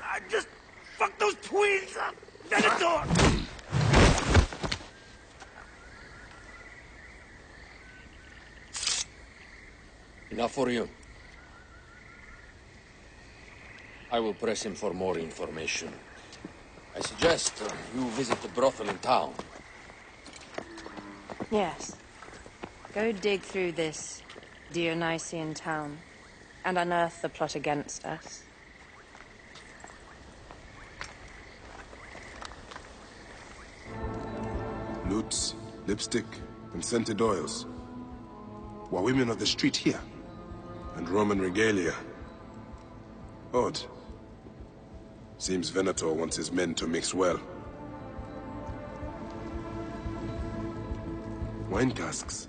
I just fucked those twins up! Venator! Enough for you. I will press him for more information. I suggest you visit the brothel in town. Yes. Go dig through this Dionysian town, and unearth the plot against us. Lutes, lipstick, and scented oils. Were women of the street here? And Roman regalia. Odd. Seems Venator wants his men to mix well. Wine casks.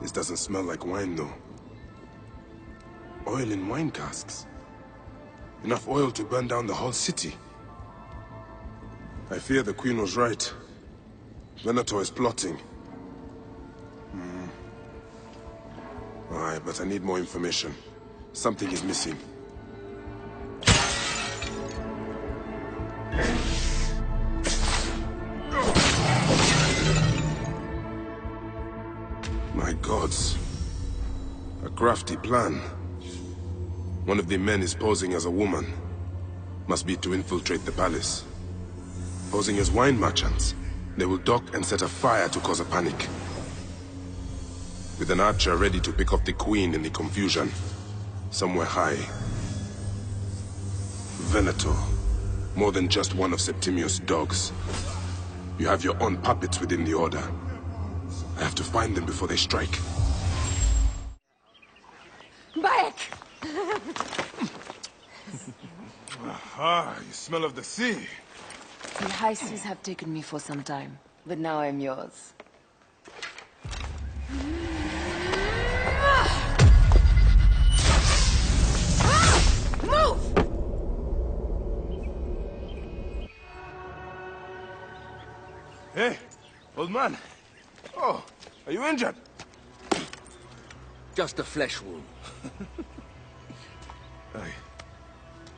This doesn't smell like wine, though. Oil in wine casks. Enough oil to burn down the whole city. I fear the Queen was right. Venator is plotting. Aye, but I need more information. Something is missing. My gods. A crafty plan. One of the men is posing as a woman. Must be to infiltrate the palace. Posing as wine merchants, they will dock and set a fire to cause a panic. With an archer ready to pick off the Queen in the confusion. Somewhere high. Venator. More than just one of Septimius' dogs. You have your own puppets within the Order. I have to find them before they strike. Bayek! Ah, you smell of the sea. The high seas have taken me for some time, but now I'm yours. Move! Hey, old man. Oh, are you injured? Just a flesh wound.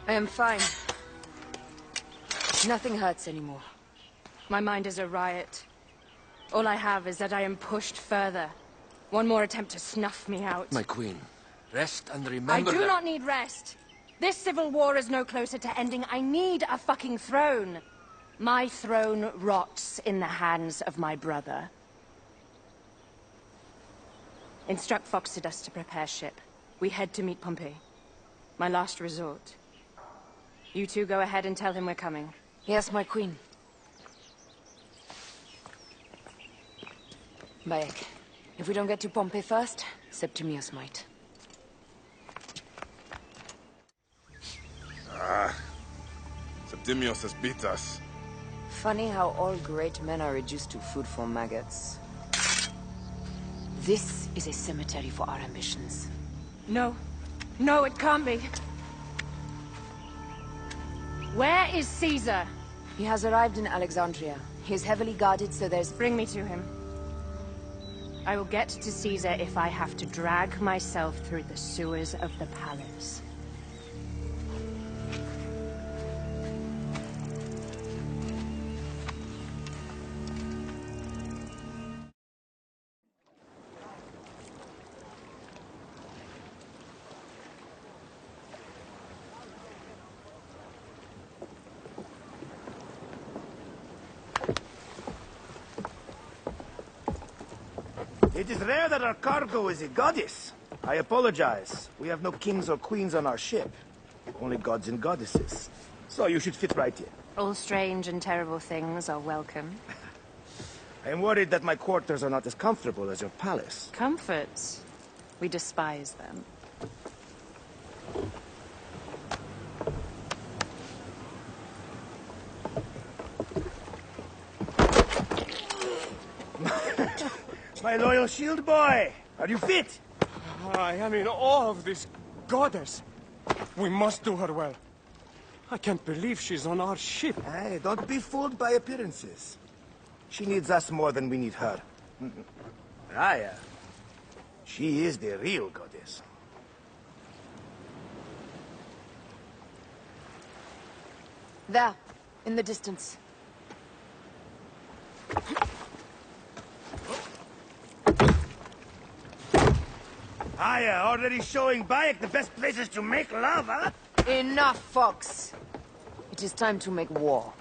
I am fine. Nothing hurts anymore. My mind is a riot. All I have is that I am pushed further. One more attempt to snuff me out. My queen, rest and remember I do that... not need rest. This civil war is no closer to ending. I need a fucking throne. My throne rots in the hands of my brother. Instruct Phoxidus to prepare ship. We head to meet Pompey. My last resort. You two go ahead and tell him we're coming. Yes, my queen. Bayek, if we don't get to Pompey first, Septimius might. Ah, Septimius has beat us. Funny how all great men are reduced to food for maggots. This is a cemetery for our ambitions. No. No, it can't be. Where is Caesar? He has arrived in Alexandria. He is heavily guarded, so there's... Bring me to him. I will get to Caesar if I have to drag myself through the sewers of the palace. It is rare that our cargo is a goddess. I apologize. We have no kings or queens on our ship. Only gods and goddesses. So you should fit right in. All strange and terrible things are welcome. I am worried that my quarters are not as comfortable as your palace. Comforts? We despise them. My loyal shield boy! Are you fit? I am in awe of this goddess. We must do her well. I can't believe she's on our ship. Hey, don't be fooled by appearances. She needs us more than we need her. Raya, she is the real goddess. There, in the distance. Aya, already showing Bayek the best places to make love, huh? Enough, Fox. It is time to make war.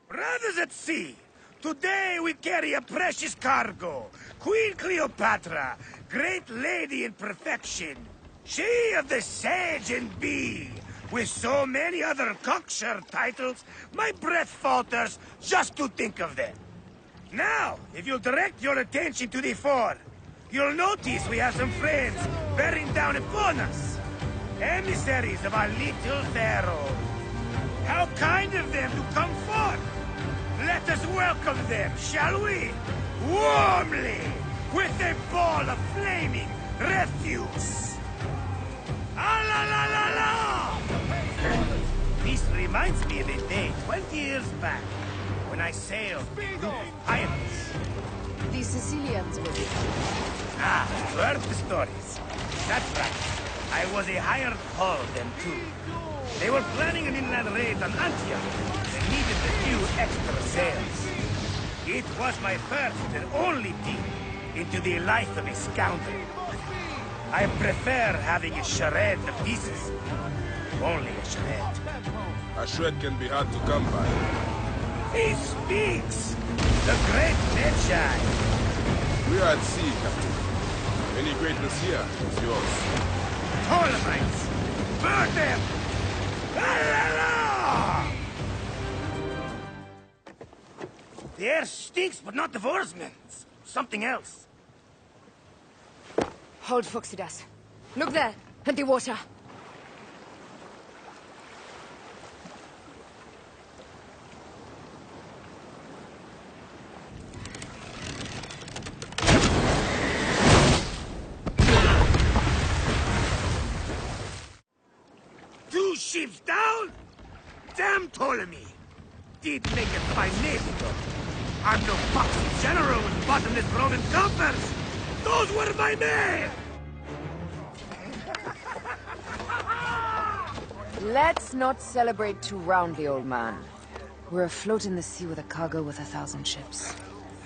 Brothers at sea, today we carry a precious cargo. Queen Cleopatra, great lady in perfection. She of the Sage and Bee. With so many other cocksure titles, my breath falters just to think of them. Now, if you'll direct your attention to the fore, you'll notice we have some friends bearing down upon us. Emissaries of our little pharaoh. How kind of them to come forth. Let us welcome them, shall we? Warmly, with a ball of flaming refuse. Ah la la la la! This reminds me of a day 20 years back, when I sailed with pirates. The Sicilians will be. Ah, you heard the stories. That's right. I was a hired hull then too. They were planning an inland raid on Antioch. They needed a few extra sails. It was my first and only dip into the life of a scoundrel. I prefer having a shred of pieces. Only a shred. A shred can be hard to come by. He speaks! The great Medjay! We are at sea, Captain. Any greatness here is yours. Ptolemites! Burn them! The air stinks, but not the Vorsmen. Something else. Hold, Phoxidas. Look there, at the water. Two ships down? Damn Ptolemy! Did make a fine navy, though. I'm no foxy general with bottomless Roman coffers! Those were my men! Let's not celebrate too roundly, old man. We're afloat in the sea with a cargo worth 1,000 ships.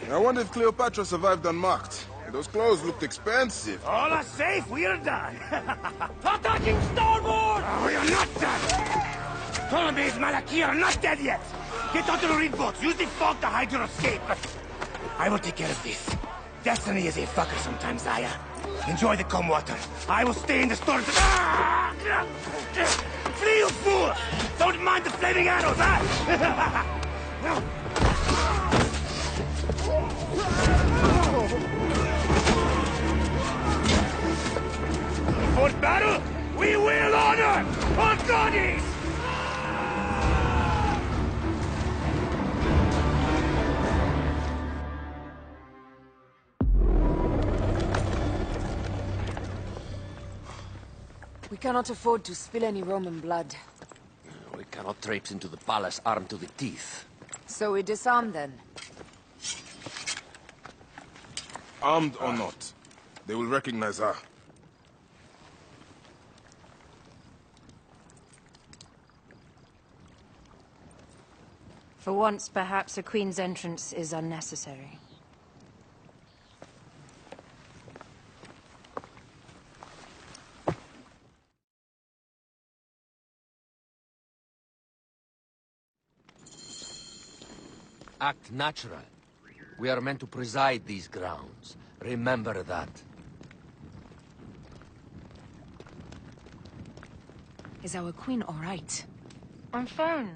I wonder if Cleopatra survived unmarked. Those clothes looked expensive. All are safe, we're done! Attacking starboard! Oh, we are not done! Ptolemy's Malaki are not dead yet! Get onto the reed boats, use the fog to hide your escape! I will take care of this. Destiny is a fucker sometimes, Aya. Enjoy the calm water. I will stay in the storm. Flee, you fools! Don't mind the flaming arrows, huh? For battle, we will honor our goddess! We cannot afford to spill any Roman blood. We cannot traipse into the palace armed to the teeth. So we disarm then. Armed or not, they will recognize her. For once, perhaps a queen's entrance is unnecessary. Act natural. We are meant to preside these grounds. Remember that. Is our queen all right? I'm fine.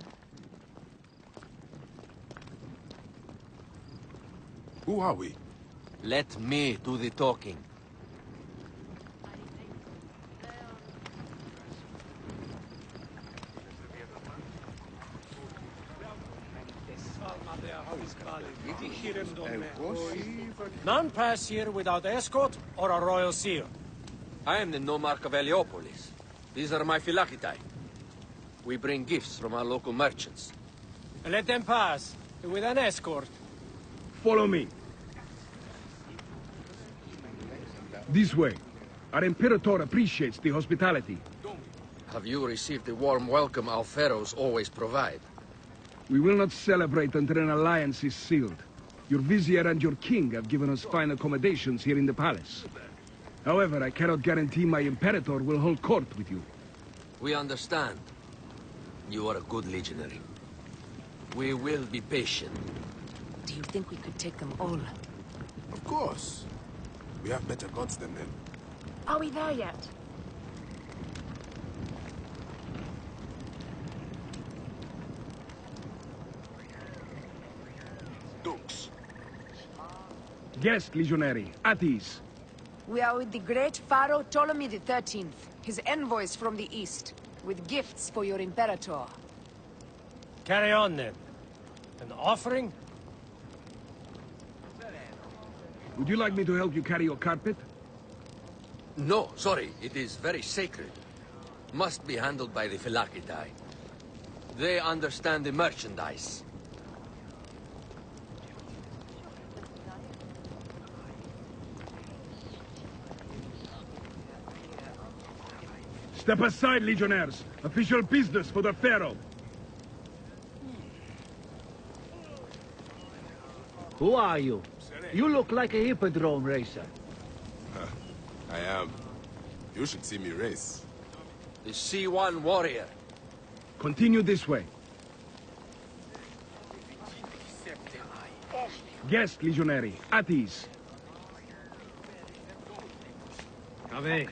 Who are we? Let me do the talking. None pass here without escort or a royal seal. I am the Nomarch of Heliopolis. These are my Phylakitae. We bring gifts from our local merchants. Let them pass, with an escort. Follow me. This way. Our Imperator appreciates the hospitality. Have you received the warm welcome our pharaohs always provide? We will not celebrate until an alliance is sealed. Your vizier and your king have given us fine accommodations here in the palace. However, I cannot guarantee my Imperator will hold court with you. We understand. You are a good legionary. We will be patient. Do you think we could take them all? Of course. We have better gods than them. Are we there yet? Dukes. Guest, legionary. At ease. We are with the great Pharaoh Ptolemy XIII, his envoys from the east, with gifts for your Imperator. Carry on, then. An offering? Would you like me to help you carry your carpet? No, sorry. It is very sacred. Must be handled by the Phylakitae. They understand the merchandise. Step aside, legionnaires. Official business for the Pharaoh. Who are you? You look like a hippodrome racer. I am. You should see me race. The C1 warrior. Continue this way. Guest, legionary. At ease. Ave.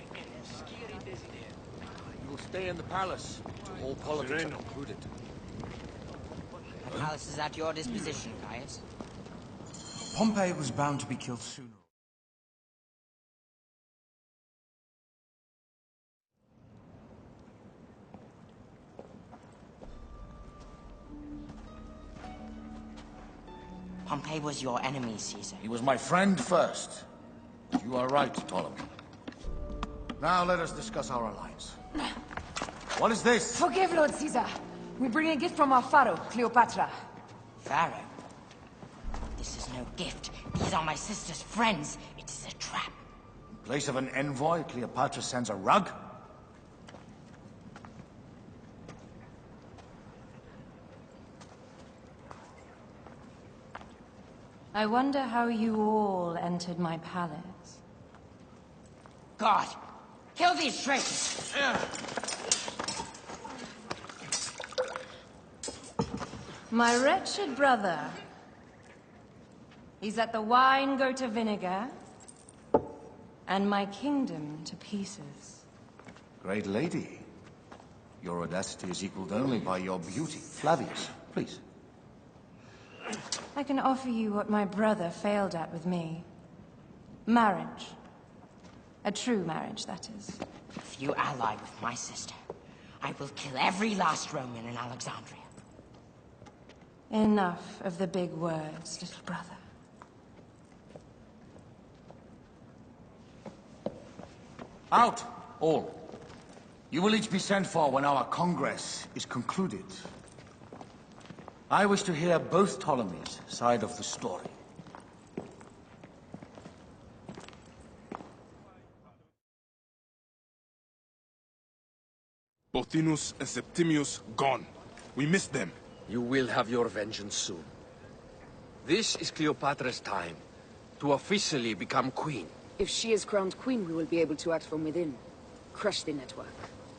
You will stay in the palace, all politics are concluded. The palace is at your disposition, Gaius. Pompey was bound to be killed sooner. Pompey was your enemy, Caesar. He was my friend first. You are right, Ptolemy. Now let us discuss our alliance. What is this? Forgive, Lord Caesar. We bring a gift from our pharaoh, Cleopatra. Pharaoh? This is no gift. These are my sister's friends. It is a trap. In place of an envoy, Cleopatra sends a rug? I wonder how you all entered my palace. God! Kill these traitors! My wretched brother. He let the wine go to vinegar, and my kingdom to pieces. Great lady. Your audacity is equaled only by your beauty. Flavius, please. I can offer you what my brother failed at with me. Marriage. A true marriage, that is. If you ally with my sister, I will kill every last Roman in Alexandria. Enough of the big words, little brother. Out, all. You will each be sent for when our Congress is concluded. I wish to hear both Ptolemies' side of the story. Pothinus and Septimius gone. We missed them. You will have your vengeance soon. This is Cleopatra's time to officially become queen. If she is crowned queen, we will be able to act from within. Crush the network.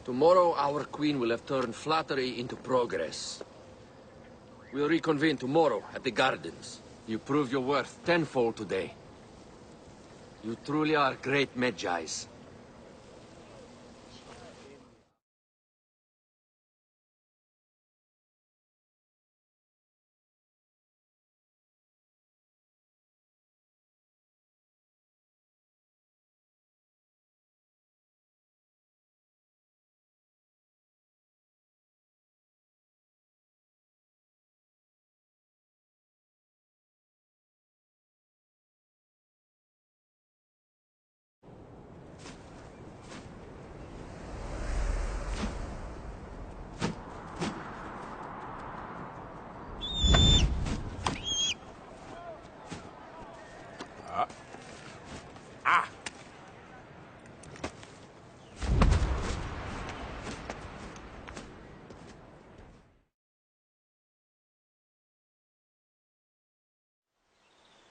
Tomorrow, our queen will have turned flattery into progress. We'll reconvene tomorrow at the gardens. You proved your worth tenfold today. You truly are great Medjais.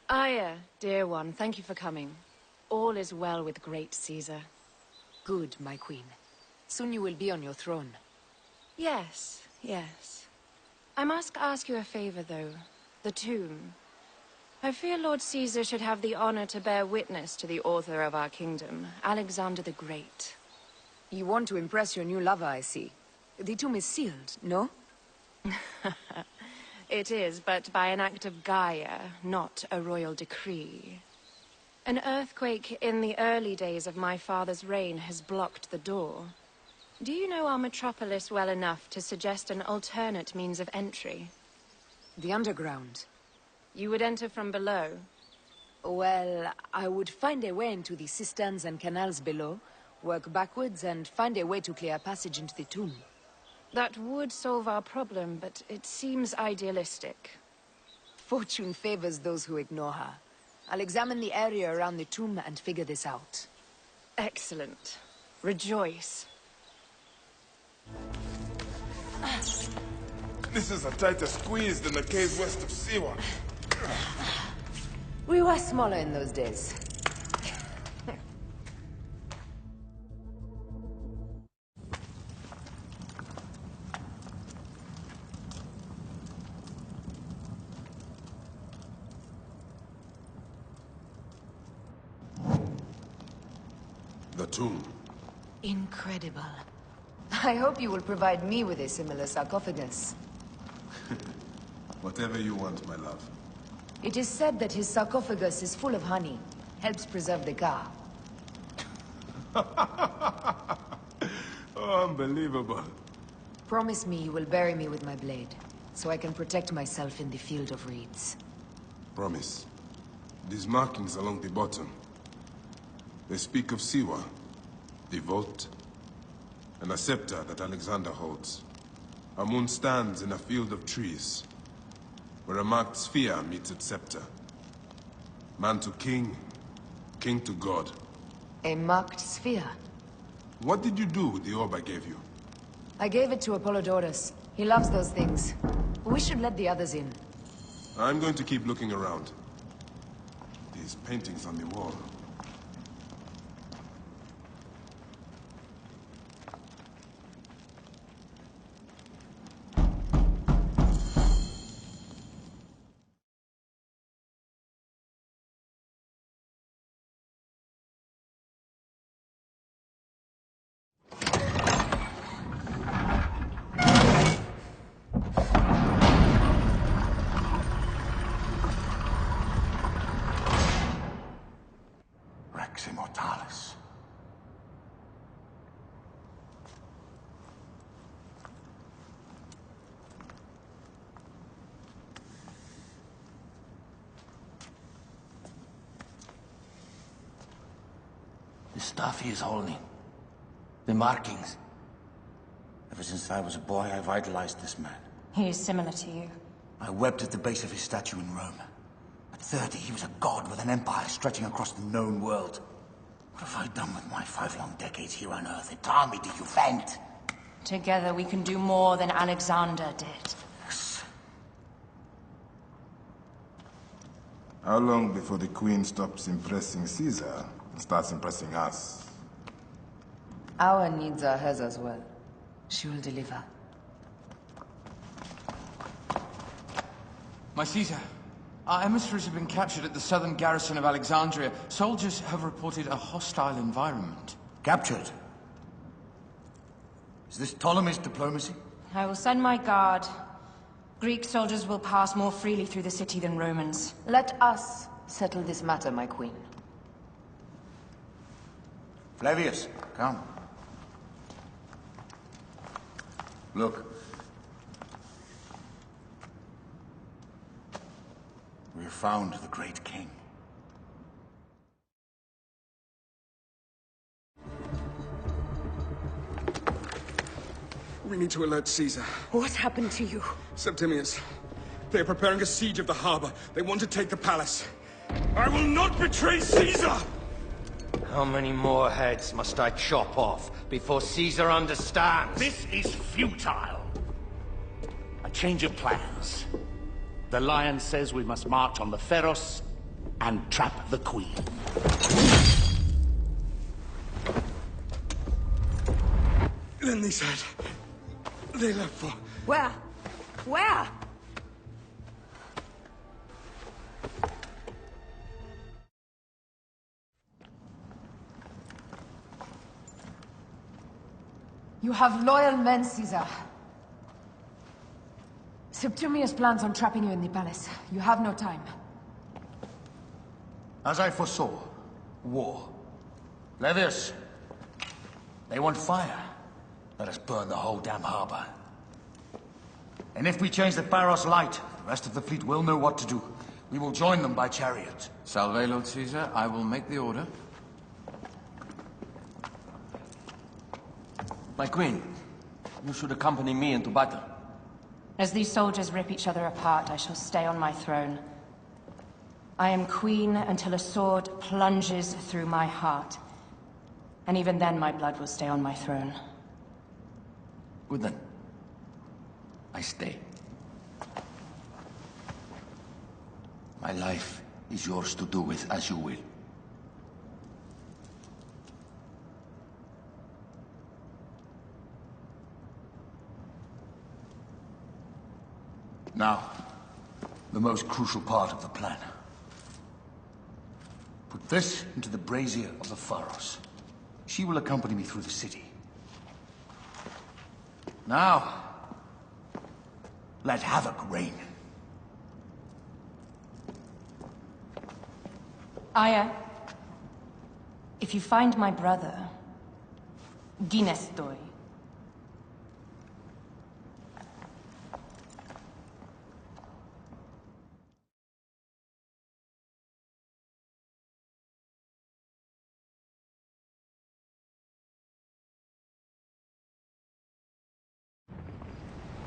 Aya, dear one, thank you for coming. All is well with great Caesar. Good, my queen. Soon you will be on your throne. Yes, yes. I must ask you a favor, though. The tomb. I fear Lord Caesar should have the honor to bear witness to the author of our kingdom, Alexander the Great. You want to impress your new lover, I see. The tomb is sealed, no? It is, but by an act of Gaia, not a royal decree. An earthquake in the early days of my father's reign has blocked the door. Do you know our metropolis well enough to suggest an alternate means of entry? The underground. You would enter from below? Well, I would find a way into the cisterns and canals below, work backwards, and find a way to clear a passage into the tomb. That would solve our problem, but it seems idealistic. Fortune favors those who ignore her. I'll examine the area around the tomb and figure this out. Excellent. Rejoice. This is a tighter squeeze than the caves west of Siwa. We were smaller in those days. The tomb. Incredible. I hope you will provide me with a similar sarcophagus. Whatever you want, my love. It is said that his sarcophagus is full of honey. Helps preserve the Ka. Oh, unbelievable. Promise me you will bury me with my blade, so I can protect myself in the field of reeds. Promise. These markings along the bottom. They speak of Siwa, the vault, and a scepter that Alexander holds. A moon stands in a field of trees, where a marked sphere meets its scepter. Man to king, king to god. A marked sphere? What did you do with the orb I gave you? I gave it to Apollodorus. He loves those things. We should let the others in. I'm going to keep looking around. These paintings on the wall. Rex Immortalis. The stuff he is holding. The markings. Ever since I was a boy, I've idolized this man. He is similar to you. I wept at the base of his statue in Rome. At 30, he was a god with an empire stretching across the known world. What have I done with my 5 long decades here on Earth? It army did you vent? Together we can do more than Alexander did. How long before the Queen stops impressing Caesar and starts impressing us? Our needs are hers as well. She will deliver. My Caesar, our emissaries have been captured at the southern garrison of Alexandria. Soldiers have reported a hostile environment. Captured? Is this Ptolemy's diplomacy? I will send my guard. Greek soldiers will pass more freely through the city than Romans. Let us settle this matter, my queen. Flavius, come. Look. We have found the great king. We need to alert Caesar. What happened to you? Septimius. They are preparing a siege of the harbor. They want to take the palace. I will not betray Caesar! How many more heads must I chop off before Caesar understands? This is futile. A change of plans. The Lion says we must march on the Pharos and trap the Queen. Then they said... they left for... Where? Where? You have loyal men, Caesar. Septimius plans on trapping you in the palace. You have no time. As I foresaw, war. Levius, they want fire. Let us burn the whole damn harbor. And if we change the Pharos light, the rest of the fleet will know what to do. We will join them by chariot. Salve, Lord Caesar. I will make the order. My queen, you should accompany me into battle. As these soldiers rip each other apart, I shall stay on my throne. I am queen until a sword plunges through my heart. And even then my blood will stay on my throne. Good then. I stay. My life is yours to do with as you will. Now, the most crucial part of the plan. Put this into the brazier of the Pharos. She will accompany me through the city. Now, let havoc reign. Aya, if you find my brother, Ginestoy.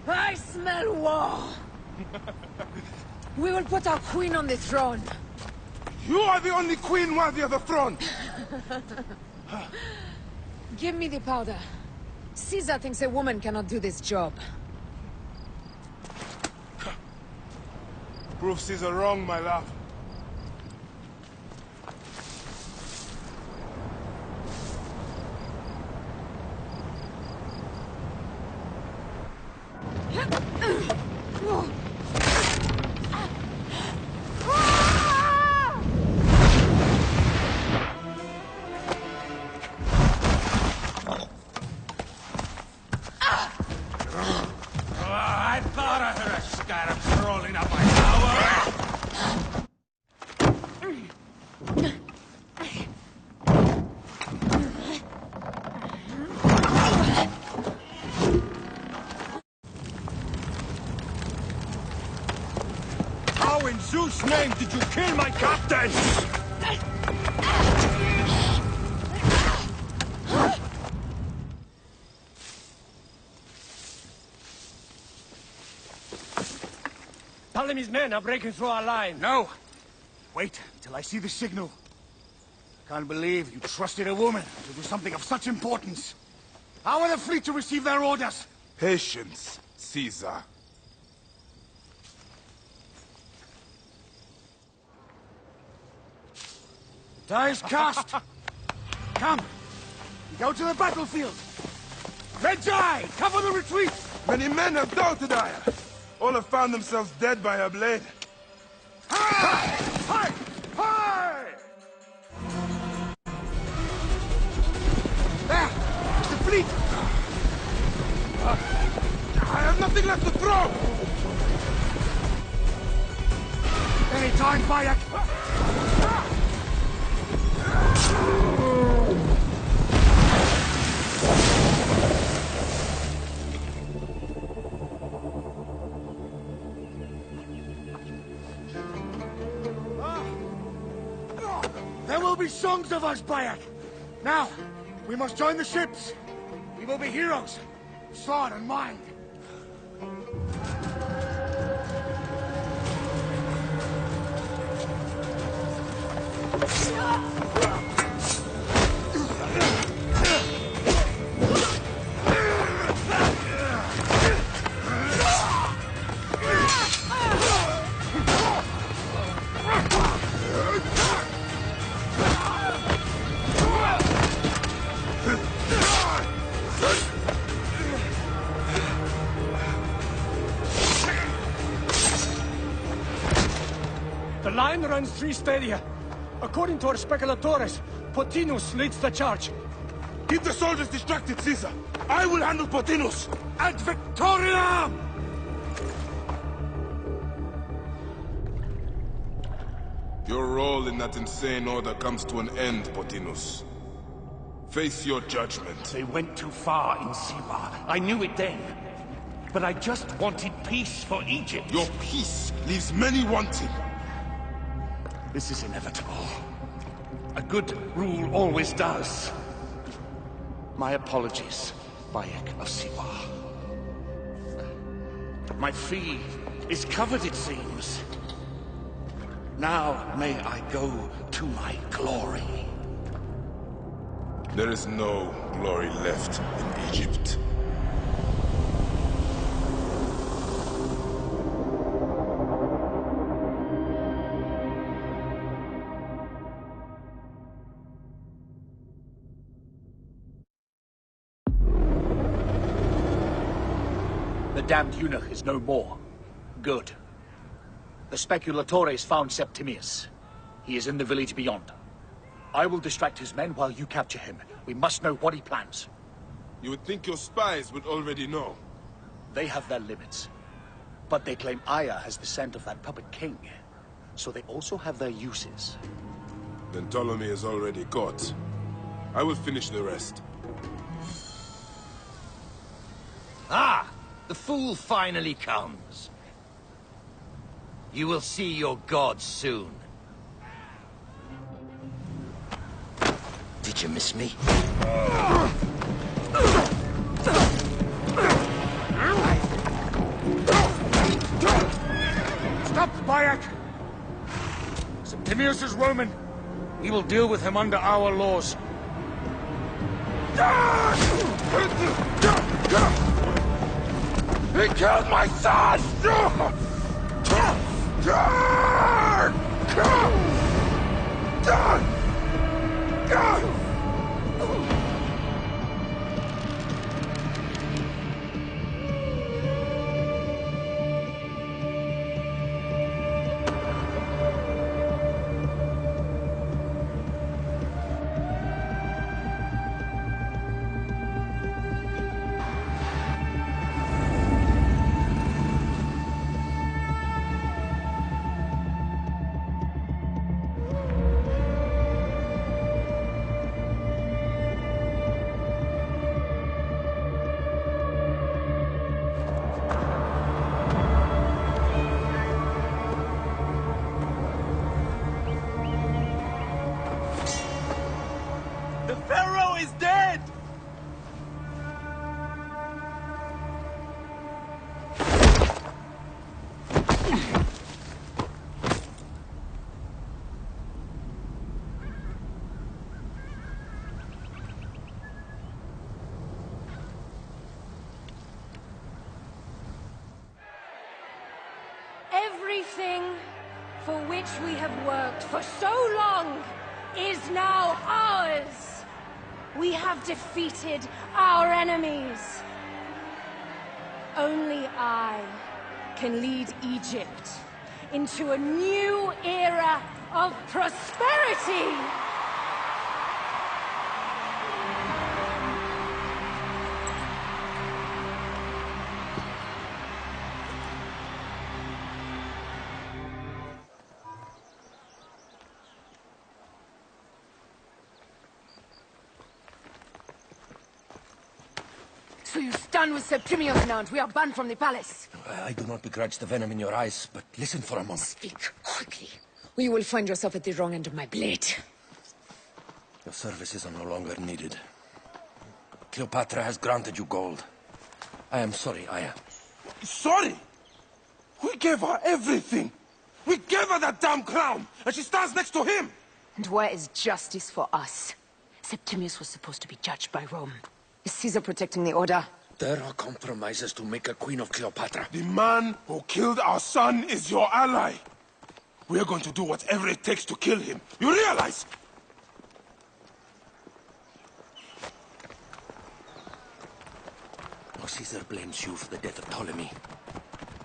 I smell war! We will put our queen on the throne. You are the only queen worthy of the throne! Give me the powder. Caesar thinks a woman cannot do this job. Prove Caesar wrong, my love. I thought I heard a scarab crawling up my tower! How in Zeus' name did you kill my captain? Ptolemy's men are breaking through our line. No! Wait till I see the signal. Can't believe you trusted a woman to do something of such importance. How are the fleet to receive their orders? Patience, Caesar. Die is cast! Come! Go to the battlefield! Medjay! Cover the retreat! Many men have doubted Aya. All have found themselves dead by her blade. Hi! Hi! Hi! There! The fleet! I have nothing left to throw! Any time, Bayek! There will be songs of us, Bayek! Now, we must join the ships! We will be heroes! Sword and mind! The line runs 3 stadia. According to our speculatores, Pothinus leads the charge. Keep the soldiers distracted, Caesar. I will handle Pothinus. Ad Victoriam! Your role in that insane order comes to an end, Pothinus. Face your judgment. They went too far in Siwa. I knew it then. But I just wanted peace for Egypt. Your peace leaves many wanting. This is inevitable. A good rule always does. My apologies, Bayek of Siwa. My fee is covered, it seems. Now may I go to my glory. There is no glory left in Egypt. The damned eunuch is no more. Good. The speculatores found Septimius. He is in the village beyond. I will distract his men while you capture him. We must know what he plans. You would think your spies would already know. They have their limits. But they claim Aya has the scent of that puppet king. So they also have their uses. Then Ptolemy is already caught. I will finish the rest. Ah! The fool finally comes. You will see your gods soon. Did you miss me? Stop, Bayek! Septimius is Roman. We will deal with him under our laws. He killed my son! The Pharaoh is dead! Everything for which we have worked for so long is now ours. We have defeated our enemies. Only I can lead Egypt into a new era of prosperity. So you stand with Septimius now, and we are banned from the palace. I do not begrudge the venom in your eyes, but listen for a moment. Speak quickly, or you will find yourself at the wrong end of my blade. Your services are no longer needed. Cleopatra has granted you gold. I am sorry, Aya. Sorry? We gave her everything. We gave her that damn crown, and she stands next to him. And where is justice for us? Septimius was supposed to be judged by Rome. Is Caesar protecting the order? There are compromises to make a queen of Cleopatra. The man who killed our son is your ally. We're going to do whatever it takes to kill him. You realize? No, Caesar blames you for the death of Ptolemy.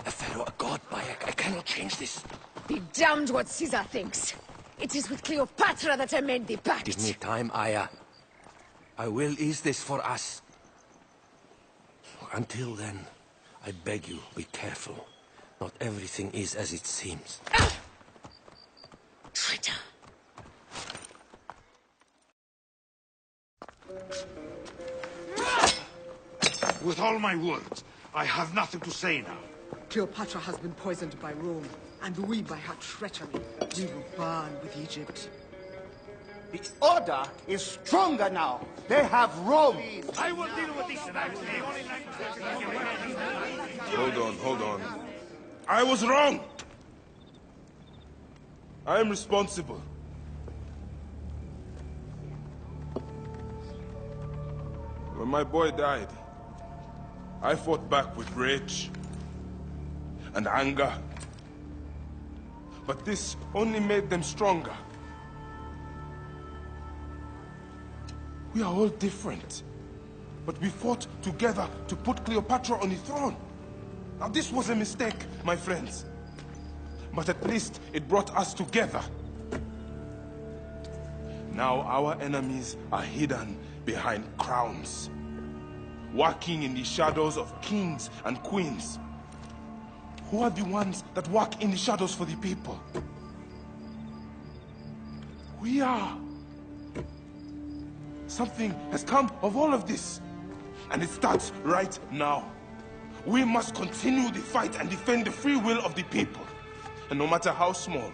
A pharaoh, a god, Bayek. I cannot change this. Be damned what Caesar thinks. It is with Cleopatra that I made the pact. Give me time, Aya. I will ease this for us. Until then, I beg you, be careful. Not everything is as it seems. Traitor. With all my words, I have nothing to say now. Cleopatra has been poisoned by Rome, and we by her treachery. We will burn with Egypt. The order is stronger now. They have Rome. I will deal with this. Hold on. I was wrong. I am responsible. When my boy died, I fought back with rage and anger. But this only made them stronger. We are all different. But we fought together to put Cleopatra on the throne. Now this was a mistake, my friends. But at least it brought us together. Now our enemies are hidden behind crowns, working in the shadows of kings and queens. Who are the ones that work in the shadows for the people? We are. Something has come of all of this, and it starts right now. We must continue the fight and defend the free will of the people. And no matter how small,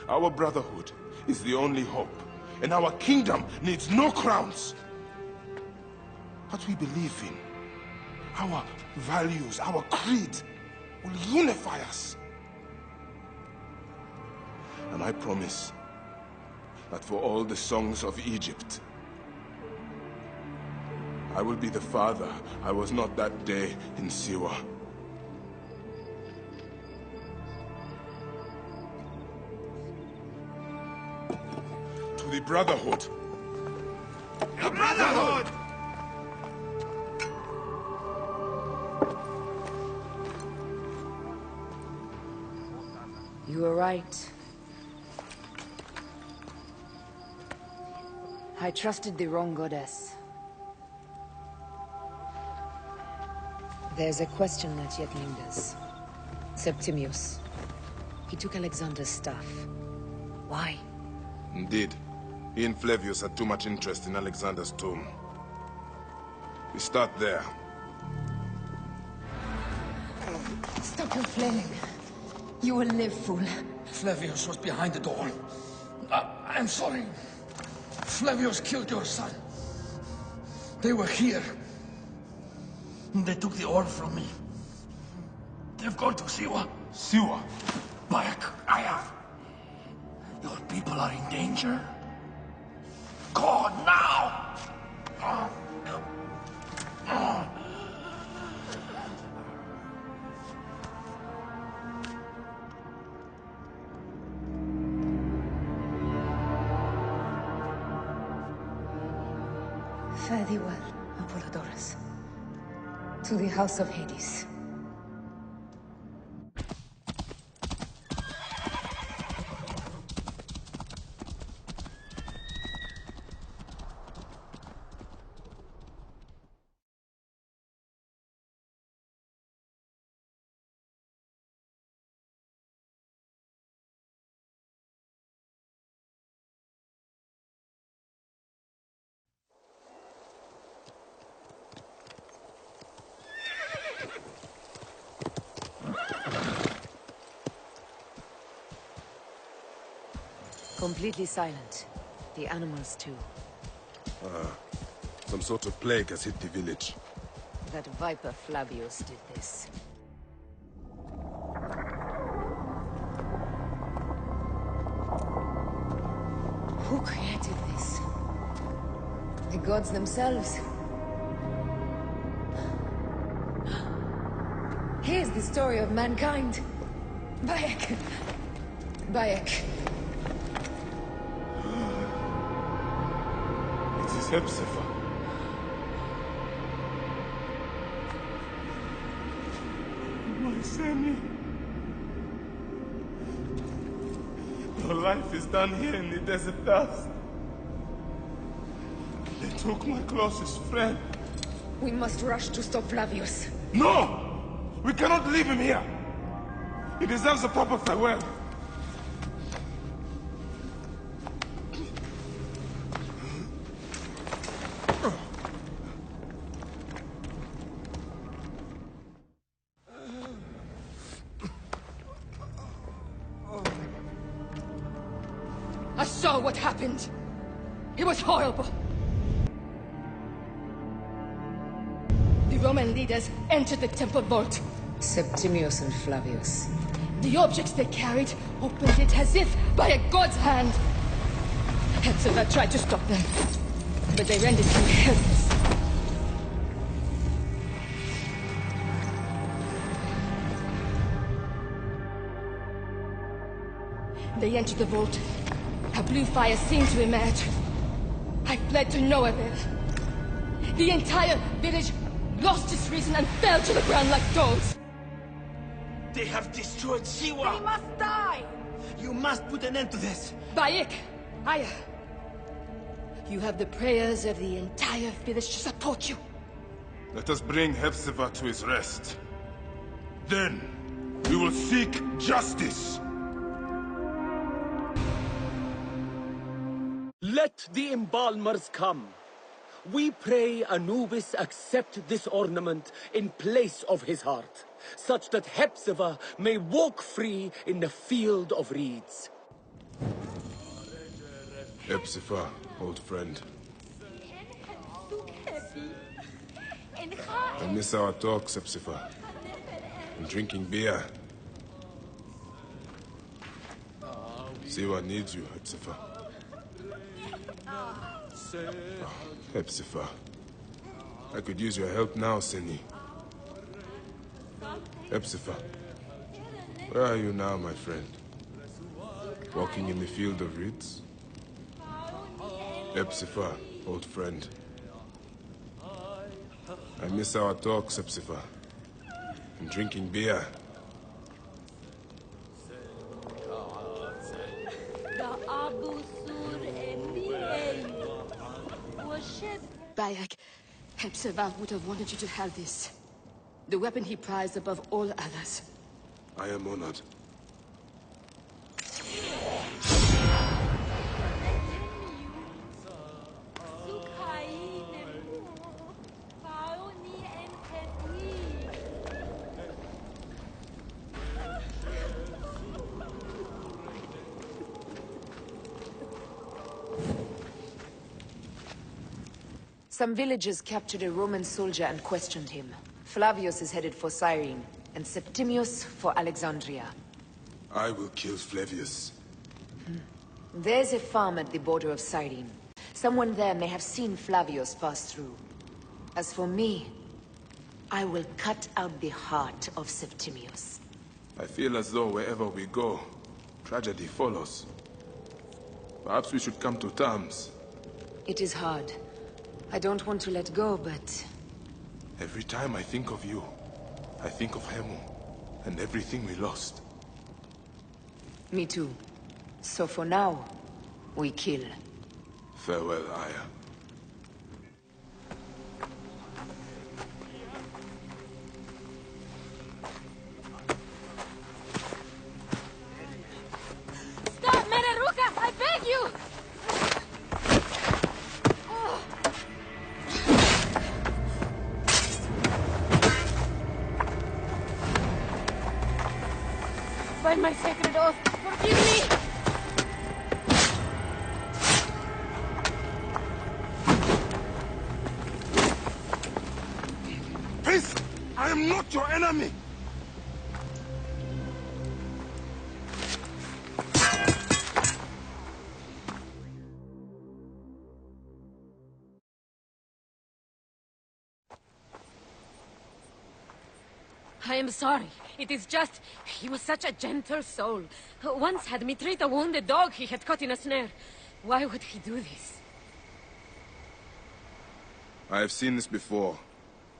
our brotherhood is the only hope. And our kingdom needs no crowns. What we believe in, our values, our creed, will unify us. And I promise that for all the songs of Egypt, I will be the father I was not that day in Siwa. To the Brotherhood. The Brotherhood! You were right. I trusted the wrong goddess. There's a question that yet lingers. Septimius. He took Alexander's staff. Why? Indeed. He and Flavius had too much interest in Alexander's tomb. We start there. Stop your flailing. You will live, fool. Flavius was behind the door. I'm sorry. Flavius killed your son. They were here. They took the orb from me. They've gone to Siwa. Siwa? Bayek, Aya. Your people are in danger. Go now! Fare thee well, Apollodorus. To the House of Hades. Completely silent. The animals too. Some sort of plague has hit the village. That viper Flavius did this. Who created this? The gods themselves. Here's the story of mankind. Bayek. Bayek. It is Hepzibah. My Sammy. Your life is done here in the desert dust. They took my closest friend. We must rush to stop Flavius. No! We cannot leave him here! He deserves a proper farewell. I saw what happened. It was horrible. The Roman leaders entered the temple vault. Septimius and Flavius. The objects they carried opened it as if by a god's hand. Hepzibah tried to stop them, but they rendered him helpless. They entered the vault. A blue fire seemed to emerge. I fled to no avail. The entire village lost its reason and fell to the ground like dogs. They have destroyed Siwa! They must die! You must put an end to this! Bayek! Aya! You have the prayers of the entire village to support you. Let us bring Hepzibah to his rest. Then, we will seek justice. Let the embalmers come. We pray Anubis accept this ornament in place of his heart, such that Hepzibah may walk free in the field of reeds. Hepzibah, old friend. I miss our talks, Hepzibah. And drinking beer. Siwa needs you, Hepzibah. Oh, Hepzibah. I could use your help now, Seni. Hepzibah. Where are you now, my friend? Walking in the field of reeds? Hepzibah, old friend. I miss our talks, Hepzibah. And drinking beer. Bayek, Hepzibah would have wanted you to have this. The weapon he prized above all others. I am honored. Some villagers captured a Roman soldier and questioned him. Flavius is headed for Cyrene, and Septimius for Alexandria. I will kill Flavius. There's a farm at the border of Cyrene. Someone there may have seen Flavius pass through. As for me, I will cut out the heart of Septimius. I feel as though wherever we go, tragedy follows. Perhaps we should come to terms. It is hard. I don't want to let go, but... Every time I think of you, I think of Hemu, and everything we lost. Me too. So for now, we kill. Farewell, Aya. Stop, Meneruka! I beg you! By my sacred oath, forgive me! Peace! I am not your enemy! I am sorry. It is just... He was such a gentle soul. Once had me treat a wounded dog he had caught in a snare. Why would he do this? I have seen this before,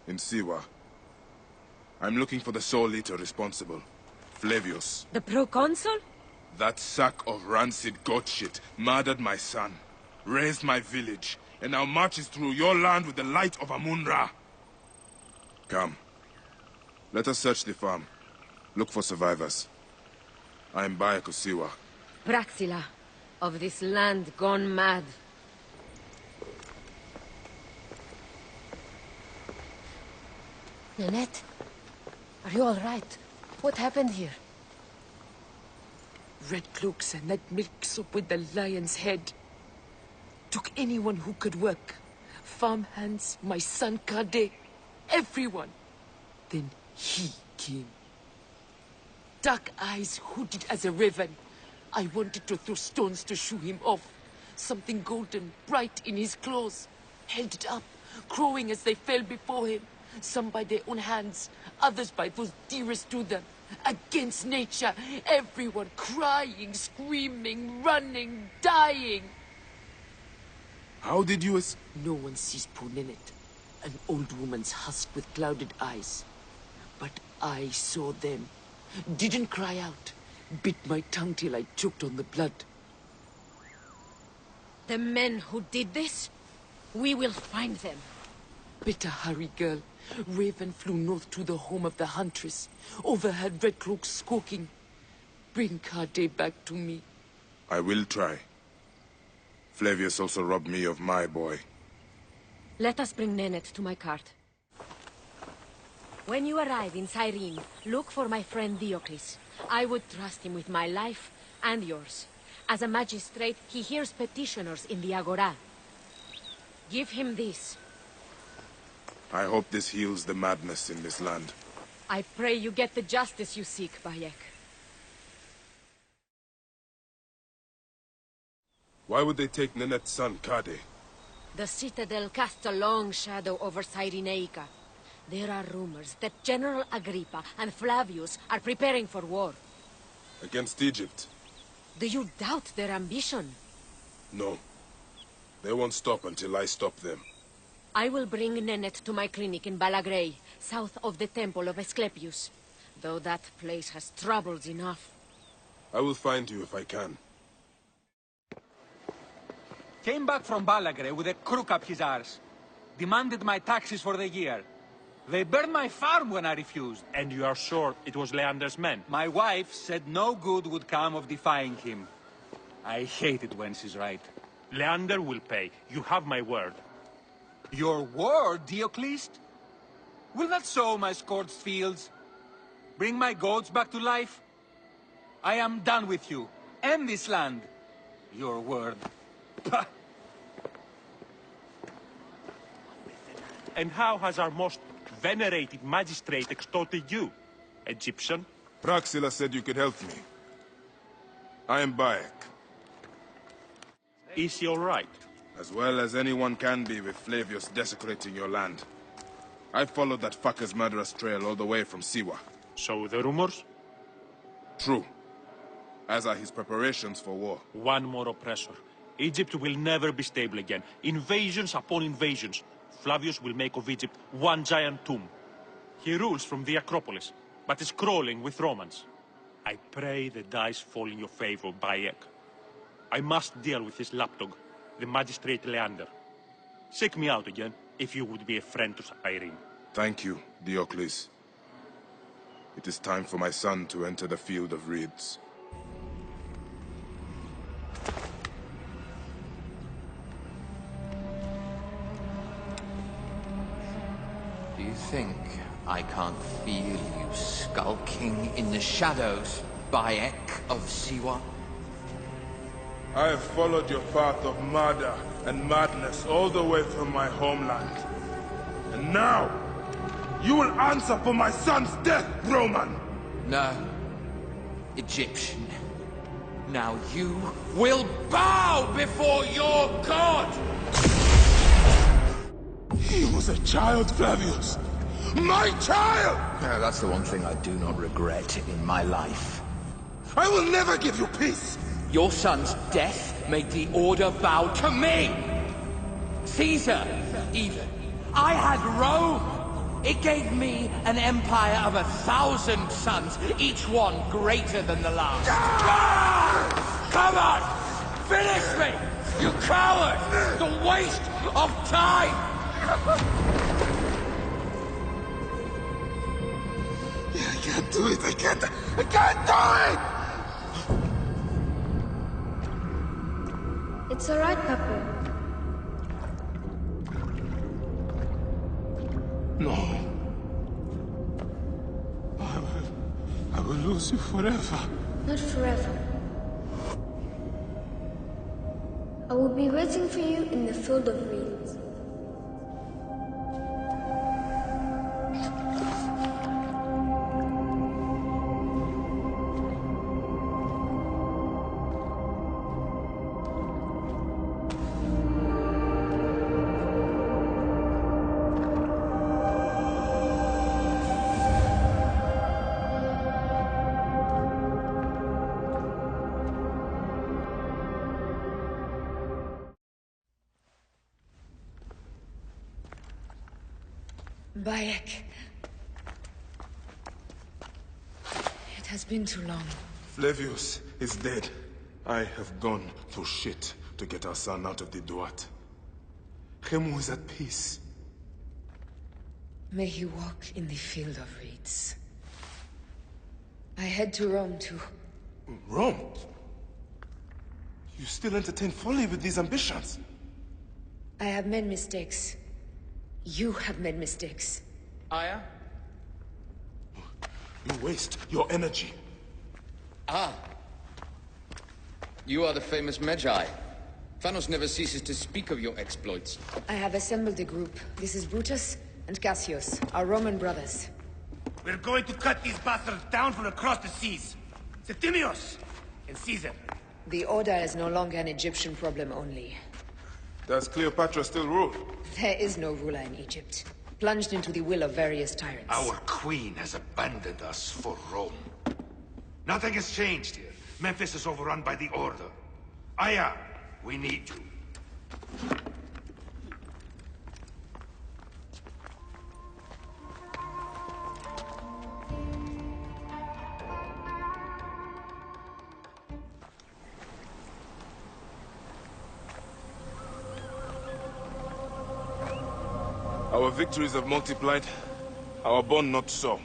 in Siwa. I'm looking for the Soul Eater responsible. Flavius. The proconsul? That sack of rancid goat shit murdered my son, raised my village, and now marches through your land with the light of Amun-Ra. Come. Let us search the farm. Look for survivors. I am Bayek of Siwa. Praxila, of this land gone mad. Nanette, are you all right? What happened here? Red cloaks and that milk soup with the lion's head. Took anyone who could work. Farmhands, my son Kade, everyone. Then he came. Dark eyes hooded as a raven. I wanted to throw stones to shoo him off. Something golden, bright in his claws. Held it up, crowing as they fell before him. Some by their own hands, others by those dearest to them. Against nature, everyone crying, screaming, running, dying. How did you No one sees poor Ninette, an old woman's husk with clouded eyes. But I saw them. Didn't cry out. Bit my tongue till I choked on the blood. The men who did this? We will find them. Better hurry, girl. Raven flew north to the home of the Huntress. Overheard Red Cloaks squawking. Bring Kade back to me. I will try. Flavius also robbed me of my boy. Let us bring Nennet to my cart. When you arrive in Cyrene, look for my friend Diocles. I would trust him with my life and yours. As a magistrate, he hears petitioners in the Agora. Give him this. I hope this heals the madness in this land. I pray you get the justice you seek, Bayek. Why would they take Nenet's son, Kade? The Citadel casts a long shadow over Cyrenaica. There are rumors that General Agrippa and Flavius are preparing for war. Against Egypt? Do you doubt their ambition? No. They won't stop until I stop them. I will bring Nennet to my clinic in Balagrey, south of the Temple of Asclepius. Though that place has troubles enough. I will find you if I can. Came back from Balagrey with a crook up his arse. Demanded my taxes for the year. They burned my farm when I refused. And you are sure it was Leander's men? My wife said no good would come of defying him. I hate it when she's right. Leander will pay. You have my word. Your word, Diocles? Will that sow my scorched fields? Bring my goats back to life? I am done with you. And this land. Your word. Pah! And how has our most venerated magistrate extorted you, Egyptian? Praxilla said you could help me. I am Bayek. Is he all right? As well as anyone can be with Flavius desecrating your land. I followed that fucker's murderous trail all the way from Siwa. So the rumors? True. As are his preparations for war. One more oppressor. Egypt will never be stable again. Invasions upon invasions. Flavius will make of Egypt one giant tomb. He rules from the Acropolis, but is crawling with Romans. I pray the dice fall in your favor, Bayek. I must deal with his lapdog, the magistrate Leander. Seek me out again, if you would be a friend to Cyrene. Thank you, Diocles. It is time for my son to enter the field of reeds. Do you think I can't feel you skulking in the shadows, Bayek of Siwa? I have followed your path of murder and madness all the way from my homeland. And now, you will answer for my son's death, Roman! No, Egyptian. Now you will bow before your god! He was a child, Flavius! My child! That's the one thing I do not regret in my life. I will never give you peace! Your son's death made the Order bow to me! Caesar, even. I had Rome! It gave me an empire of 1,000 sons, each one greater than the last. Come on! Finish me! You coward! The waste of time! I can't do it! I can't do it! It's alright, Papa. No. I will lose you forever. Not forever. I will be waiting for you in the field of reeds. Bayek. It has been too long. Flavius is dead. I have gone to shit. to get our son out of the Duat. Khemu is at peace. May he walk in the field of reeds. I head to Rome too. Rome? You still entertain folly with these ambitions? I have made mistakes. You have made mistakes. Aya? You waste your energy. Ah. You are the famous Magi. Thanos never ceases to speak of your exploits. I have assembled a group. This is Brutus and Cassius, our Roman brothers. We're going to cut these bastards down from across the seas. Septimius and Caesar. The Order is no longer an Egyptian problem only. Does Cleopatra still rule? There is no ruler in Egypt. Plunged into the will of various tyrants. Our queen has abandoned us for Rome. Nothing has changed here. Memphis is overrun by the Order. Aya, we need you. Our victories have multiplied, our bond not so.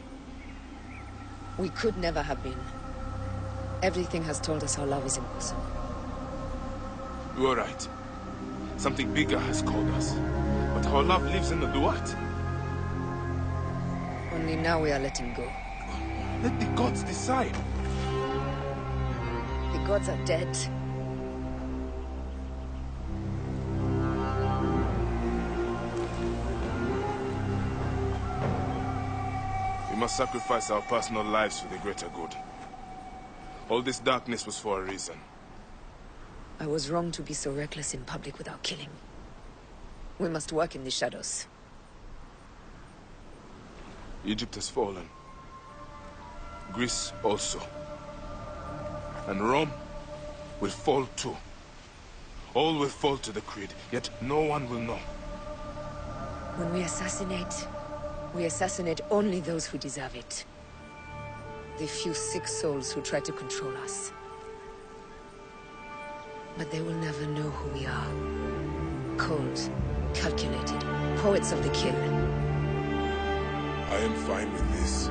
We could never have been. Everything has told us our love is impossible. You are right. Something bigger has called us. But our love lives in the Duat. Only now we are letting go. Let the gods decide. The gods are dead. We must sacrifice our personal lives for the greater good. All this darkness was for a reason. I was wrong to be so reckless in public without killing. We must work in the shadows. Egypt has fallen. Greece also. And Rome will fall too. All will fall to the creed, yet no one will know. When we assassinate only those who deserve it. The few sick souls who try to control us. But they will never know who we are. Cold, calculated, poets of the kill. I am fine with this.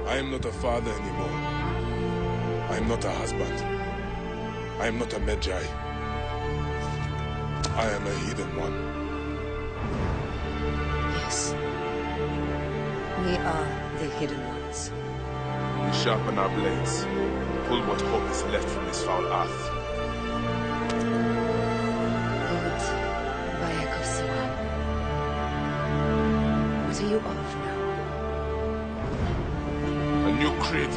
I am not a father anymore. I am not a husband. I am not a Magi. I am a hidden one. Yes. We are the hidden ones. We sharpen our blades, pull what hope is left from this foul earth. Lord Bayek of Siwa. What are you of now? A new creed.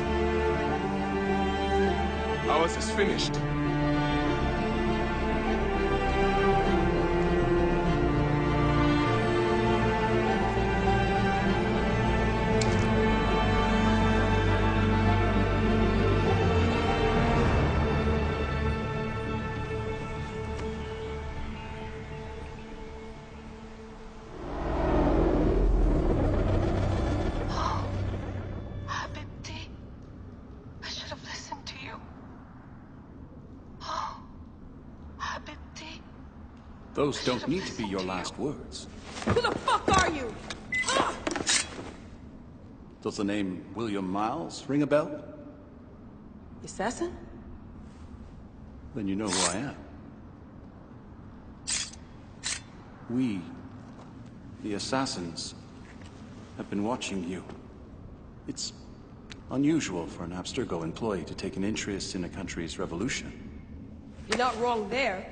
Ours is finished. Those don't need to be your last words. Who the fuck are you? Does the name William Miles ring a bell? Assassin? Then you know who I am. We, the Assassins, have been watching you. It's unusual for an Abstergo employee to take an interest in a country's revolution. You're not wrong there.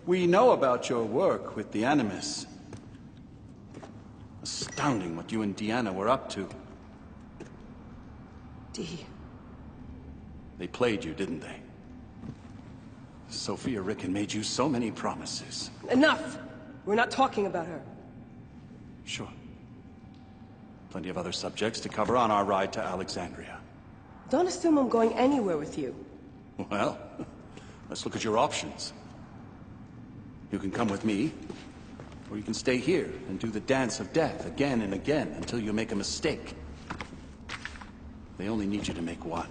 We know about your work with the Animus. Astounding what you and Deanna were up to. D. They played you, didn't they? Sophia Ricken made you so many promises. Enough! We're not talking about her. Sure. Plenty of other subjects to cover on our ride to Alexandria. Don't assume I'm going anywhere with you. Well, let's look at your options. You can come with me, or you can stay here and do the dance of death again and again until you make a mistake. They only need you to make one.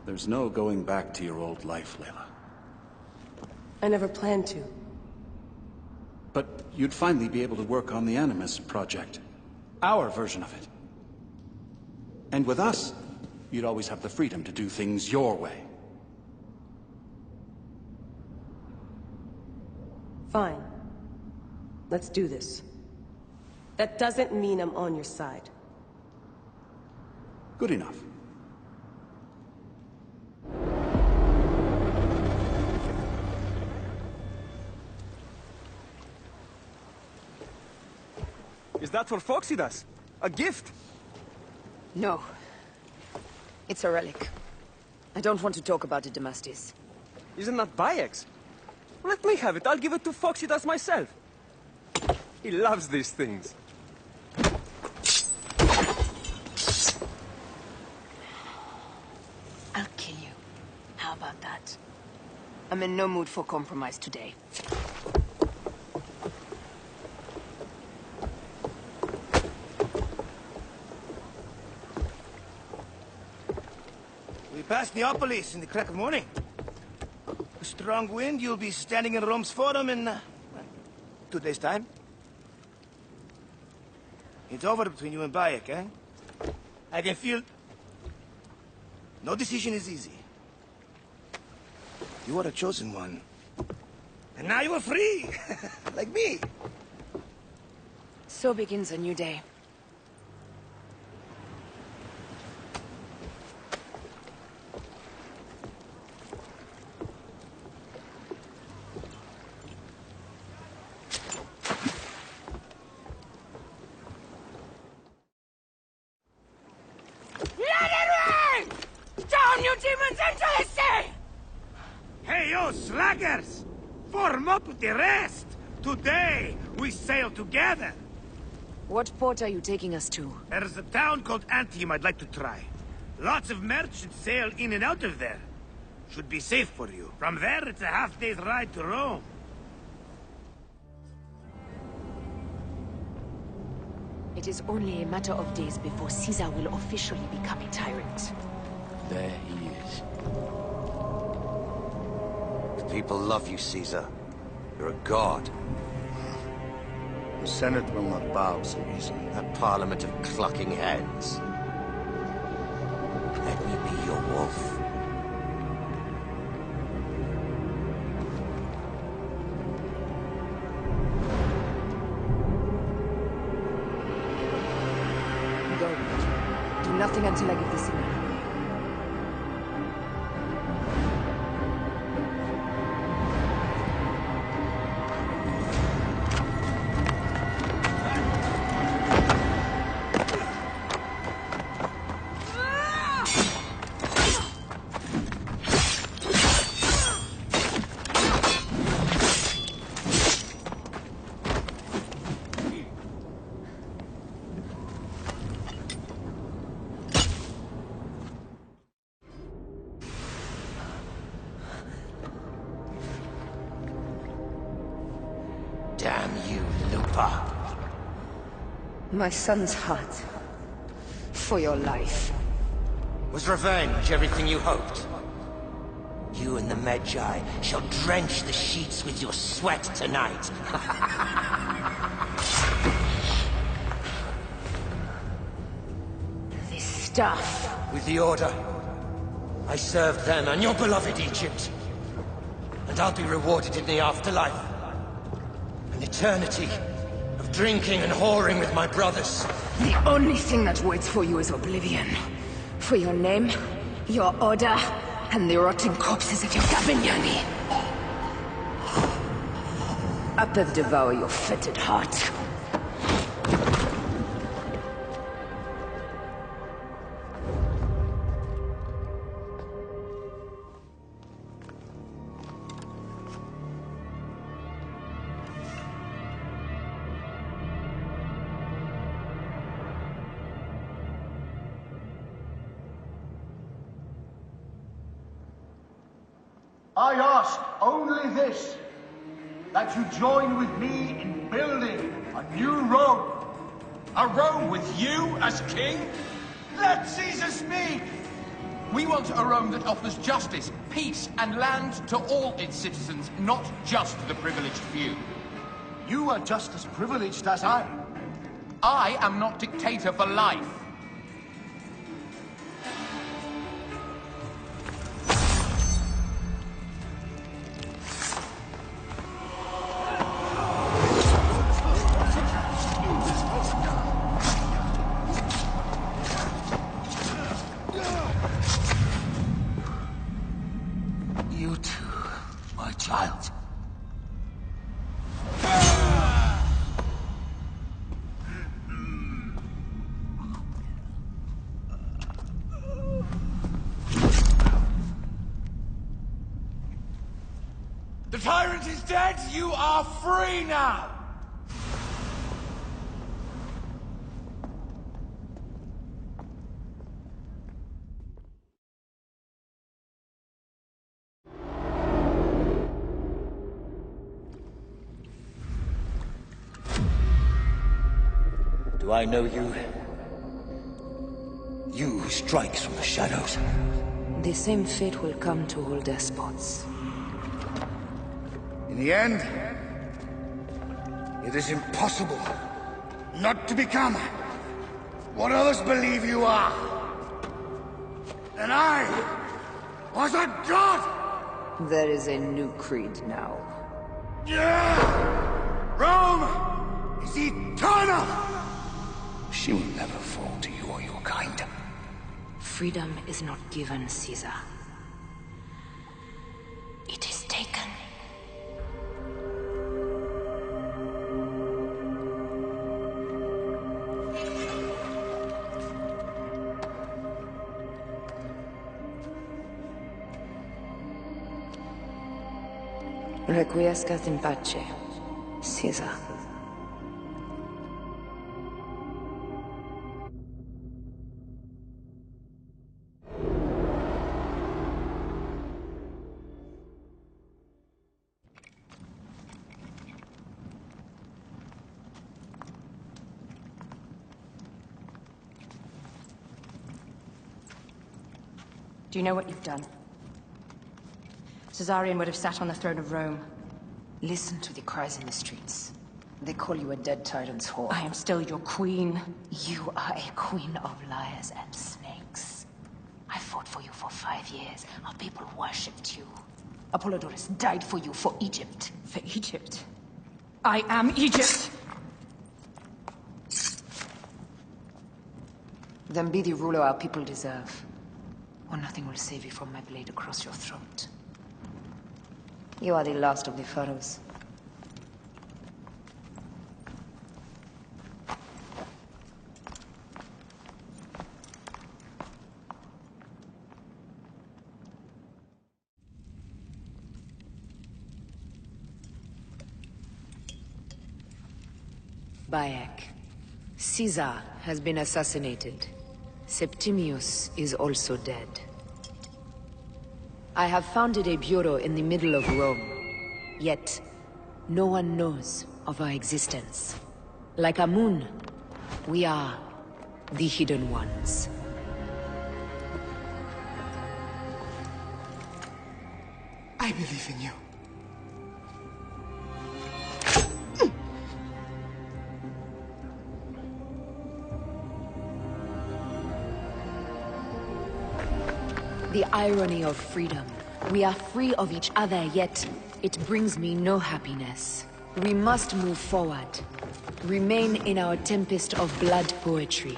There's no going back to your old life, Layla. I never planned to. But you'd finally be able to work on the Animus project. Our version of it. And with us, you'd always have the freedom to do things your way. Fine. Let's do this. That doesn't mean I'm on your side. Good enough. Is that for Phoxidas? A gift? No. It's a relic. I don't want to talk about it, Damastis. Isn't that Bayek's? Let me have it. I'll give it to Phoxidas myself. He loves these things. I'll kill you. How about that? I'm in no mood for compromise today. We passed Neapolis in the crack of morning. A strong wind, you'll be standing in Rome's Forum in 2 days' time. It's over between you and Bayek, eh? I can feel... No decision is easy. You are a chosen one. And now you are free! Like me! So begins a new day. Down, you demons, into the sea! Hey, you slackers! Form up with the rest! Today, we sail together! What port are you taking us to? There's a town called Antium I'd like to try. Lots of merchants sail in and out of there. Should be safe for you. From there, it's a half-day's ride to Rome. It is only a matter of days before Caesar will officially become a tyrant. There he is. The people love you, Caesar. You're a god. The Senate will not bow so easily. A parliament of clucking hens. Let me be your wolf. Go. Do nothing until I give the signal. Damn you, Lupa. My son's heart. For your life. Was revenge everything you hoped? You and the Medjay shall drench the sheets with your sweat tonight. This stuff. With the Order, I served them and your beloved Egypt. And I'll be rewarded in the afterlife. An eternity of drinking and whoring with my brothers. The only thing that waits for you is oblivion. For your name, your order, and the rotting corpses of your Gabignani. Apep devour your fetid heart. I ask only this, that you join with me in building a new Rome, A Rome with you as king? Let Caesar speak! We want a Rome that offers justice, peace, and land to all its citizens, not just the privileged few. You are just as privileged as I. I am not dictator for life. You too, my child. The tyrant is dead! You are free now! Do I know you? You who strikes from the shadows. The same fate will come to all despots. In the end, it is impossible not to become what others believe you are. And I was a god! There is a new creed now. Rome is eternal! She will never fall to you or your kind. Freedom is not given, Caesar. It is taken. Requiescat in pace, Caesar. Do you know what you've done? Caesarion would have sat on the throne of Rome. Listen to the cries in the streets. They call you a dead tyrant's whore. I am still your queen. You are a queen of liars and snakes. I fought for you for 5 years. Our people worshipped you. Apollodorus died for you, for Egypt. For Egypt? I am Egypt! Then be the ruler our people deserve. Or nothing will save you from my blade across your throat. You are the last of the pharaohs. Bayek. Caesar has been assassinated. Septimius is also dead. I have founded a bureau in the middle of Rome. Yet, no one knows of our existence. Like Amun, we are the Hidden Ones. I believe in you. The irony of freedom. We are free of each other, yet it brings me no happiness. We must move forward. Remain in our tempest of blood poetry.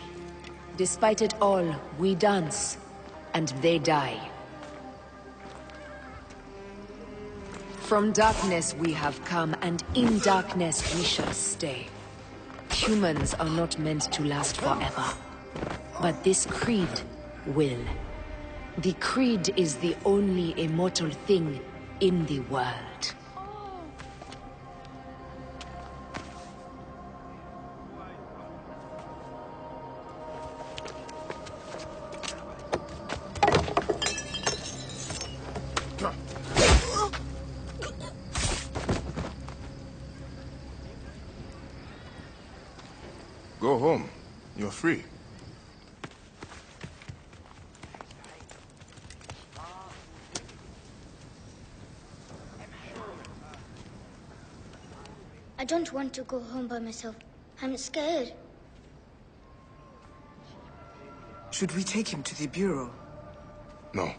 Despite it all, we dance, and they die. From darkness we have come, and in darkness we shall stay. Humans are not meant to last forever. But this creed will. The creed is the only immortal thing in the world. Go home. You're free. I don't want to go home by myself. I'm scared. Should we take him to the Bureau? No.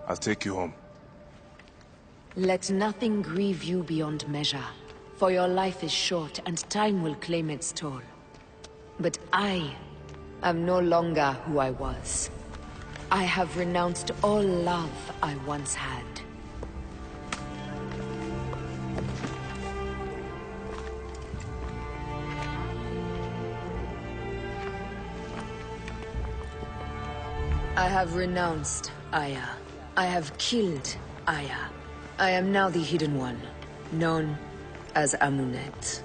I'll take you home. Let nothing grieve you beyond measure, for your life is short and time will claim its toll. But I am no longer who I was. I have renounced all love I once had. I have renounced Aya. I have killed Aya. I am now the Hidden One, known as Amunet.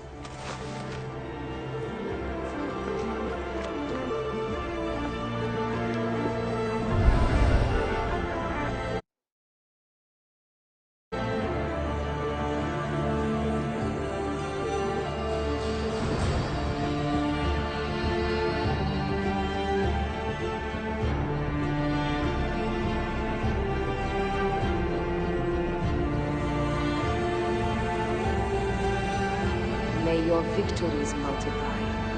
May your victories multiply.